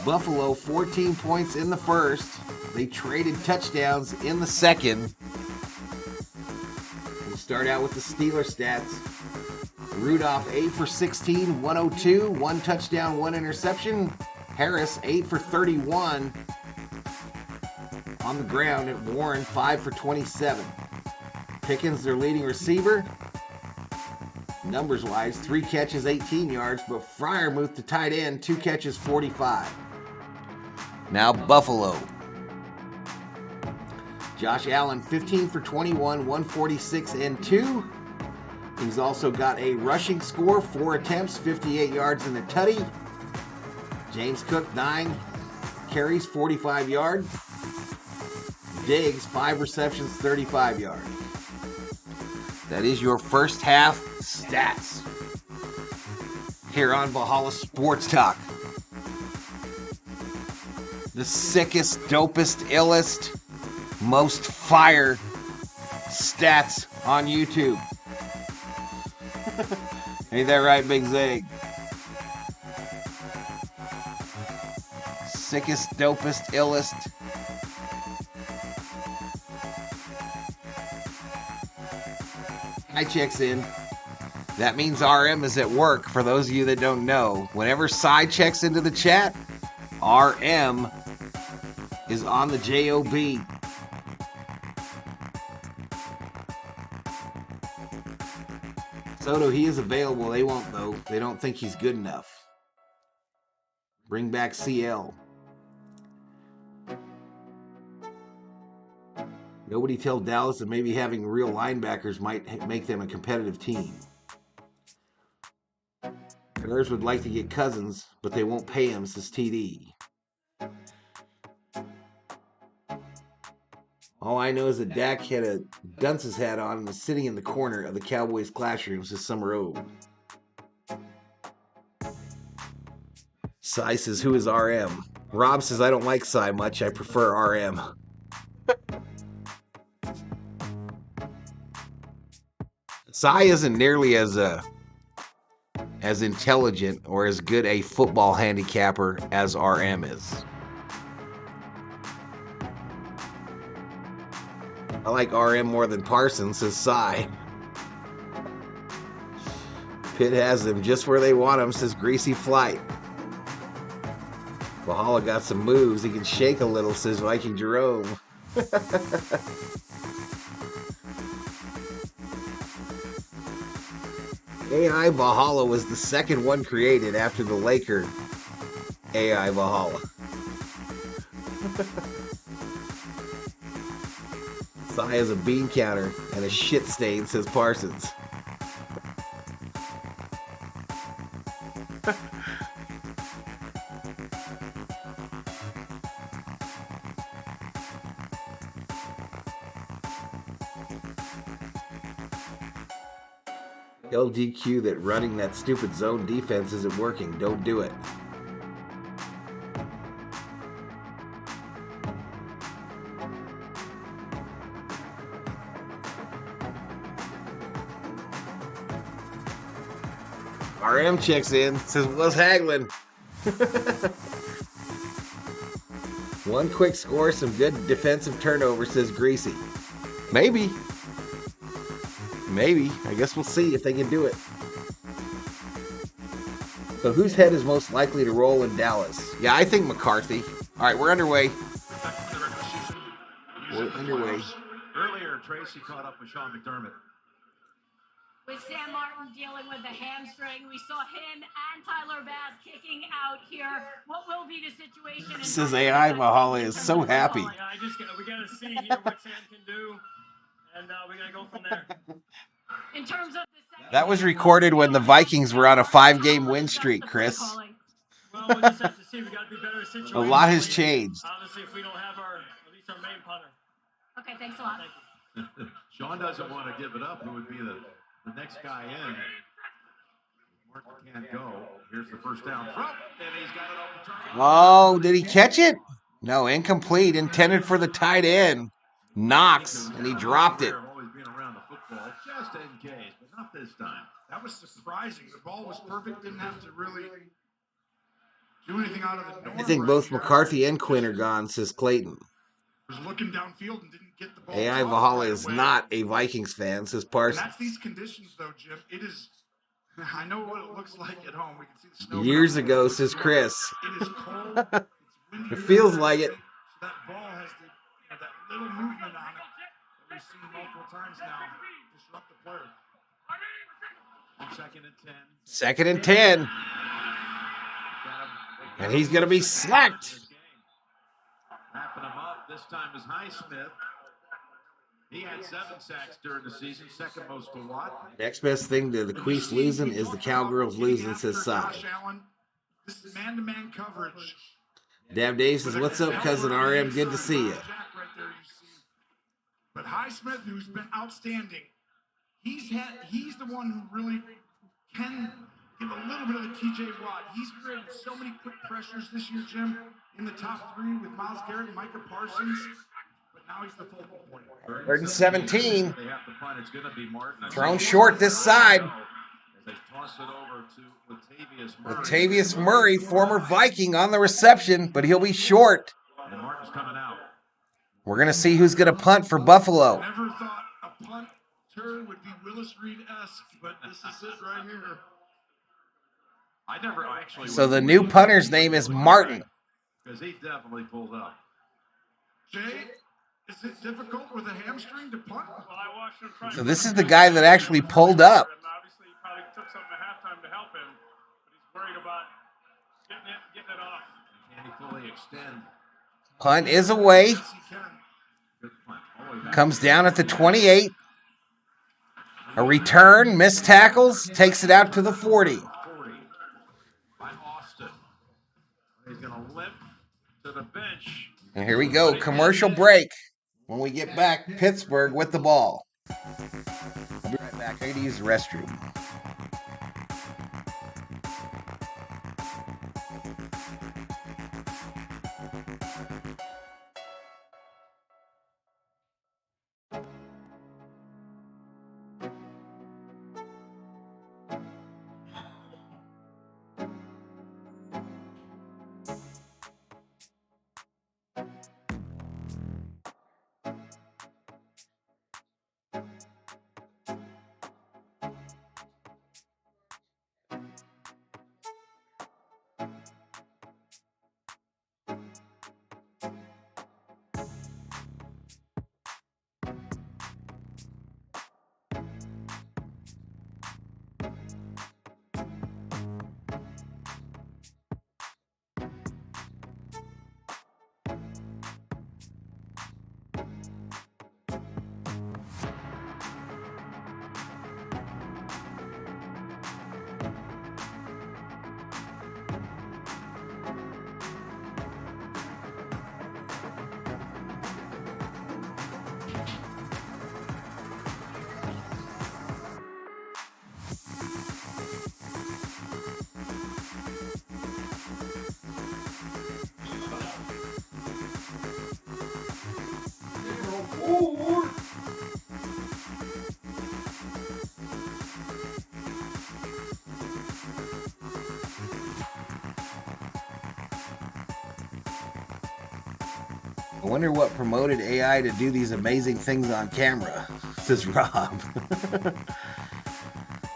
S1: Buffalo, 14 points in the first. They traded touchdowns in the second. We'll start out with the Steelers stats. Rudolph, 8 for 16, 102, 1 touchdown, 1 interception. Harris, 8 for 31 on the ground. And Warren, 5 for 27. Pickens, their leading receiver. Numbers-wise, 3 catches, 18 yards, but Freiermuth, the tight end, 2 catches, 45. Now Buffalo. Josh Allen, 15 for 21, 146 and 2. He's also got a rushing score, 4 attempts, 58 yards and a tutty. James Cook, 9 carries, 45 yards. Diggs, 5 receptions, 35 yards. That is your first half stats here on Valhalla Sports Talk. The sickest, dopest, illest, most fire stats on YouTube. Ain't that right, Big Zig? Sickest, dopest, illest. Hi checks in. That means RM is at work. For those of you that don't know, whenever Cy checks into the chat, RM is on the JOB. Soto, he is available. They won't, though. They don't think he's good enough. Bring back CL. Nobody tell Dallas that maybe having real linebackers might make them a competitive team. Others would like to get Cousins, but they won't pay him, says TD. All I know is that Dak had a dunce's hat on and was sitting in the corner of the Cowboys classroom, says Summer O. Cy says, who is RM? Rob says, I don't like Cy much. I prefer RM. Cy isn't nearly as intelligent or as good a football handicapper as RM is. I like RM more than Parsons, says Cy. Pitt has them just where they want them, says Greasy Flight. Valhalla got some moves. He can shake a little, says Viking Jerome. AI Valhalla was the second one created after the Laker AI Valhalla. Cy has a bean counter and a shit stain, says Parsons. LDQ that running that stupid zone defense isn't working. Don't do it. RM checks in, says, what's haggling? One quick score, some good defensive turnover, says Greasy. Maybe. I guess we'll see if they can do it. So whose head is most likely to roll in Dallas? Yeah, I think McCarthy. All right, we're underway. We're underway.
S2: Earlier, Tracy caught up with Sean McDermott.
S6: With Sam Martin dealing with the hamstring, we saw him and Tyler Bass kicking out here. What will be the situation?
S1: Says AI Valhalla is so happy.
S5: Yeah, we got to see here what Sam can do, and we got to go from there.
S6: In terms of the second
S1: That was recorded when the Vikings were on a 5-game win streak, Chris.
S5: Well, we'll just have to see. We got to be better situations.
S1: A lot has changed.
S5: Obviously, if we don't have at least our main punter.
S6: Okay, thanks a lot.
S5: Thank you.
S2: Sean doesn't want to give it up. Who would be the next guy in? Martin can't go. Here's the first down throw, and he's got it open target.
S1: Oh, did he catch it? No, incomplete. Intended for the tight end. Knox, and he dropped it.
S2: Always being around the football, just in case, but not this time.
S4: That was surprising. The ball was perfect. Didn't have to really do anything out of the norm.
S1: I think both McCarthy and Quinn are gone, says Clayton.
S4: Was looking downfield and didn't get the ball.
S1: AI Valhalla is not a Vikings fan, says
S4: And
S1: Parsons.
S4: that's these conditions, though, Jim. It is. I know what it looks like at home. We can see the snow.
S1: Years ago, says Chris.
S4: It is cold. It's windy.
S1: It feels like it.
S4: So that ball has that little movement on it that we've seen multiple times now. Disrupt the player.
S2: Second and 10.
S1: Second and 10. And he's going to be sacked.
S2: Wrapping him up. This time is Highsmith. He had 7 sacks during the season, second most to Watt.
S1: Next best thing to the Queefs losing is the Cowgirls losing, says Si.
S4: This is man-to-man coverage.
S1: Dab Dave says, what's up, cousin RM? Good to see you.
S4: But Highsmith, who's been outstanding, he's the one who really can give a little bit of the TJ Watt. He's created so many quick pressures this year, Jim, in the top 3 with Myles Garrett and Micah Parsons. But now he's the focal point.
S1: 3rd and 17.
S2: They have to punt. It's going to be Martin.
S1: Thrown short this side.
S2: They toss it over to Latavius Murray.
S1: Latavius Murray, former Viking, on the reception, but he'll be short.
S2: And Martin's coming out.
S1: We're going to see who's going to punt for Buffalo.
S4: Never thought a punt turn would be Willis Reed-esque, but this is it right here.
S2: I never actually.
S1: So the new punter's name is Martin.
S2: Because he definitely pulled up.
S4: Jay, is it difficult with a hamstring to punt?
S5: Well, I watched him try.
S1: So this is the guy that actually pulled up.
S5: And obviously, he probably took something at halftime to help him, but he's worried about getting it off.
S2: Can he fully extend?
S1: Punt is away.
S4: Yes, he can.
S2: Good punt.
S1: Comes down at the 28. A return, missed tackles, takes it out to the 40.
S2: 40 by Austin. He's going to limp to the bench.
S1: And here we go, commercial break. When we get back, Pittsburgh with the ball. I'll be right back. I need to use the restroom. I wonder what promoted AI to do these amazing things on camera, says Rob.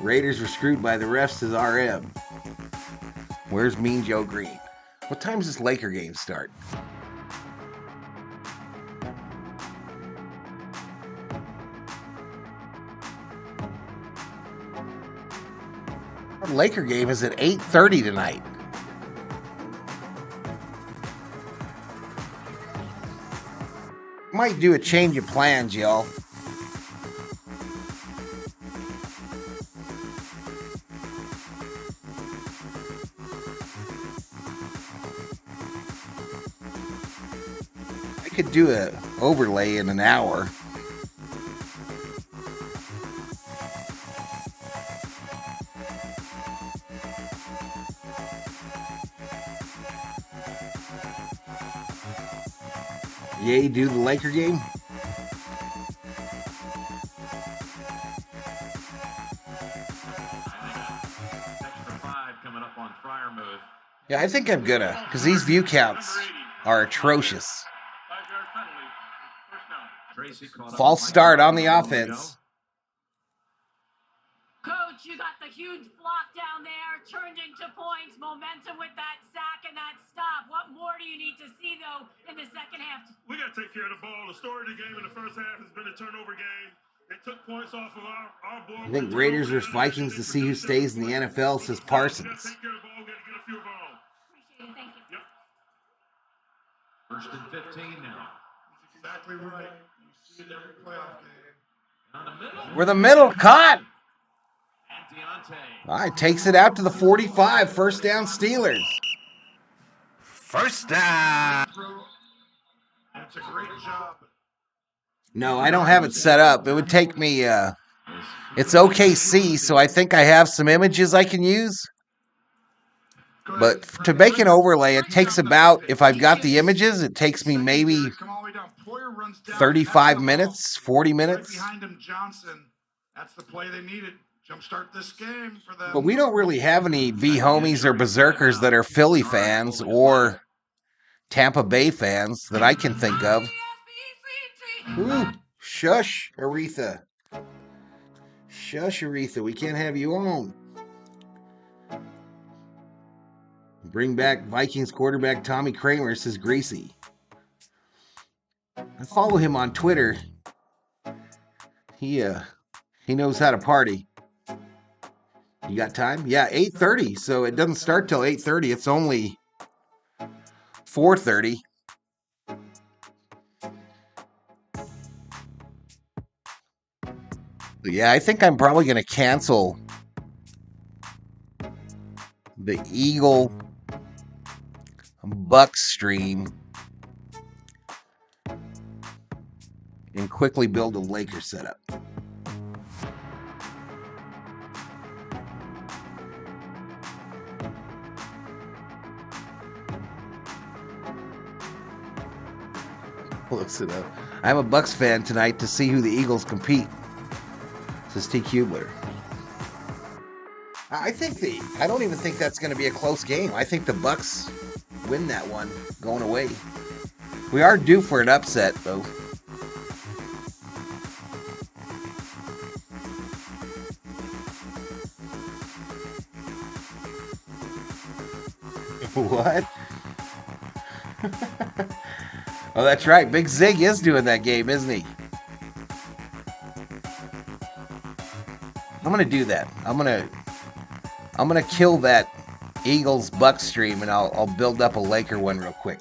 S1: Raiders were screwed by the refs, says RM. Where's Mean Joe Green? What time does this Laker game start? Laker game is at 8:30 tonight. Might do a change of plans, y'all. I could do an overlay in an hour. Yay, do the Laker game?
S2: Extra 5 coming up on Fryermuth.
S1: Yeah, I think I'm gonna, because these view counts are atrocious.
S5: 5-yard penalty. First down.
S2: Tracy caught up
S1: False
S2: with
S1: start
S2: Mike
S1: on the
S2: a moment
S1: offense.
S2: ago.
S6: Coach, you got the huge block down there, turned into points, momentum with that sack and that stop. What more do you need to see, though, in the second half?
S5: We got to take care of the ball. The story of the game in the first half has been a turnover game. They took points off of our board.
S1: I think Raiders versus Vikings to see who stays in the NFL, says Parsons.
S5: Take care of the ball. We got to get a few of our own.
S6: Appreciate it. Thank you.
S5: Yep.
S2: First and 15 now.
S4: That's exactly right. You see it every playoff game.
S2: On the middle.
S1: Where the middle caught.
S2: And Deontay.
S1: All right, takes it out to the 45. First down, Steelers.
S3: First down.
S4: And it's a great job.
S1: No, I don't have it set up. It would take me, it's OKC, so I think I have some images I can use. But to make an overlay, it takes about, if I've got the images, it takes me maybe 35 minutes, 40 minutes.
S4: Right behind him, Johnson. That's the play they needed. Jumpstart this game for them.
S1: But we don't really have any V-homies or berserkers that are Philly fans or Tampa Bay fans that I can think of. Ooh, shush, Aretha. Shush, Aretha. We can't have you on. Bring back Vikings quarterback Tommy Kramer, says Greasy. I follow him on Twitter. He knows how to party. You got time? Yeah, 8:30. So it doesn't start till 8:30. It's only 4:30. Yeah, I think I'm probably going to cancel the Eagle Bucks stream and quickly build a Laker setup. Listen up. I'm a Bucks fan tonight to see who the Eagles compete, says T. Kubler. I don't even think that's going to be a close game. I think the Bucks win that one going away. We are due for an upset, though. What? Oh, that's right. Big Zig is doing that game, isn't he? I'm gonna do that. I'm gonna kill that Eagles Bucks stream, and I'll build up a Laker one real quick.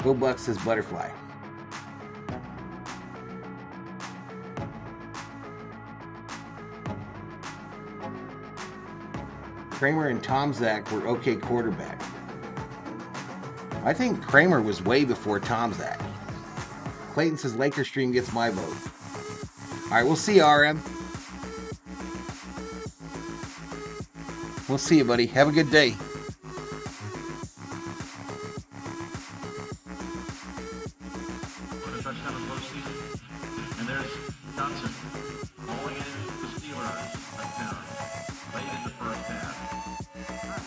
S1: Will Bucks says butterfly. Kramer and Tom Zach were okay quarterback. I think Kramer was way before Tom Zach. Clayton says Laker stream gets my vote. All right, we'll see you, RM. We'll see you, buddy. Have a good day.
S2: For a touchdown in the postseason. And there's Johnson rolling in the Steelers touchdown late in the first half. Not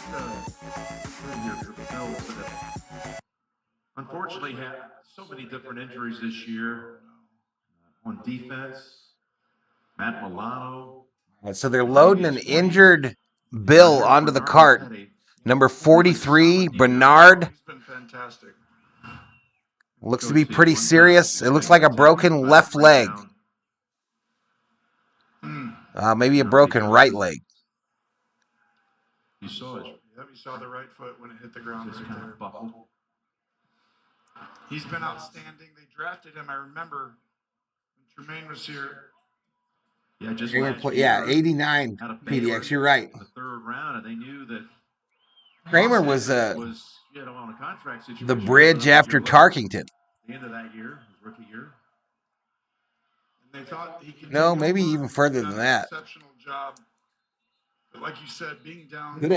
S2: good here for the Bills that have unfortunately had so many different injuries this year on defense. Matt Milano.
S1: So they're loading an injured Bill onto the cart. Number 43, Bernard.
S4: He's been fantastic.
S1: Looks to be pretty serious. It looks like a broken left leg. Maybe a broken right leg.
S2: You saw it.
S4: Yep, you saw the right foot when it hit the ground
S2: Just
S4: right
S2: kind
S4: there.
S2: of buckled.
S4: He's been outstanding. They drafted him, I remember, when Tremaine was here.
S2: Yeah, just
S1: Kramer
S2: last
S1: yeah,
S2: year,
S1: 89
S2: out of Baylor
S1: PDX. You're right.
S2: in the third round, and they knew that
S1: Kramer was
S2: on a contract situation.
S1: the bridge after Tarkington.
S2: The end of that year, his rookie year.
S4: And they thought he could
S1: No,
S4: take
S1: maybe
S4: over.
S1: even further
S4: He's
S1: than
S4: done an
S1: that.
S4: exceptional job. But like you said, being down
S1: Could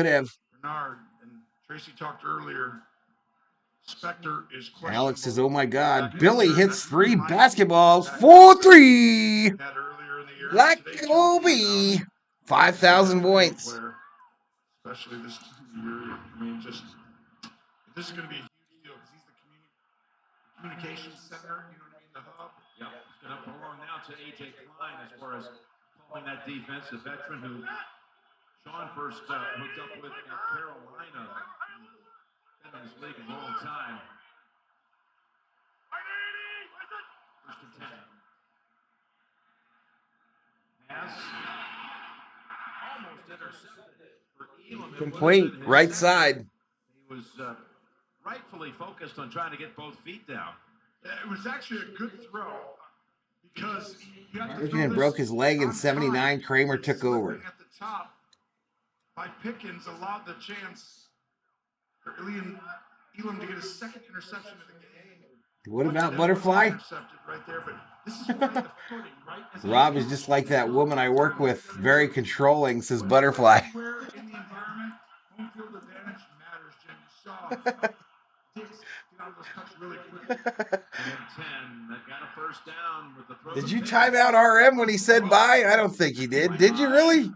S1: have.
S4: Bernard, and Tracy talked earlier, Spector is questionable.
S1: Alex says, oh my God.
S4: Back
S1: Billy
S4: in the year,
S1: hits
S4: that's
S1: 3
S4: really my
S1: basketballs.
S4: back
S1: 4-3.
S4: had earlier in the year.
S1: Like
S4: Today, too,
S1: Kobe.
S4: he's down.
S1: 5,000 points.
S4: Player, especially this time of year. I mean, just this is going to be a huge deal because he's the communications center. You know what I mean? The hub.
S2: Yep, it's going to belong now to A.J. Klein as far as calling that defense. The veteran who Sean first hooked up with at Carolina. Been in this league a long time. First and 10. Pass. Almost intercepted for Elam.
S1: Complete. Right side.
S2: He was rightfully focused on trying to get both feet down.
S4: It was actually a good throw because you have to
S1: Michigan broke his leg in 79. Kramer took over.
S4: At the top by Pickens allowed the chance for Elam to get his second interception of the game.
S1: What about Butterfly?
S4: Intercepted right there, but this is really the footing, right?
S1: Rob is just like that woman I work with, very controlling, says Butterfly.
S4: Where in the environment, home field advantage matters, Jim. You saw Diggs get out of those cuts really quickly.
S2: And 10, that got a first down with the throw.
S1: Did you time out RM when he said bye? I don't think he did. Did you really?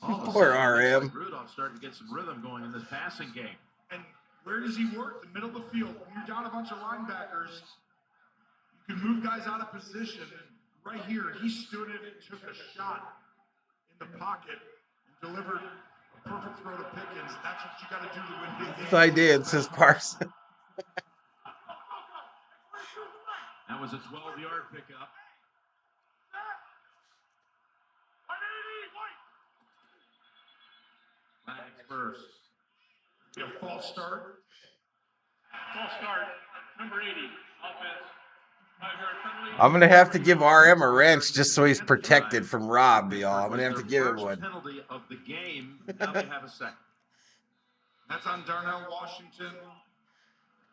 S1: Poor RM.
S2: Like Rudolph's starting to get some rhythm going in this passing game.
S4: And where does he work? The middle of the field. When you're down a bunch of linebackers, you can move guys out of position. And right here, he stood in and took a shot in the pocket and delivered a perfect throw to Pickens. That's what you got to do to win big games.
S1: Yes, I did, says Parson.
S2: That was a 12-yard pickup. Flags first.
S4: Be a false start.
S5: False start. Number 80. Offense. 5-yard penalty.
S1: I'm going to have to give RM a wrench just so he's protected from Rob, y'all. I'm going to have to give him one.
S2: Penalty of the game. Now they have a second.
S4: That's on Darnell Washington,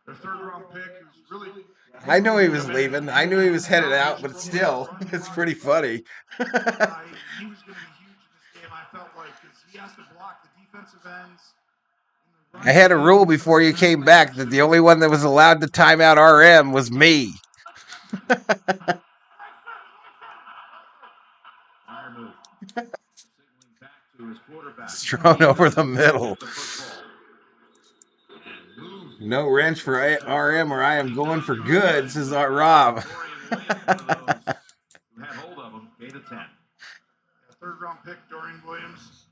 S4: their third-round pick, who's really.
S1: I know he was leaving. I knew he was headed out, but still, it's pretty funny.
S4: He was going to be huge in this game, I felt like, because he has to block the defensive ends.
S1: I had a rule before you came back that the only one that was allowed to time out RM was me. It's thrown over the middle. No wrench for RM or I am going for good, says Rob.
S4: Third-round pick, Dorian Williams,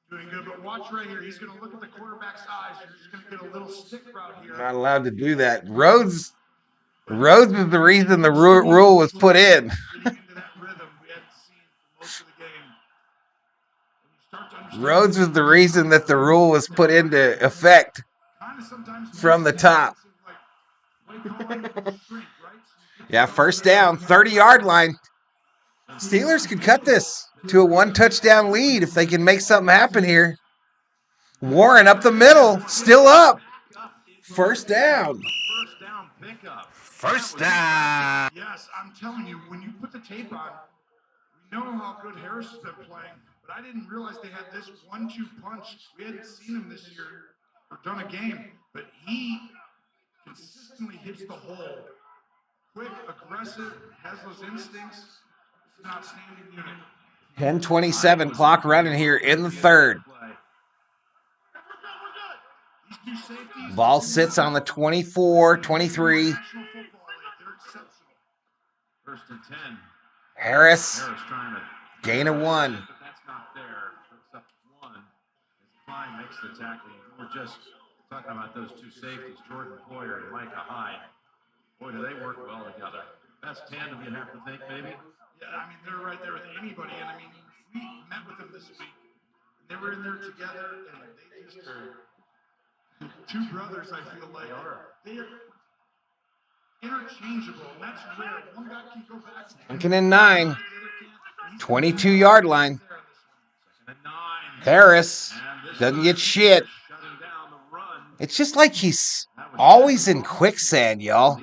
S4: doing good. But watch right here. He's going to look at the quarterback's eyes. You're just going to get a little stick route here.
S1: Not allowed to do that. Rhodes is the reason the rule was put in. Rhodes was the reason that the rule was put into effect from the top. Yeah, first down, 30-yard line. Steelers could cut this to a one-touchdown lead if they can make something happen here. Warren up the middle, still up. First down.
S3: First down.
S4: Yes, I'm telling you, when you put the tape on, we know how good Harris has been playing, but I didn't realize they had this 1-2 punch. We hadn't seen him this year or done a game, but he consistently hits the hole. Quick, aggressive, has those instincts. It's an outstanding unit.
S1: 10:27 clock running here in the third. Ball sits on the 24, 23.
S2: First and 10.
S1: Harris,
S2: trying to
S1: gain of 1.
S2: but that's not there. It's up 1. As Klein makes the tackle. We're just talking about those two safeties, Jordan Poyer and Micah Hyde. Boy, do they work well together. Best tandem you have to think, maybe.
S4: Yeah, I mean, they're right there with anybody. And I mean, we met with them this week. And They were in there together, and they just are two brothers. I feel like they are interchangeable. And that's rare. One guy can go back.
S1: Lincoln in 9. 22-yard line. Harris doesn't get shit. It's just like he's always in quicksand, y'all.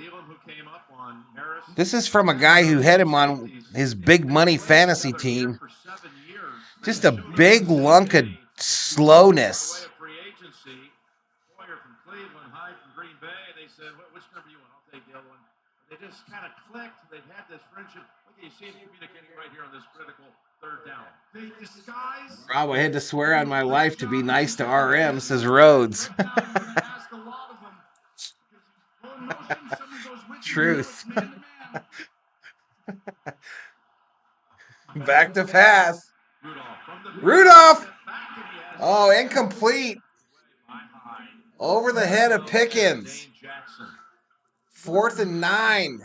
S1: This is from a guy who had him on his big money fantasy team. Just a big lunk of slowness.
S2: They just kind of clicked. They've had this friendship. Look, you see them communicating right here on this critical third down. They disguise.
S1: Rob, I had to swear on my life to be nice to RM, says Rhodes. Truth. Back to pass. Rudolph. Oh, incomplete. Over the head of Pickens. 4th and 9.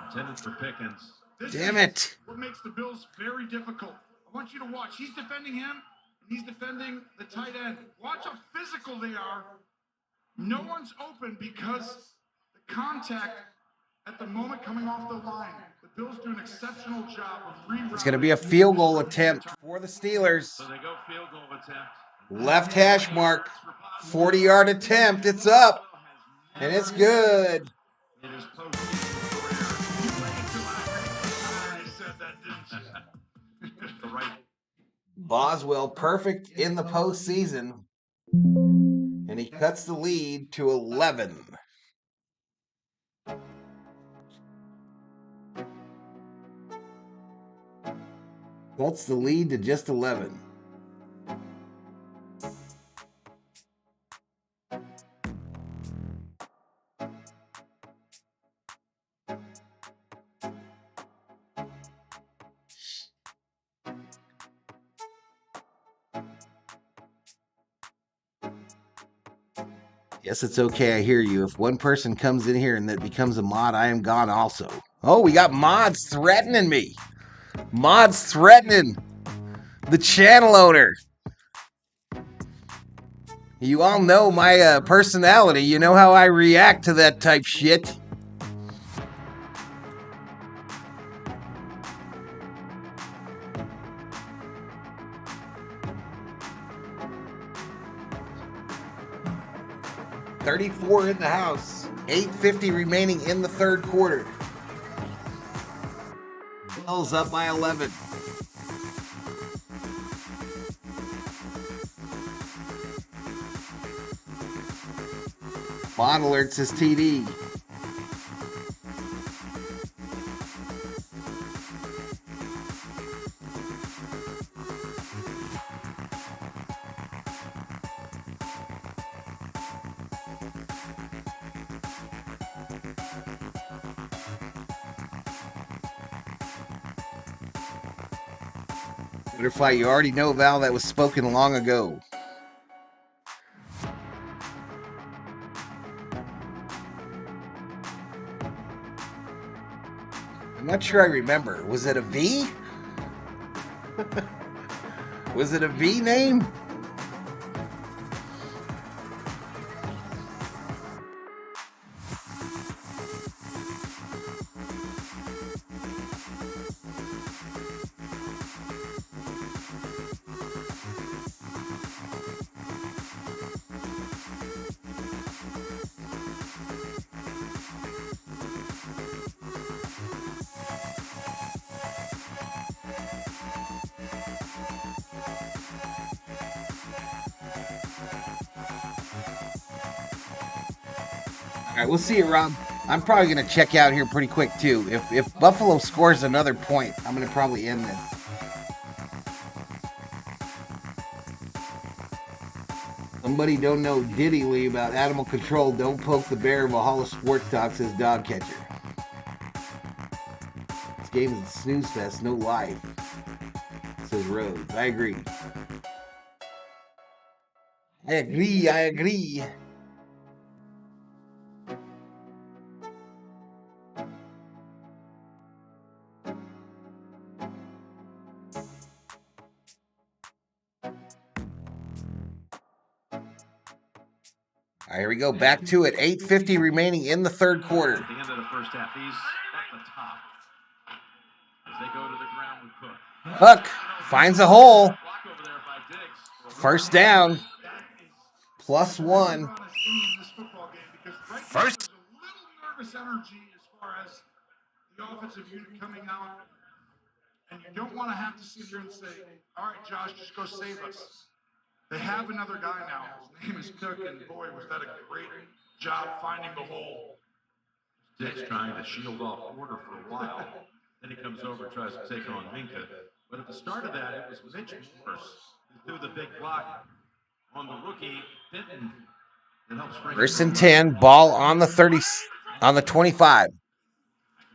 S2: Intended for Pickens.
S1: Damn it.
S4: What makes the Bills very difficult. I want you to watch. He's defending him, and he's defending the tight end. Watch how physical they are. No one's open because the contact at the moment coming off the line. The Bills do an exceptional job of rerouting.
S1: It's going to be a field goal attempt for the Steelers.
S2: So they go field goal attempt.
S1: Left hash mark. 40-yard attempt. It's up. And it's good.
S2: It is postseason career.
S4: I said that, didn't you?
S2: The right.
S1: Boswell perfect in the postseason. And he cuts the lead to 11. Cuts the lead to just 11. Yes, it's okay. I hear you. If one person comes in here and that becomes a mod, I am gone also. Oh, we got mods threatening me. Mods threatening the channel owner. You all know my personality. You know how I react to that type shit. $34 in the house. $8.50 remaining in the third quarter. Bills up by 11. Bot alerts his TD. Butterfly, you already know, Val, that was spoken long ago. I'm not sure I remember. Was it a V? Was it a V name? All right, we'll see you, Rob. I'm probably going to check out here pretty quick, too. If Buffalo scores another point, I'm going to probably end this. Somebody don't know diddly about animal control. Don't poke the bear. Valhalla Sports Talk says dog catcher. This game is a snooze fest, no life, says Rhodes. I agree. I agree. Here we go. Back to it. 8:50 remaining in the third quarter.
S2: At the end of the first half, he's at the top as they go to the ground with Cook.
S1: Hook finds a hole.
S2: Block over there by Diggs.
S1: First down.
S4: That is
S1: +1.
S4: in this football game because right now
S3: First.
S4: there's a little nervous energy as far as the offensive unit coming out, and you don't want to have to sit here and say, all right, Josh, just go save us. They have another guy now. His name is Cook, and boy, was that a great job finding the hole.
S2: Diggs trying to shield off Porter for a while. Then he comes over and tries to take on Minka. But at the start of that, it was Mitch Morse who threw the big block on the rookie, Benton. That helps bring
S1: 1st and 10. Ball on the 30, on the 25.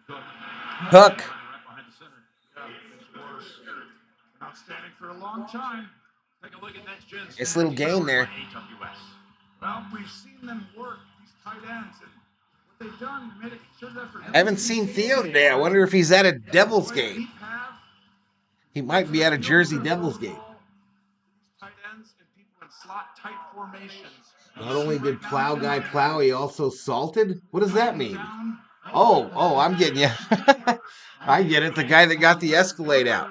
S2: Cook.
S1: Hook.
S2: Right behind the center.
S4: Yeah, Mitch Morse, outstanding for a long time.
S2: Take a look at next gen.
S1: Nice little gain there.
S2: AWS.
S4: Well, we've seen them work, these tight ends, and what they've done, made a concerted effort.
S1: I haven't seen Theo today. I wonder if he's at a Devils game. He might be at a Jersey Devils game.
S4: Tight ends and people in slot tight formations.
S1: Not only did Plow Guy plow, he also salted? What does that mean? Oh, I'm getting you. I get it. The guy that got the Escalade out.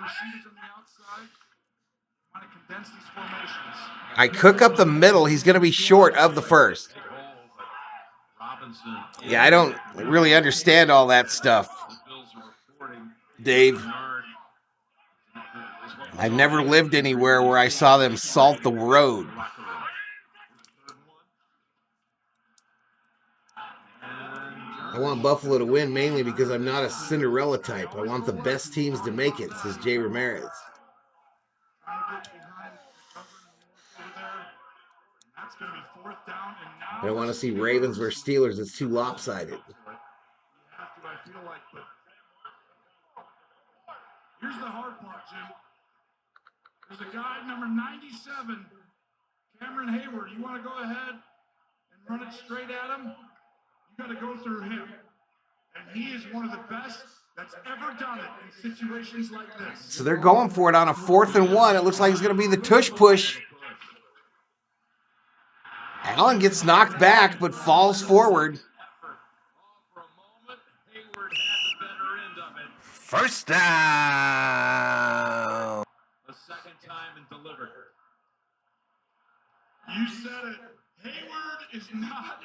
S1: I cook up the middle. He's going to be short of the first. Yeah, I don't really understand all that stuff, Dave. I've never lived anywhere where I saw them salt the road. I want Buffalo to win mainly because I'm not a Cinderella type. I want the best teams to make it, says Jay Ramirez. I don't want to see Ravens versus Steelers. It's too lopsided.
S4: Here's the hard part, Jim. There's a guy, number 97, Cameron Hayward. You want to go ahead and run it straight at him? You got to go through him. And he is one of the best that's ever done it in situations like this.
S1: So they're going for it on a 4th and 1. It looks like it's going to be the tush push. Allen gets knocked back, but falls forward.
S3: First down.
S2: The second time and delivered.
S4: You said it. Hayward is not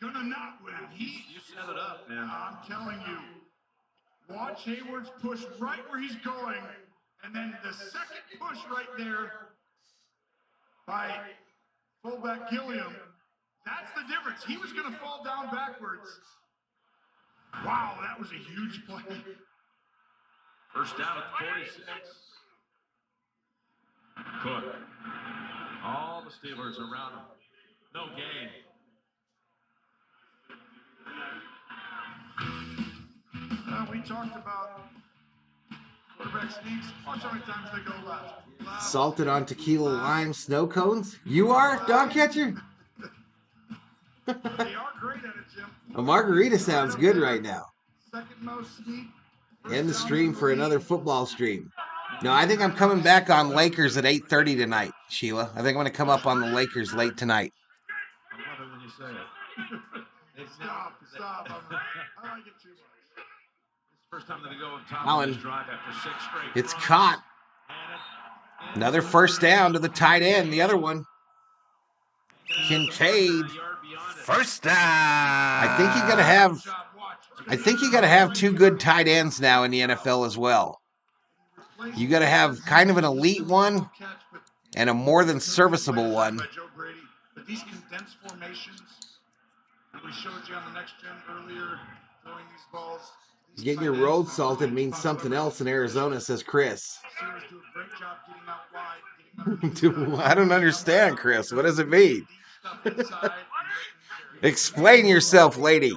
S4: gonna not win.
S2: You set it up, man.
S4: I'm telling you. Watch Hayward's push right where he's going, and then the second push right there by fullback Gilliam. That's the difference. He was gonna fall down backwards. Wow, that was a huge play.
S2: First down at 46. Cook. All the Steelers around him. No gain.
S4: We talked about quarterback sneaks. Watch how many times they go left.
S1: Salted on tequila lime snow cones? You are, dog catcher?
S4: They are great at it, Jim.
S1: A margarita sounds good right now.
S4: Second most sneak.
S1: End the stream for another football stream. No, I think I'm coming back on Lakers at 8:30 tonight, Sheila. I think I'm going to come up on the Lakers late tonight.
S2: I love it when you say it.
S4: Stop. I like it too much.
S2: First time that they go on top
S1: Allen.
S2: of this drive after 6 straight.
S1: It's caught. Another first down to the tight end. The other one. Kincaid.
S3: First down.
S1: I think you got to have two good tight ends now in the NFL as well. You got to have kind of an elite one and a more than serviceable one.
S4: But these condensed formations that we showed you on the next gen earlier, throwing these balls.
S1: Getting your road salted means something else in Arizona, says Chris. I don't understand, Chris. What does it mean? Explain yourself, lady.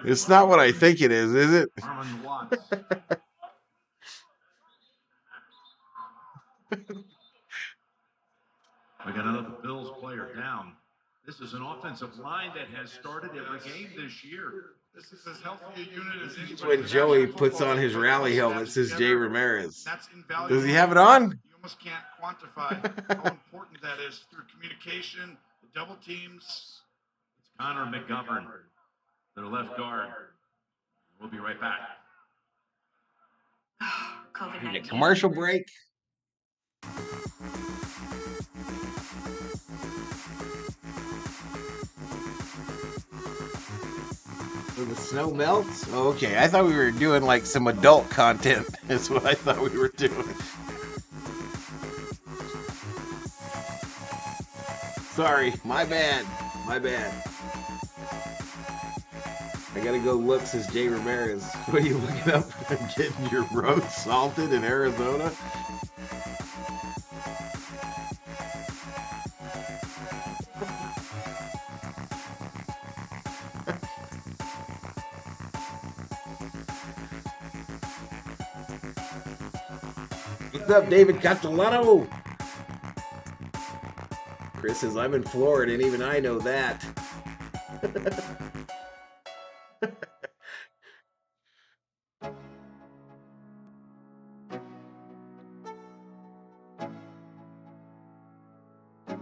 S1: It's not what I think it is it?
S2: We got another Bills player down. This is an offensive line that has started every game this year.
S4: This is as healthy a unit as anybody.
S1: When Joey puts on his rally helmet, says Jay Ramirez. Does he have it on?
S4: almost can't quantify how important that is through communication, the double teams.
S2: It's Connor McGovern, their left guard. We'll be right back.
S7: COVID-19.
S1: Commercial break. So the snow melts? Okay, I thought we were doing like some adult content. That's what I thought we were doing. Sorry, my bad. My bad. I gotta go look, says Jay Ramirez. What are you looking up? Getting your road salted in Arizona? What's up, David Catalano? Chris says, I'm in Florida, and even I know that.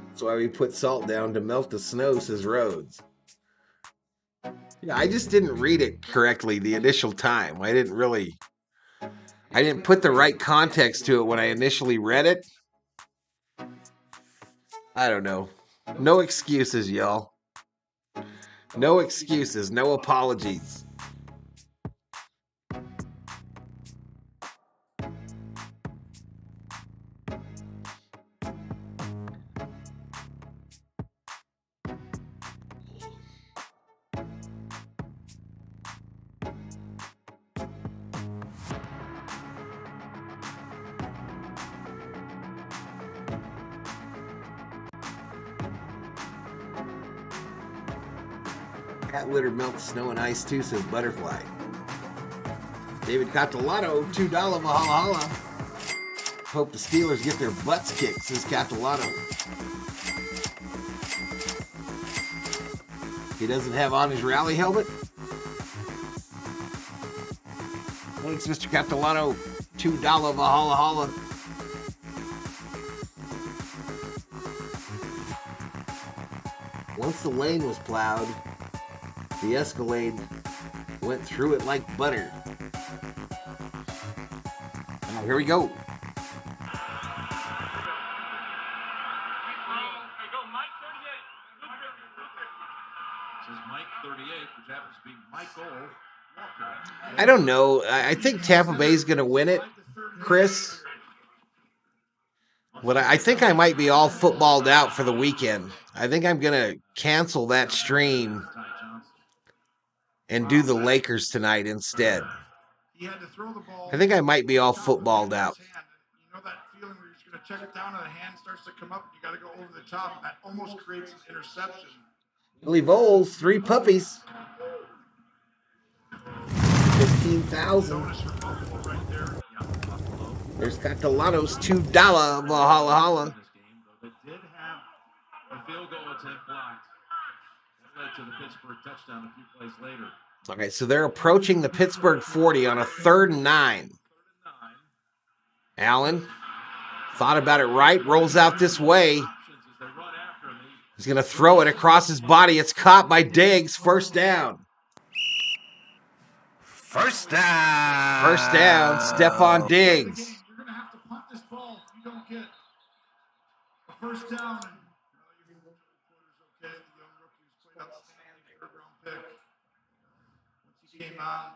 S1: That's why we put salt down to melt the snow, says Rhodes. Yeah, I just didn't read it correctly the initial time. I didn't put the right context to it when I initially read it. I don't know. No excuses, y'all. No excuses, no apologies. Cat litter melts snow and ice too, says Butterfly. David Catalano, $2 Valhalla. Hope the Steelers get their butts kicked, says Catalano. He doesn't have on his rally helmet. Thanks, Mr. Catalano. $2 Valhalla. Once the lane was plowed, the Escalade went through it like butter. Now, here we go.
S2: Says Mike 38, which happens to be Michael Walker.
S1: I don't know. I think Tampa Bay's going to win it, Chris. I think I might be all footballed out for the weekend. I think I'm going to cancel that stream and do the Lakers tonight instead.
S4: He had to throw the ball.
S1: I think I might be all footballed out.
S4: You know that feeling where you're just going to check it down and the hand starts to come up and you got to go over the top. That almost creates an interception.
S1: Billy Voles, 3 puppies. 15,000.
S4: Notice for Buffalo right there.
S1: There's Catalano's $2 Valhalla.
S2: They did have a field goal attempt blocked. That led to the Pittsburgh touchdown a few plays later.
S1: Okay, so they're approaching the Pittsburgh 40 on a 3rd and 9. Allen thought about it right, rolls out this way. He's going to throw it across his body. It's caught by Diggs. First down.
S3: First down.
S1: First down. Stephon Diggs.
S4: You're going to have to punt this ball if you don't get a first down. Your reporter's okay. The young rookie who's played outstanding, 3rd-round pick. Once he came on.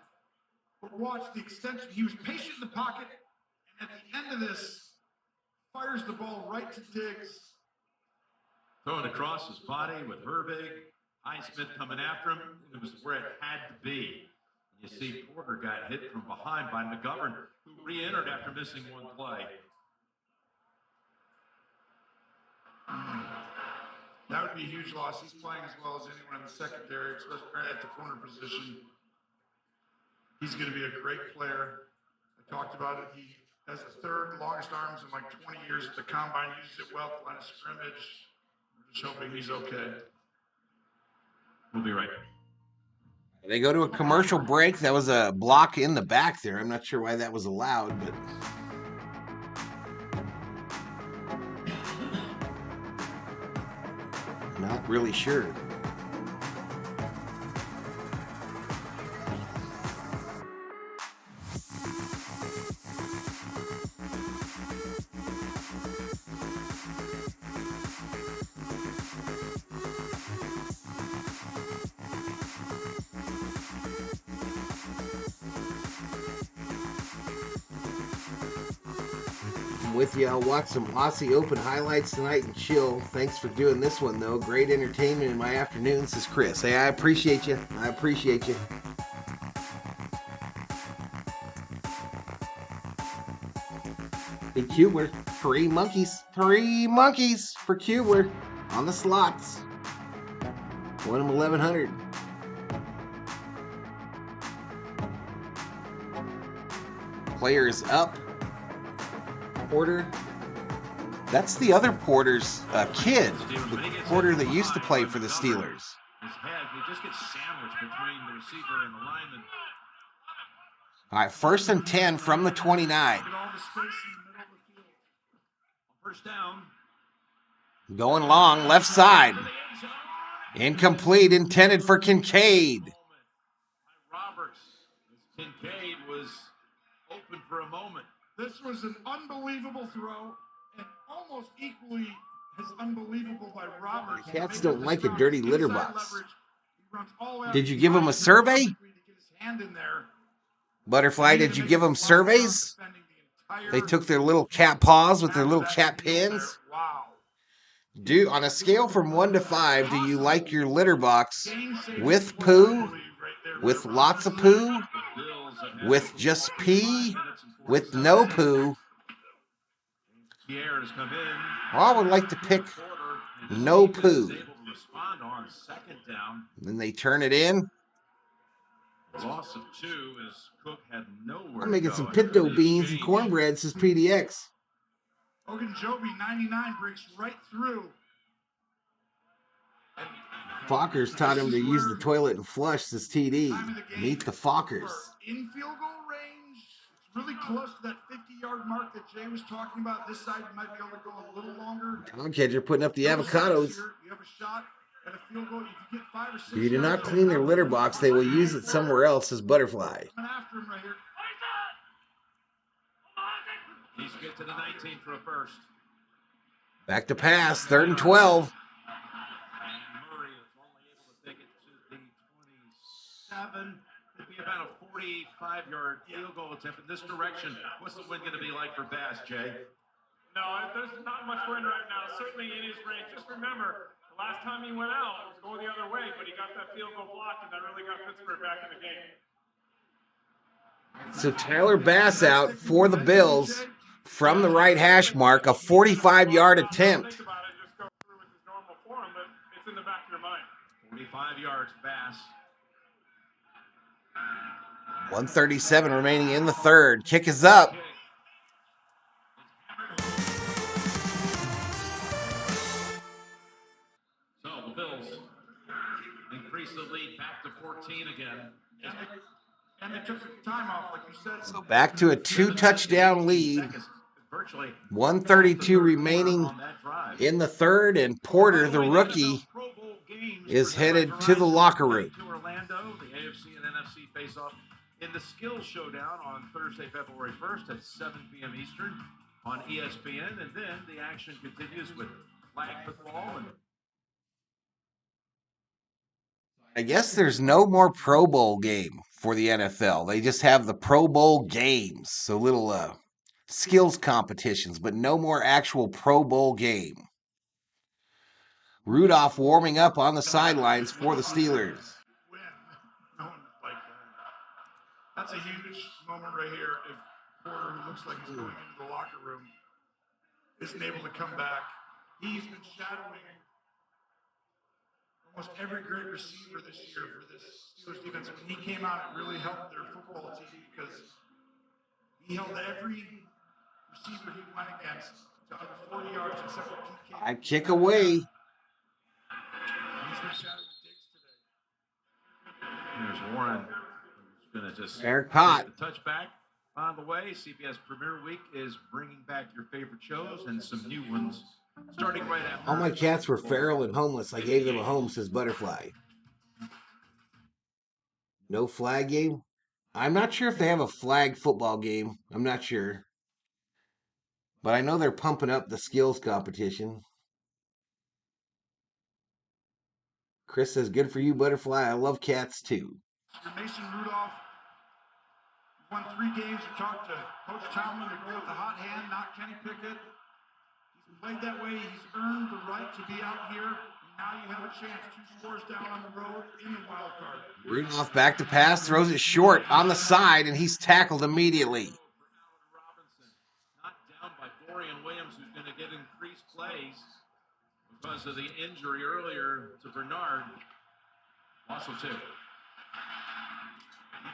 S4: But watch the extension. He was patient in the pocket. And at the end of this, fires the ball right to Diggs.
S2: Throwing across his body with Harvick. Highsmith coming after him. It was where it had to be. You see Porter got hit from behind by McGovern, who re-entered after missing one play.
S4: That would be a huge loss. He's playing as well as anyone in the secondary, especially at the corner position. He's going to be a great player. I talked about it. He has the 3rd longest arms in like 20 years at the combine. Uses it well at the line of scrimmage. I'm just hoping he's okay.
S2: We'll be right back.
S1: They go to a commercial break. That was a block in the back there. I'm not sure why that was allowed, but Not really sure. With you. I'll watch some Aussie Open highlights tonight and chill. Thanks for doing this one, though. Great entertainment in my afternoons, says Chris. Hey, I appreciate you. I appreciate you. Hey, Kubler. 3 monkeys. 3 monkeys for Kubler on the slots. Won him 1,100. Players up. Porter. That's the other Porter's kid. The Porter that used to play for the Steelers.
S2: His head, he just gets sandwiched between the receiver and the lineman.
S1: All right, 1st and 10 from the 29.
S2: First down.
S1: Going long, left side. Incomplete, intended for Kincaid.
S2: Roberts. Kincaid was open for a moment.
S4: This was an unbelievable throw, and almost equally as unbelievable by Roberts.
S1: Cats don't like a dirty litter box. Did you give him a survey? Butterfly, did you give them surveys? They took their little cat paws with their little cat pins. On a scale from 1 to 5, do you like your litter box with poo, with lots of poo, with just pee, with no poo? I would like to pick no poo. Then they turn it in.
S2: Loss of 2 as Cook had nowhere.
S1: I'm making some pinto beans and cornbread, says PDX.
S4: Ogunjobi, 99, breaks right through.
S1: Fockers taught him to use the toilet and flush, says TD. Meet the Fockers.
S4: In field goal range, it's really close to that 50-yard mark that Jay was talking about. This side you might be able to go a little longer.
S1: Tomcatcher putting up the avocados.
S4: You have a shot at a field goal. You can get 5 or 6.
S1: If you do not clean their litter box, they will use it somewhere else, says Butterfly.
S4: After him right here.
S2: He's good to the 19 for a first.
S1: Back to pass, 3rd and 12.
S2: And Murray is only able to take it to the 27. It'd be about a 45-yard field goal attempt in this direction. What's the wind going to be like for Bass, Jay?
S5: No, there's not much wind right now. Certainly in his range. Just remember, the last time he went out, it was going the other way, but he got that field goal blocked, and that really got Pittsburgh back in the game.
S1: So Tyler Bass out for the Bills from the right hash mark, a 45-yard attempt.
S5: Think about it, just go through with his normal form, but it's in the back of your mind.
S2: 45 yards, Bass.
S1: 1:37 remaining in the 3rd. Kick is up.
S2: So the Bills increase the lead back to 14 again.
S4: And they took the time off, like you said.
S1: So back to a 2-touchdown lead. 1:32 remaining in the 3rd, and Porter, the rookie, is headed to the locker room.
S2: To Orlando, the AFC and NFC face off in the Skills Showdown on Thursday, February 1st at 7 p.m. Eastern on ESPN, and then the action continues with flag football and
S1: I guess there's no more Pro Bowl game for the NFL. They just have the Pro Bowl games, so little skills competitions, but no more actual Pro Bowl game. Rudolph warming up on the sidelines for the Steelers.
S4: That's a huge moment right here. If Porter, who looks like he's going into the locker room, isn't able to come back. He's been shadowing almost every great receiver this year for this Steelers defense. When he came out, it really helped their football team because he held every receiver he went against to under 40 yards except for PK.
S1: I kick away.
S4: He's been shadowing Diggs today.
S2: there's Warren who's going to just
S1: Fair caught.
S2: take the touchback. By the way, CBS Premier Week is bringing back your favorite shows and some new ones, starting right after.
S1: All my cats were feral and homeless. I gave them a home, says Butterfly. No flag game? I'm not sure if they have a flag football game. I'm not sure. But I know they're pumping up the skills competition. Chris says, good for you, Butterfly. I love cats too.
S4: Mason Rudolph won 3 games. You talked to Coach Tomlin to go with the hot hand, not Kenny Pickett. He's played that way. He's earned the right to be out here. And now you have a chance. 2 scores down on the road in the wild card.
S1: Rudolph back to pass, throws it short on the side, and he's tackled immediately.
S2: Not down by Dorian Williams, who's going to get increased plays because of the injury earlier to Bernard. Also, too.
S4: He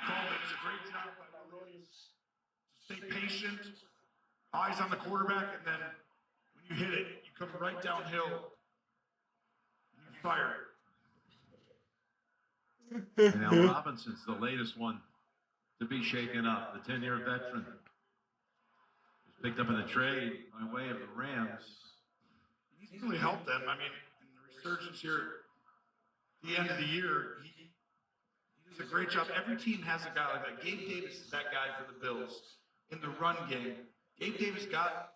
S4: called it. It's a great job by Williams to stay patient, eyes on the quarterback, and then when you hit it, you come right downhill and you fire it.
S2: And Al Robinson's the latest one to be shaken up. The 10-year veteran was picked up in a trade by way of the Rams.
S4: He's really helped them. I mean, in the resurgence here at the end of the year, he does a great job. Every team has a guy like that. Gabe Davis is that guy for the Bills in the run game. Gabe Davis got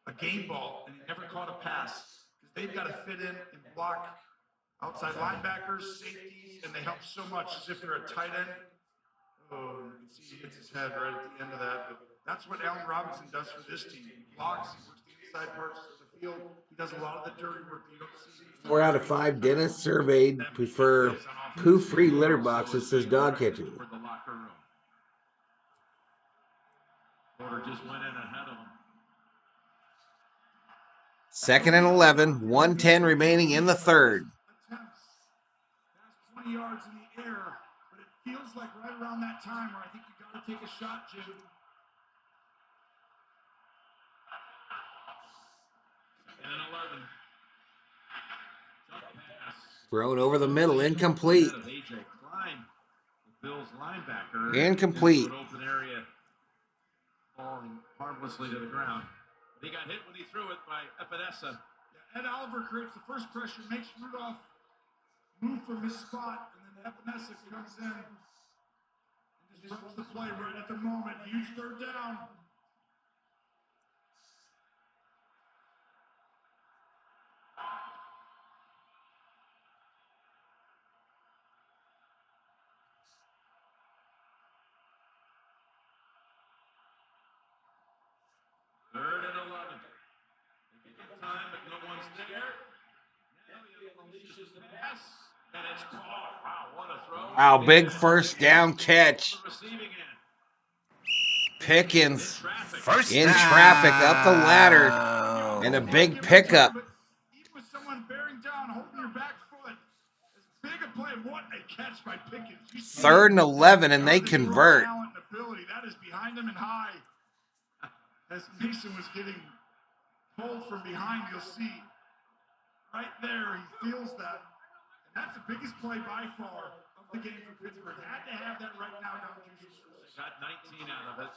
S4: a game ball, and he never caught a pass because they've got to fit in and block outside linebackers, safeties, and they help so much as if they're a tight end. Oh, you can see he hits his head right at the end of that. But that's what Allen Robinson does for this team. He blocks, he works the inside parts of the field. He does a lot of the dirty work that you don't see.
S1: 4 out of 5 dentists surveyed prefer poo-free litter boxes, says dog catcher.
S2: Porter just went in ahead of him.
S1: 2nd and 11, 1:10 remaining in the 3rd.
S4: Attempts past 20 yards in the air, but it feels like right around that time where I think you got to take a shot, Jim.
S2: And 11. Jump pass.
S1: Thrown over the middle, incomplete.
S2: AJ Klein, the Bills linebacker.
S1: Incomplete.
S2: Open area, falling harmlessly to the ground. He got hit when he threw it by Epinesa.
S4: Ed Oliver creates the first pressure, makes Rudolph move from his spot, and then Epinesa comes in and disrupts the play right at the moment. Huge 3rd down.
S2: Third and 11. They get time, but no one's there. Now he unleashes the pass, and it's caught. Wow, what a throw.
S1: Wow, big first down catch.
S2: On the receiving end.
S1: Pickens
S3: First
S1: in
S3: down.
S1: traffic up the ladder, and a big pickup.
S4: Even with someone bearing down, holding your back foot, as big a play. What a catch by Pickens. You see
S1: 3rd and 11, and they
S4: this raw
S1: convert.
S4: talent and ability, that is behind him and high. As Mason was getting pulled from behind, you'll see right there, he feels that. And that's the biggest play by far of the game for Pittsburgh. Had to have that right now down to
S2: Got 19 out of it.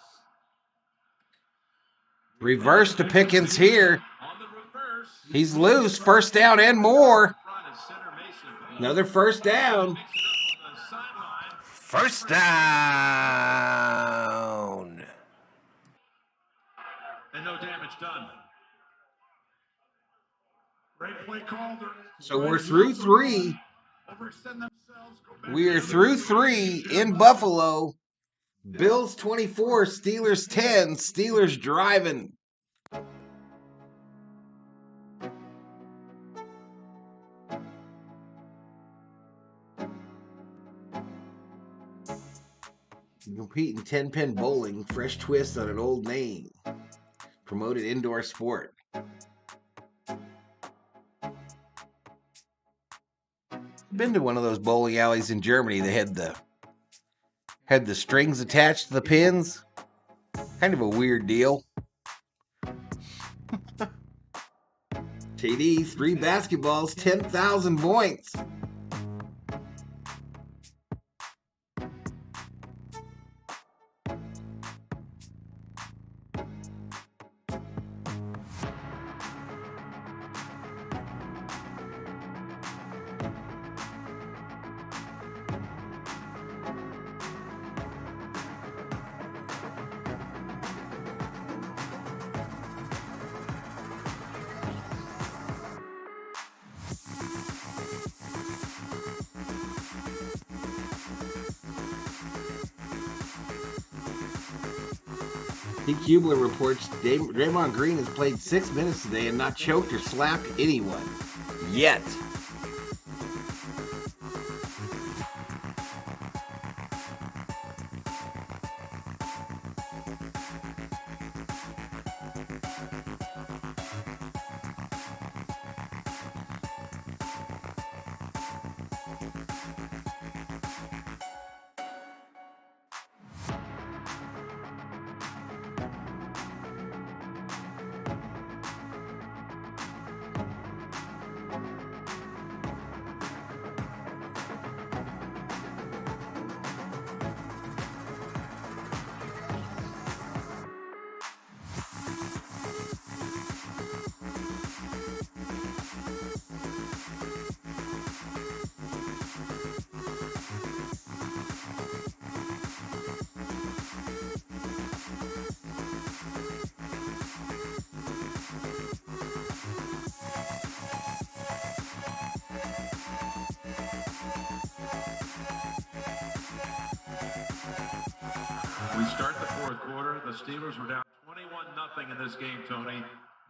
S1: Reverse to Pickens here.
S2: On the reverse.
S1: He's loose. First down and more.
S2: Front is center Mason.
S1: Another first down.
S2: Makes it up on the sideline.
S3: First down.
S2: And no damage done.
S4: great play call.
S1: So we're through 3.
S4: Overextend themselves, go back
S1: We are
S4: to the
S1: through
S4: other
S1: 3
S4: field.
S1: in Buffalo. Bills 24, Steelers 10. Steelers driving. You compete in 10-pin bowling, fresh twist on an old name. Promoted indoor sport. Been to one of those bowling alleys in Germany. They had the strings attached to the pins. Kind of a weird deal. TD, 3 basketballs, 10,000 points. Pete Kubler reports Draymond Green has played 6 minutes today and not choked or slapped anyone. Yet.
S2: We start the fourth quarter. The Steelers were down 21-0 in this game, Tony,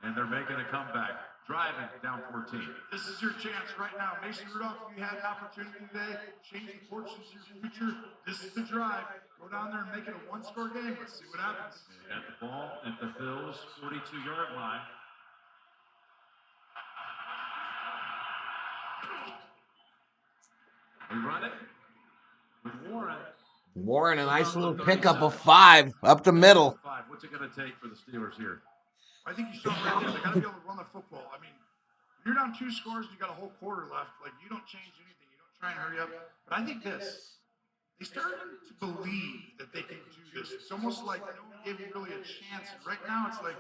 S2: and they're making a comeback, driving down 14.
S4: This is your chance right now. Mason Rudolph, you had an opportunity today. Change the fortunes of your future. This is the drive. Go down there and make it a one-score game. Let's see what happens.
S2: They got the ball at the Bills' 42-yard line. We run it with Warren.
S1: Warren, a nice little pickup of 5 up the middle.
S2: What's it going to take for the Steelers here?
S4: I think you saw right there. They got to be able to run the football. I mean, you're down 2 scores and you got a whole quarter left. Like, you don't change anything. You don't try and hurry up. But I think this. They started to believe that they can do this. It's almost like no one gave them really a chance. Right now, it's like,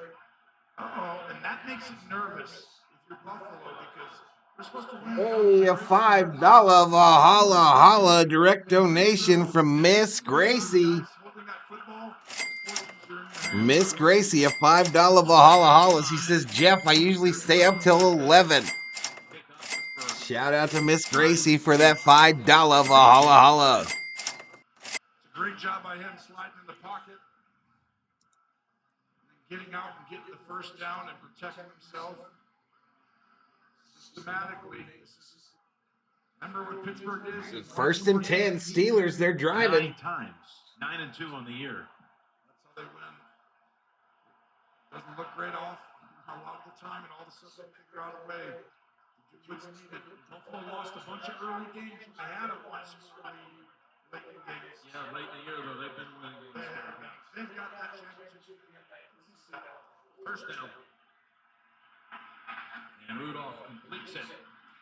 S4: uh-oh, and that makes it nervous if you're Buffalo because we're supposed to win.
S1: Hey, a $5 Valhalla Holla direct donation from Miss Gracie. Miss Gracie, a $5 Valhalla Holla. She says, Jeff, I usually stay up till 11. Shout out to Miss Gracie for that $5 Valhalla Holla.
S4: It's a great job by him sliding in the pocket, and getting out and getting the first down and protecting himself systematically. Remember what Pittsburgh is?
S1: 1st and 10, Steelers, they're driving.
S2: 9 times. 9-2 on the year.
S4: That's how they win. Doesn't look great off a lot of the time, and all of a sudden they figure out a way to do what's needed. Buffalo lost a bunch of early games. They had a one-score lead late in games.
S2: Yeah, late in the year, though, they've been winning games.
S4: They've got that championship.
S2: First down. And Rudolph completes it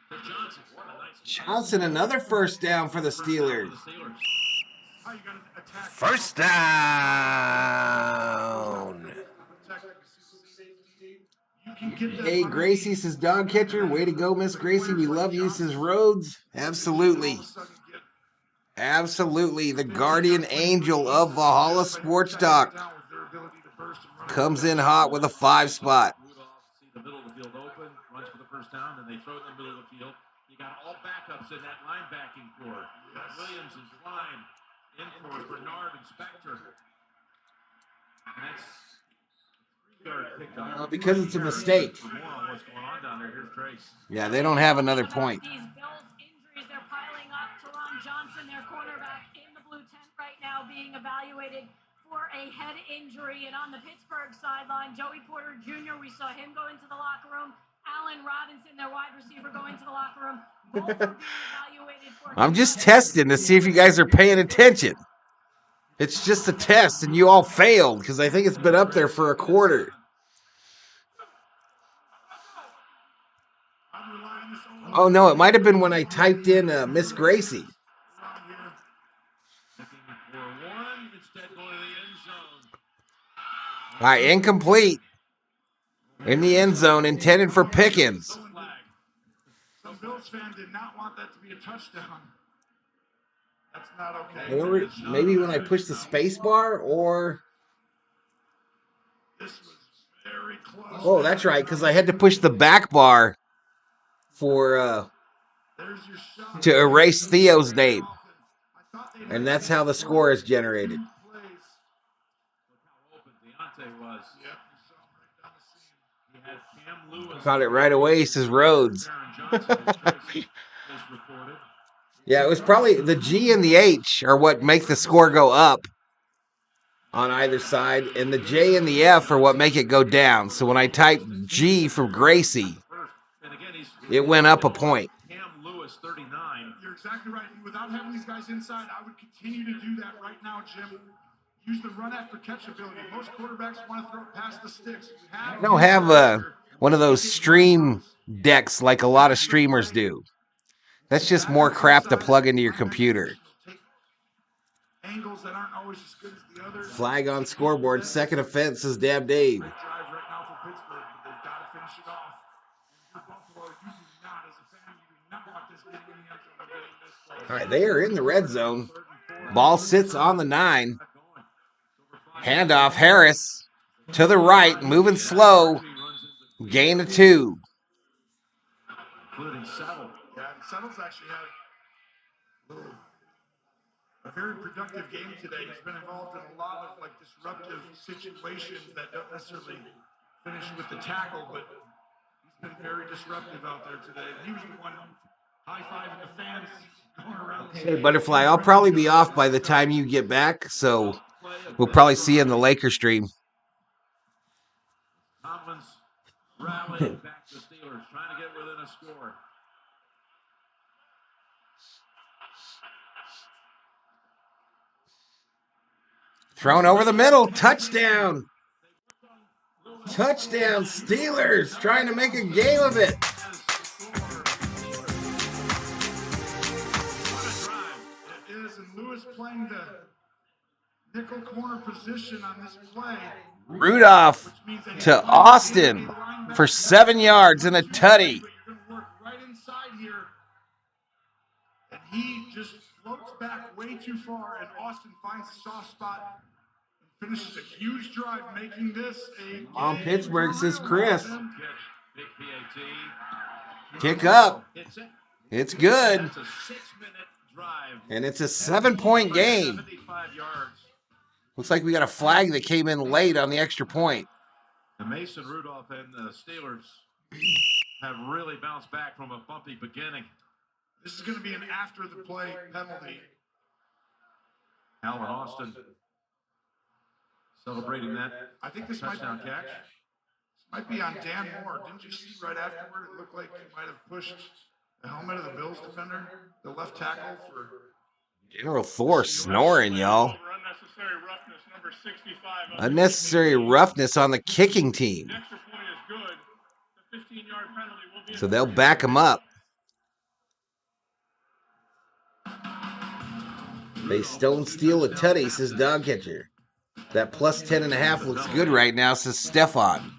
S2: for Johnson. What a nice
S1: Johnson, another first down for the Steelers.
S4: How you gonna attack?
S3: First down.
S1: Hey, Gracie, says dog catcher. Way to go, Miss Gracie. We love you, says Rhodes. Absolutely. Absolutely. The guardian angel of Valhalla Sports Talk comes in hot with a 5 spot.
S2: See the middle of the field open, runs for the first down, and they throw it in the middle of the field. You got all backups in that linebacking core. Williams and Klein in for Bernard and Spector. And that's
S1: because it's a mistake. Yeah, they don't have another point.
S6: These Bills injuries, they're piling up. Teron Johnson, their cornerback, in the blue tent right now, being evaluated for a head injury. And on the Pittsburgh sideline, Joey Porter Jr., we saw him go into the locker room. Allen Robinson, their wide receiver, go into the locker room. Both are being evaluated for
S1: I'm just testing to see if you guys are paying attention. It's just a test, and you all failed because I think it's been up there for a quarter. Oh, no, it might have been when I typed in Miss Gracie. All right, incomplete. In the end zone, intended for Pickens.
S4: Some Bills fan did not want that to be a touchdown. That's not okay.
S1: Or maybe when I push the space bar, or...
S4: This was very close.
S1: Oh, that's right, because I had to push the back bar for to erase Theo's name. And that's how the score is generated.
S2: was.
S4: Yep, you saw him right down the seam.
S2: He had Cam Lewis.
S1: Caught it right away, says Rhodes.
S2: Baron Johnson, whose trace is recorded.
S1: Yeah, it was probably the G and the H are what make the score go up on either side, and the J and the F are what make it go down. So when I typed G from Gracie,
S2: And again,
S1: it went up a point.
S2: Cam Lewis, 39.
S4: You're exactly right. Without having these guys inside, I would continue to do that right now, Jim. Use the run after catch ability. Most quarterbacks want to throw it past the sticks.
S1: I don't have one of those stream decks like a lot of streamers do. That's just more crap to plug into your computer.
S4: Angles that aren't always as good as the others.
S1: Flag on scoreboard. Second offense, says Dab Dave.
S4: Drive right now for Pittsburgh, but they've got to finish it off. And for Buffalo, you do not, as a fan, you do not want this getting in the end zone and getting this close.
S1: All right, they are in the red zone. Ball sits on the 9. Handoff, Harris to the right, moving slow. Gain of 2.
S2: Including Settle.
S4: Yeah, and Settle's actually had a very productive game today. He's been involved in a lot of like disruptive situations that don't necessarily finish with the tackle, but he's been very disruptive out there today. He was the one high-fiving the fans going around.
S1: Hey, Butterfly, I'll probably be off by the time you get back, so we'll probably see you in the Laker stream.
S2: Tomlin's rallying back to Steelers, trying to get within a score.
S1: Thrown over the middle. Touchdown. Touchdown, Steelers. Trying to make a game of it.
S4: It is, and Lewis playing the nickel corner position on this play.
S1: Rudolph to Austin for 7 yards and a tutty.
S4: You're going to work right inside here. And he just floats back way too far, and Austin finds a soft spot and finishes a huge drive, making this a
S1: On Pittsburgh, says Chris.
S2: Big PAT.
S1: Kick up.
S2: It's it.
S1: It's good.
S2: That's a 6-minute drive.
S1: And it's a 7-point game.
S2: 75 yards.
S1: Looks like we got a flag that came in late on the extra point.
S2: And Mason Rudolph and the Steelers have really bounced back from a bumpy beginning.
S4: This is going to be an after-the-play penalty.
S2: Allen Austin celebrating that
S4: I think this might be on Dan Moore. Didn't you see right afterward? It looked like he might have pushed the helmet of the Bills defender, the left tackle for.
S1: General Thor snoring, y'all.
S5: Unnecessary roughness, number 65.
S1: Unnecessary roughness on the kicking team.
S5: The extra point is good. The 15-yard penalty will be.
S1: So they'll back him up. They stone steal a tutty, says Dog Catcher. That plus 10.5 looks good right now, says Stefan.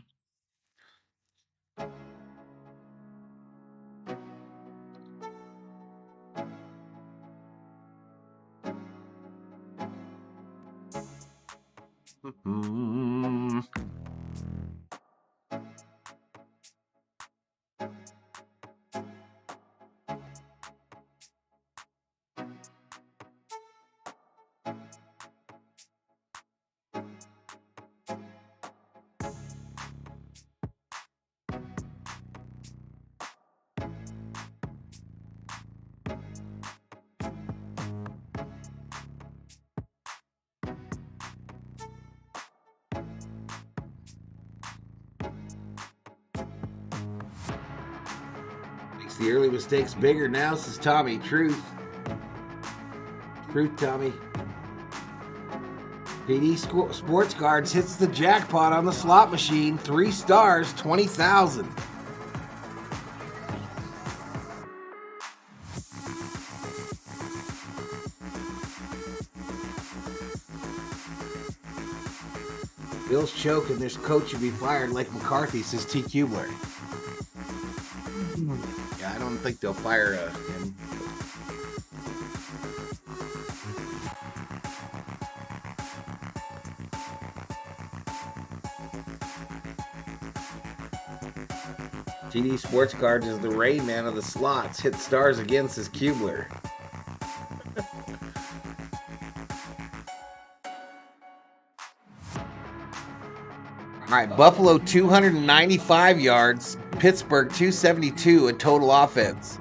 S1: Makes the early mistakes bigger now, says Tommy. Truth. Truth, Tommy. PD Sports Cards hits the jackpot on the slot machine. 3 stars, 20,000. Bill's choking. This coach should be fired like McCarthy, says T. Kubler. Yeah, I don't think they'll fire him. TD Sports Cards is the Rain Man of the slots. Hit stars again, says Kubler. All right, Buffalo 295 yards, Pittsburgh 272 in total offense.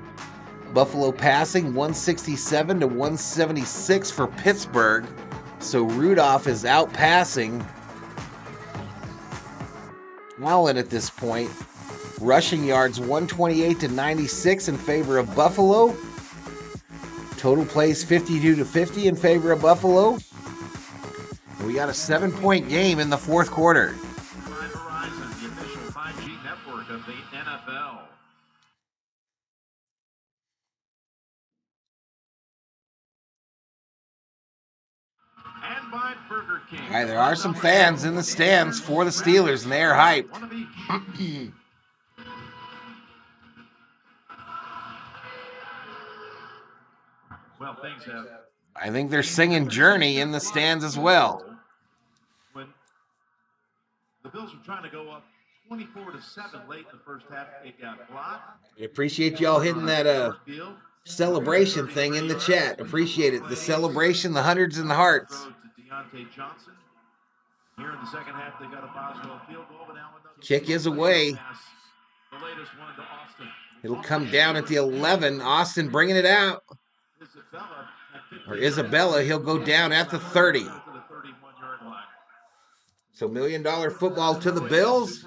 S1: Buffalo passing 167 to 176 for Pittsburgh. So Rudolph is out passing Allen at this point. Rushing yards 128 to 96 in favor of Buffalo. Total plays 52 to 50 in favor of Buffalo. And we got a 7-point game in the fourth quarter.
S2: Verizon, the official 5G network of the NFL. And by Burger King.
S1: All right, there are some fans in the stands for the Steelers, and they are hyped.
S2: Well, things have.
S1: I think they're singing Journey in the stands as well.
S2: When the Bills were trying to go up 24-7 late in the first half, it got blocked.
S1: I appreciate y'all hitting that celebration thing in the chat. Appreciate it. The celebration, the hundreds and the hearts.
S2: Johnson. Here in the second half, they got a Boswell field goal, but now
S1: Kick is away.
S2: The latest one to Austin.
S1: It'll come down at the 11. Austin bringing it out. Isabella, he'll go down at the 30. So $1 million football to the Bills.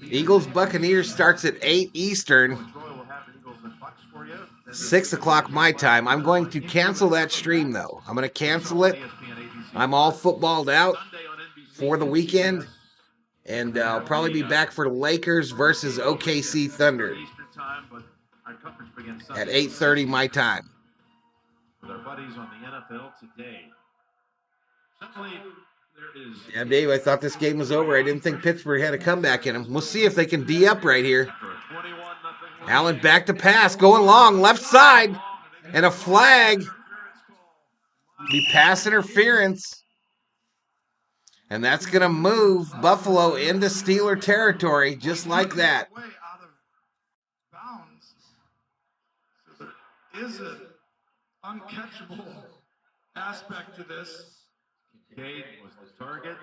S1: Eagles Buccaneers starts at 8 Eastern. 6 o'clock my time. I'm going to cancel that stream though. I'm going to cancel it. I'm all footballed out for the weekend. And I'll probably be back for Lakers versus OKC Thunder at 8:30 my time.
S2: With our buddies on the NFL today.
S1: Yeah, Dave, I thought this game was over. I didn't think Pittsburgh had a comeback in them. We'll see if they can D up right here. Allen back to pass, going long, left side, and a flag. Be pass interference. And that's going to move Buffalo into Steeler territory just like that.
S4: Way out of bounds. So there is an uncatchable aspect to this.
S2: Cade was the target.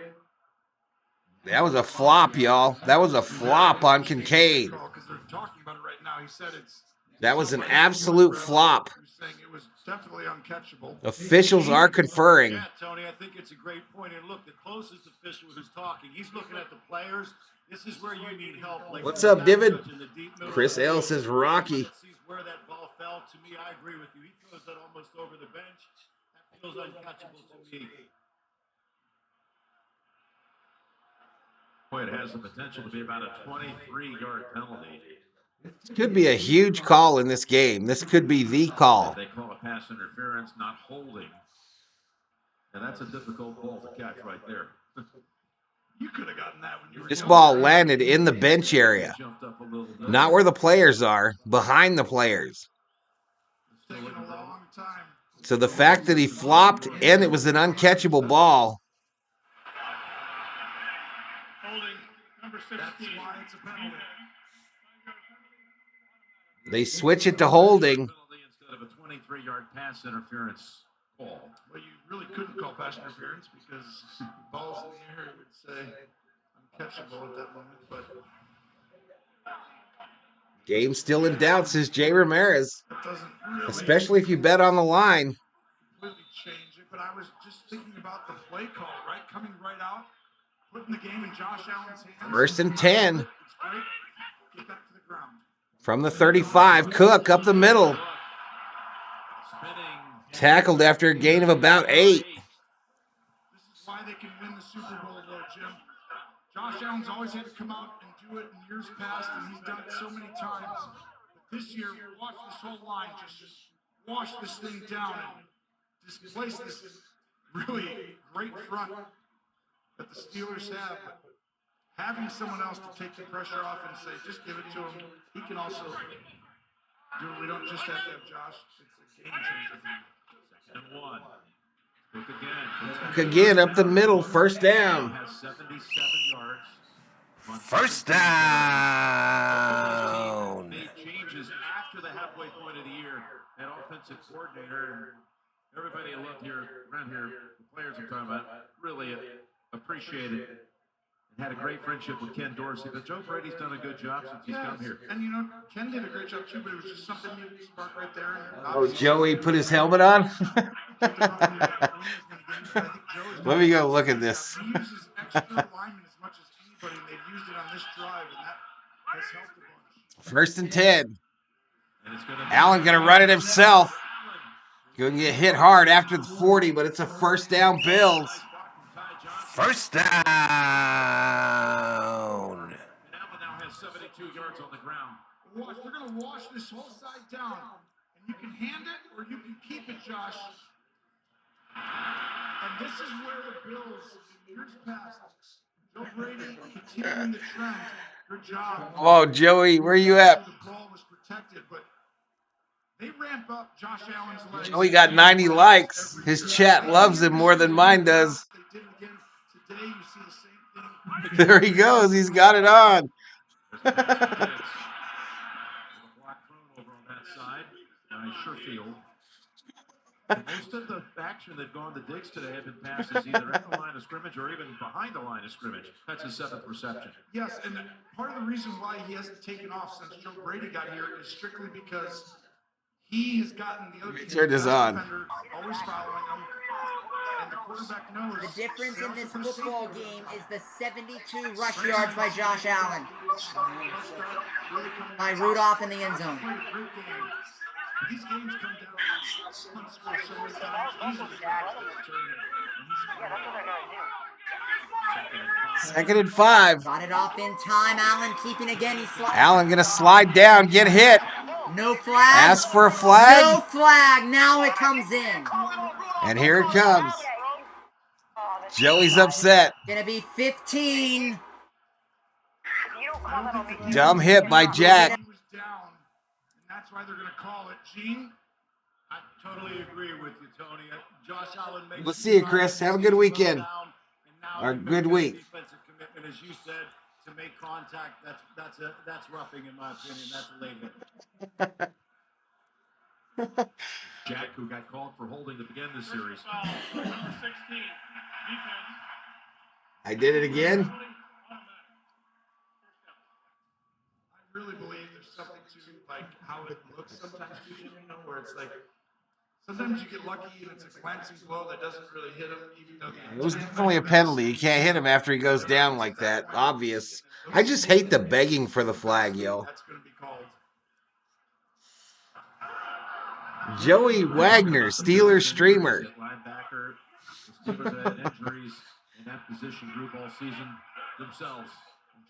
S1: That was a flop, y'all. That was a flop on Kincaid.
S4: Because they're talking about it right now. He said it's.
S1: That was an absolute flop.
S4: Saying it was definitely uncatchable.
S1: Officials are conferring.
S8: Yeah, Tony, I think it's a great point. And look, the closest official who's talking, he's looking at the players. This is where you need help. Like
S1: What's up, David? Chris L says Rocky.
S8: Sees where that ball fell. To me, I agree with you. He throws that almost over the bench. That feels uncatchable to me.
S2: Boy, it has the potential to be about a 23-yard penalty.
S1: This could be a huge call in this game. This could be the call.
S2: They call a pass interference, not holding. And that's a difficult ball to catch right there.
S4: You could have gotten that when you were.
S1: This ball landed in the bench area. Not where the players are, behind the players.
S4: It's taken a long time.
S1: So the fact that he flopped and it was an uncatchable ball.
S5: Holding number 16.
S4: That's why it's a penalty.
S1: They switch it to holding.
S2: Instead of a 23-yard pass interference call.
S4: Well, you really couldn't call pass interference because balls in the air would say uncatchable at that moment. But
S1: Game still in doubt, says Jay Ramirez.
S4: that doesn't really
S1: Especially if you bet on the line.
S4: completely change it. But I was just thinking about the play call, right? Coming right out, putting the game in Josh Allen's hands.
S1: 1st and 10.
S4: It's great. Get back to the ground.
S1: From the 35, Cook up the middle. Tackled after a gain of about 8.
S4: This is why they can win the Super Bowl, though, Jim. Josh Allen's always had to come out and do it in years past, and he's done it so many times. But this year, watch this whole line just wash this thing down and displace this really great front that the Steelers have. But having someone else to take the pressure off and say, just give it to him, he can also do it. We don't just have to have Josh. It's a game changer for him.
S2: And 1. Look again.
S1: Cook again up the middle, 1st down.
S2: Has 77 yards.
S3: First down.
S2: Made changes after the halfway point of the year at offensive coordinator. Everybody around here, the players I'm talking about, really appreciate it. And had a great friendship with Ken Dorsey, but Joe Brady's done a good job since he's come here.
S4: And Ken did a great job too, but it was just something new to spark right there.
S1: Oh, Joey put his helmet on? Let me go look at this.
S4: He uses extra alignment as much as anybody, and they've used it on this drive, and that has helped a bunch.
S1: 1st and 10. Allen going to run it himself. Going to get hit hard after the 40, but it's a 1st down Bills.
S3: 1st down.
S2: Allen now has 72 yards on the ground.
S4: Watch, they're going to wash this whole side down, and you can hand it or you can keep it, Josh. And this is where the Bills, years past, Joe Brady continuing the trend. Good job.
S1: Oh, Joey, where you at?
S4: The ball was protected, but they ramp up Josh Allen's legs.
S1: Joey got 90 likes. His chat loves him more than mine does.
S4: They did it again today. You see the same thing.
S1: There he goes. He's got it on.
S2: Block thrown over on that side by Sherfield. Most of the action they've gone to Diggs today have been passes either at the line of scrimmage or even behind the line of scrimmage. That's his 7th reception.
S4: Yes, and part of the reason why he hasn't taken off since Joe Brady got here is strictly because he has gotten the other
S1: Turn this on.
S4: defender always following him, and the quarterback knows.
S9: The difference in this football game is the 72 rush yards by Josh Allen. By Rudolph in the end zone.
S4: These games come down so many times.
S1: Second and 5.
S9: Got it off in time. Allen keeping again. He's
S1: Allen going to slide down, get hit.
S9: No flag.
S1: Ask for a flag.
S9: No flag. Now it comes in.
S1: And here it comes. Joey's upset.
S9: Gonna be 15.
S1: Dumb hit by Jack.
S4: That's why they're going to call it. Gene,
S8: I totally agree with you, Tony. Josh Allen makes.
S1: We'll see you, Chris. Have a good weekend. Or good week.
S8: Defensive commitment, as you said, to make contact. That's roughing, in my opinion. That's a late hit.
S2: Jack, who got called for holding to begin the series.
S5: Number 16, defense.
S1: I did it again.
S4: I really believe there's something to like how it looks sometimes to him, where it's like sometimes you get lucky and it's a glancing blow that doesn't really hit him, even though
S1: It was definitely a penalty. You can't hit him after he goes down like that. Obvious. I just hate the begging for the flag, yo.
S4: That's going to be called.
S1: Joey Wagner, Steelers streamer.
S2: Linebacker. The Steelers had injuries in that position group all season themselves.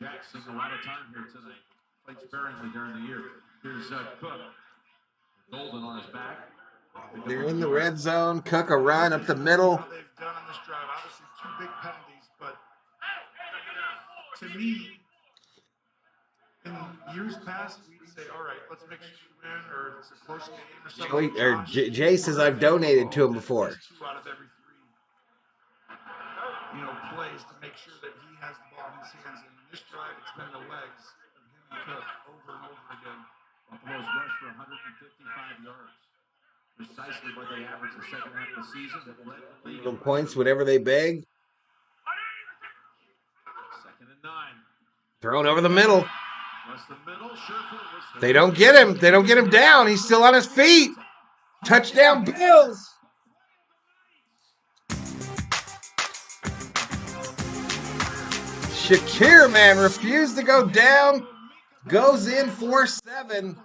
S2: Jack's seen a lot of time here tonight. Played sparingly during the year. Here's Cook. Golden on his back.
S1: They're in the red zone. Cook a run up the middle.
S4: What they've done on this drive, obviously 2 big penalties, but to me, in years past, we'd say, all right, let's make sure we win, or it's a close game or something.
S1: Jay says I've donated to him before.
S4: 2 out of every 3, plays to make sure that he has the ball in his hands. And in this drive, it's been the legs of him and Cook over and over again.
S2: Buffalo's rushed for 155 yards. Precisely what they averaged the second half of the season. That led the league.
S1: Little points, whatever they beg.
S2: 2nd and 9.
S1: Thrown over the middle.
S2: Plus the middle. Sherfield was
S1: They don't get him. They don't get him down. He's still on his feet. Touchdown, Bills. Shakir, man, refused to go down. Goes in 4-7.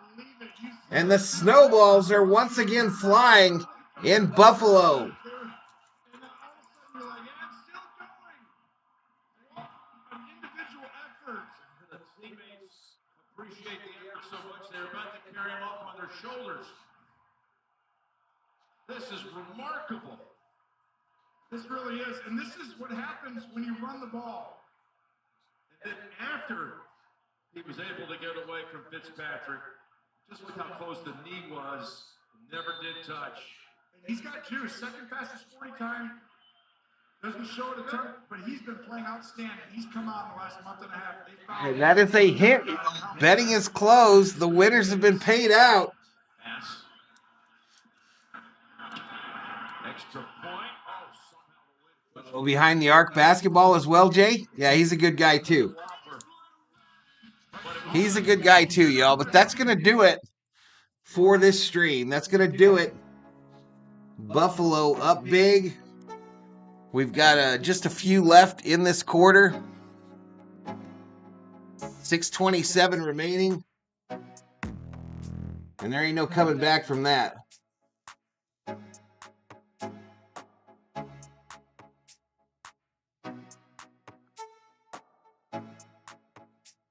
S1: And the snowballs are once again flying in Buffalo.
S2: The teammates appreciate the effort so much they're about to carry him off on their shoulders. This is remarkable.
S4: This really is, and this is what happens when you run the ball.
S2: And then after he was able to get away from Fitzpatrick, just look how close the knee was. Never did touch.
S4: And he's got juice. 2nd fastest 40 time. Doesn't show it a ton, but he's been playing outstanding. He's come out in the last month and a half.
S1: And that is a hint. Betting is closed. The winners have been paid out.
S2: Pass. extra point.
S1: Oh, behind the arc basketball as well, Jay? Yeah, he's a good guy too. He's a good guy too, y'all. But that's going to do it for this stream. That's going to do it. Buffalo up big. We've got just a few left in this quarter. 6:27 remaining. And there ain't no coming back from that.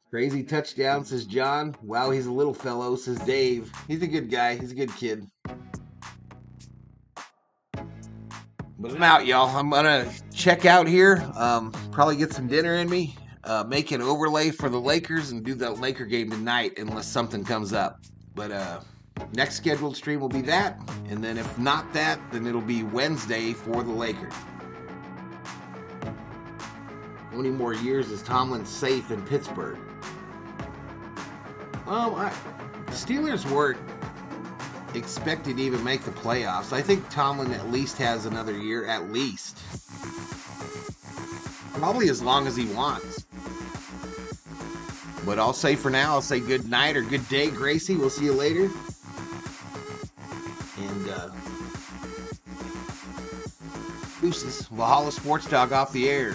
S1: Crazy touchdown, says John. Wow, he's a little fellow, says Dave. He's a good guy. He's a good kid. But I'm out, y'all. I'm going to check out here. Probably get some dinner in me. Make an overlay for the Lakers and do that Laker game tonight unless something comes up. But next scheduled stream will be that. And then if not that, then it'll be Wednesday for the Lakers. How many more years is Tomlin safe in Pittsburgh? Well, Steelers weren't expected to even make the playoffs. I think Tomlin at least has another year, at least. Probably as long as he wants. But I'll say for now, I'll say good night or good day, Gracie. We'll see you later. And deuces. Valhalla Sports Talk off the air.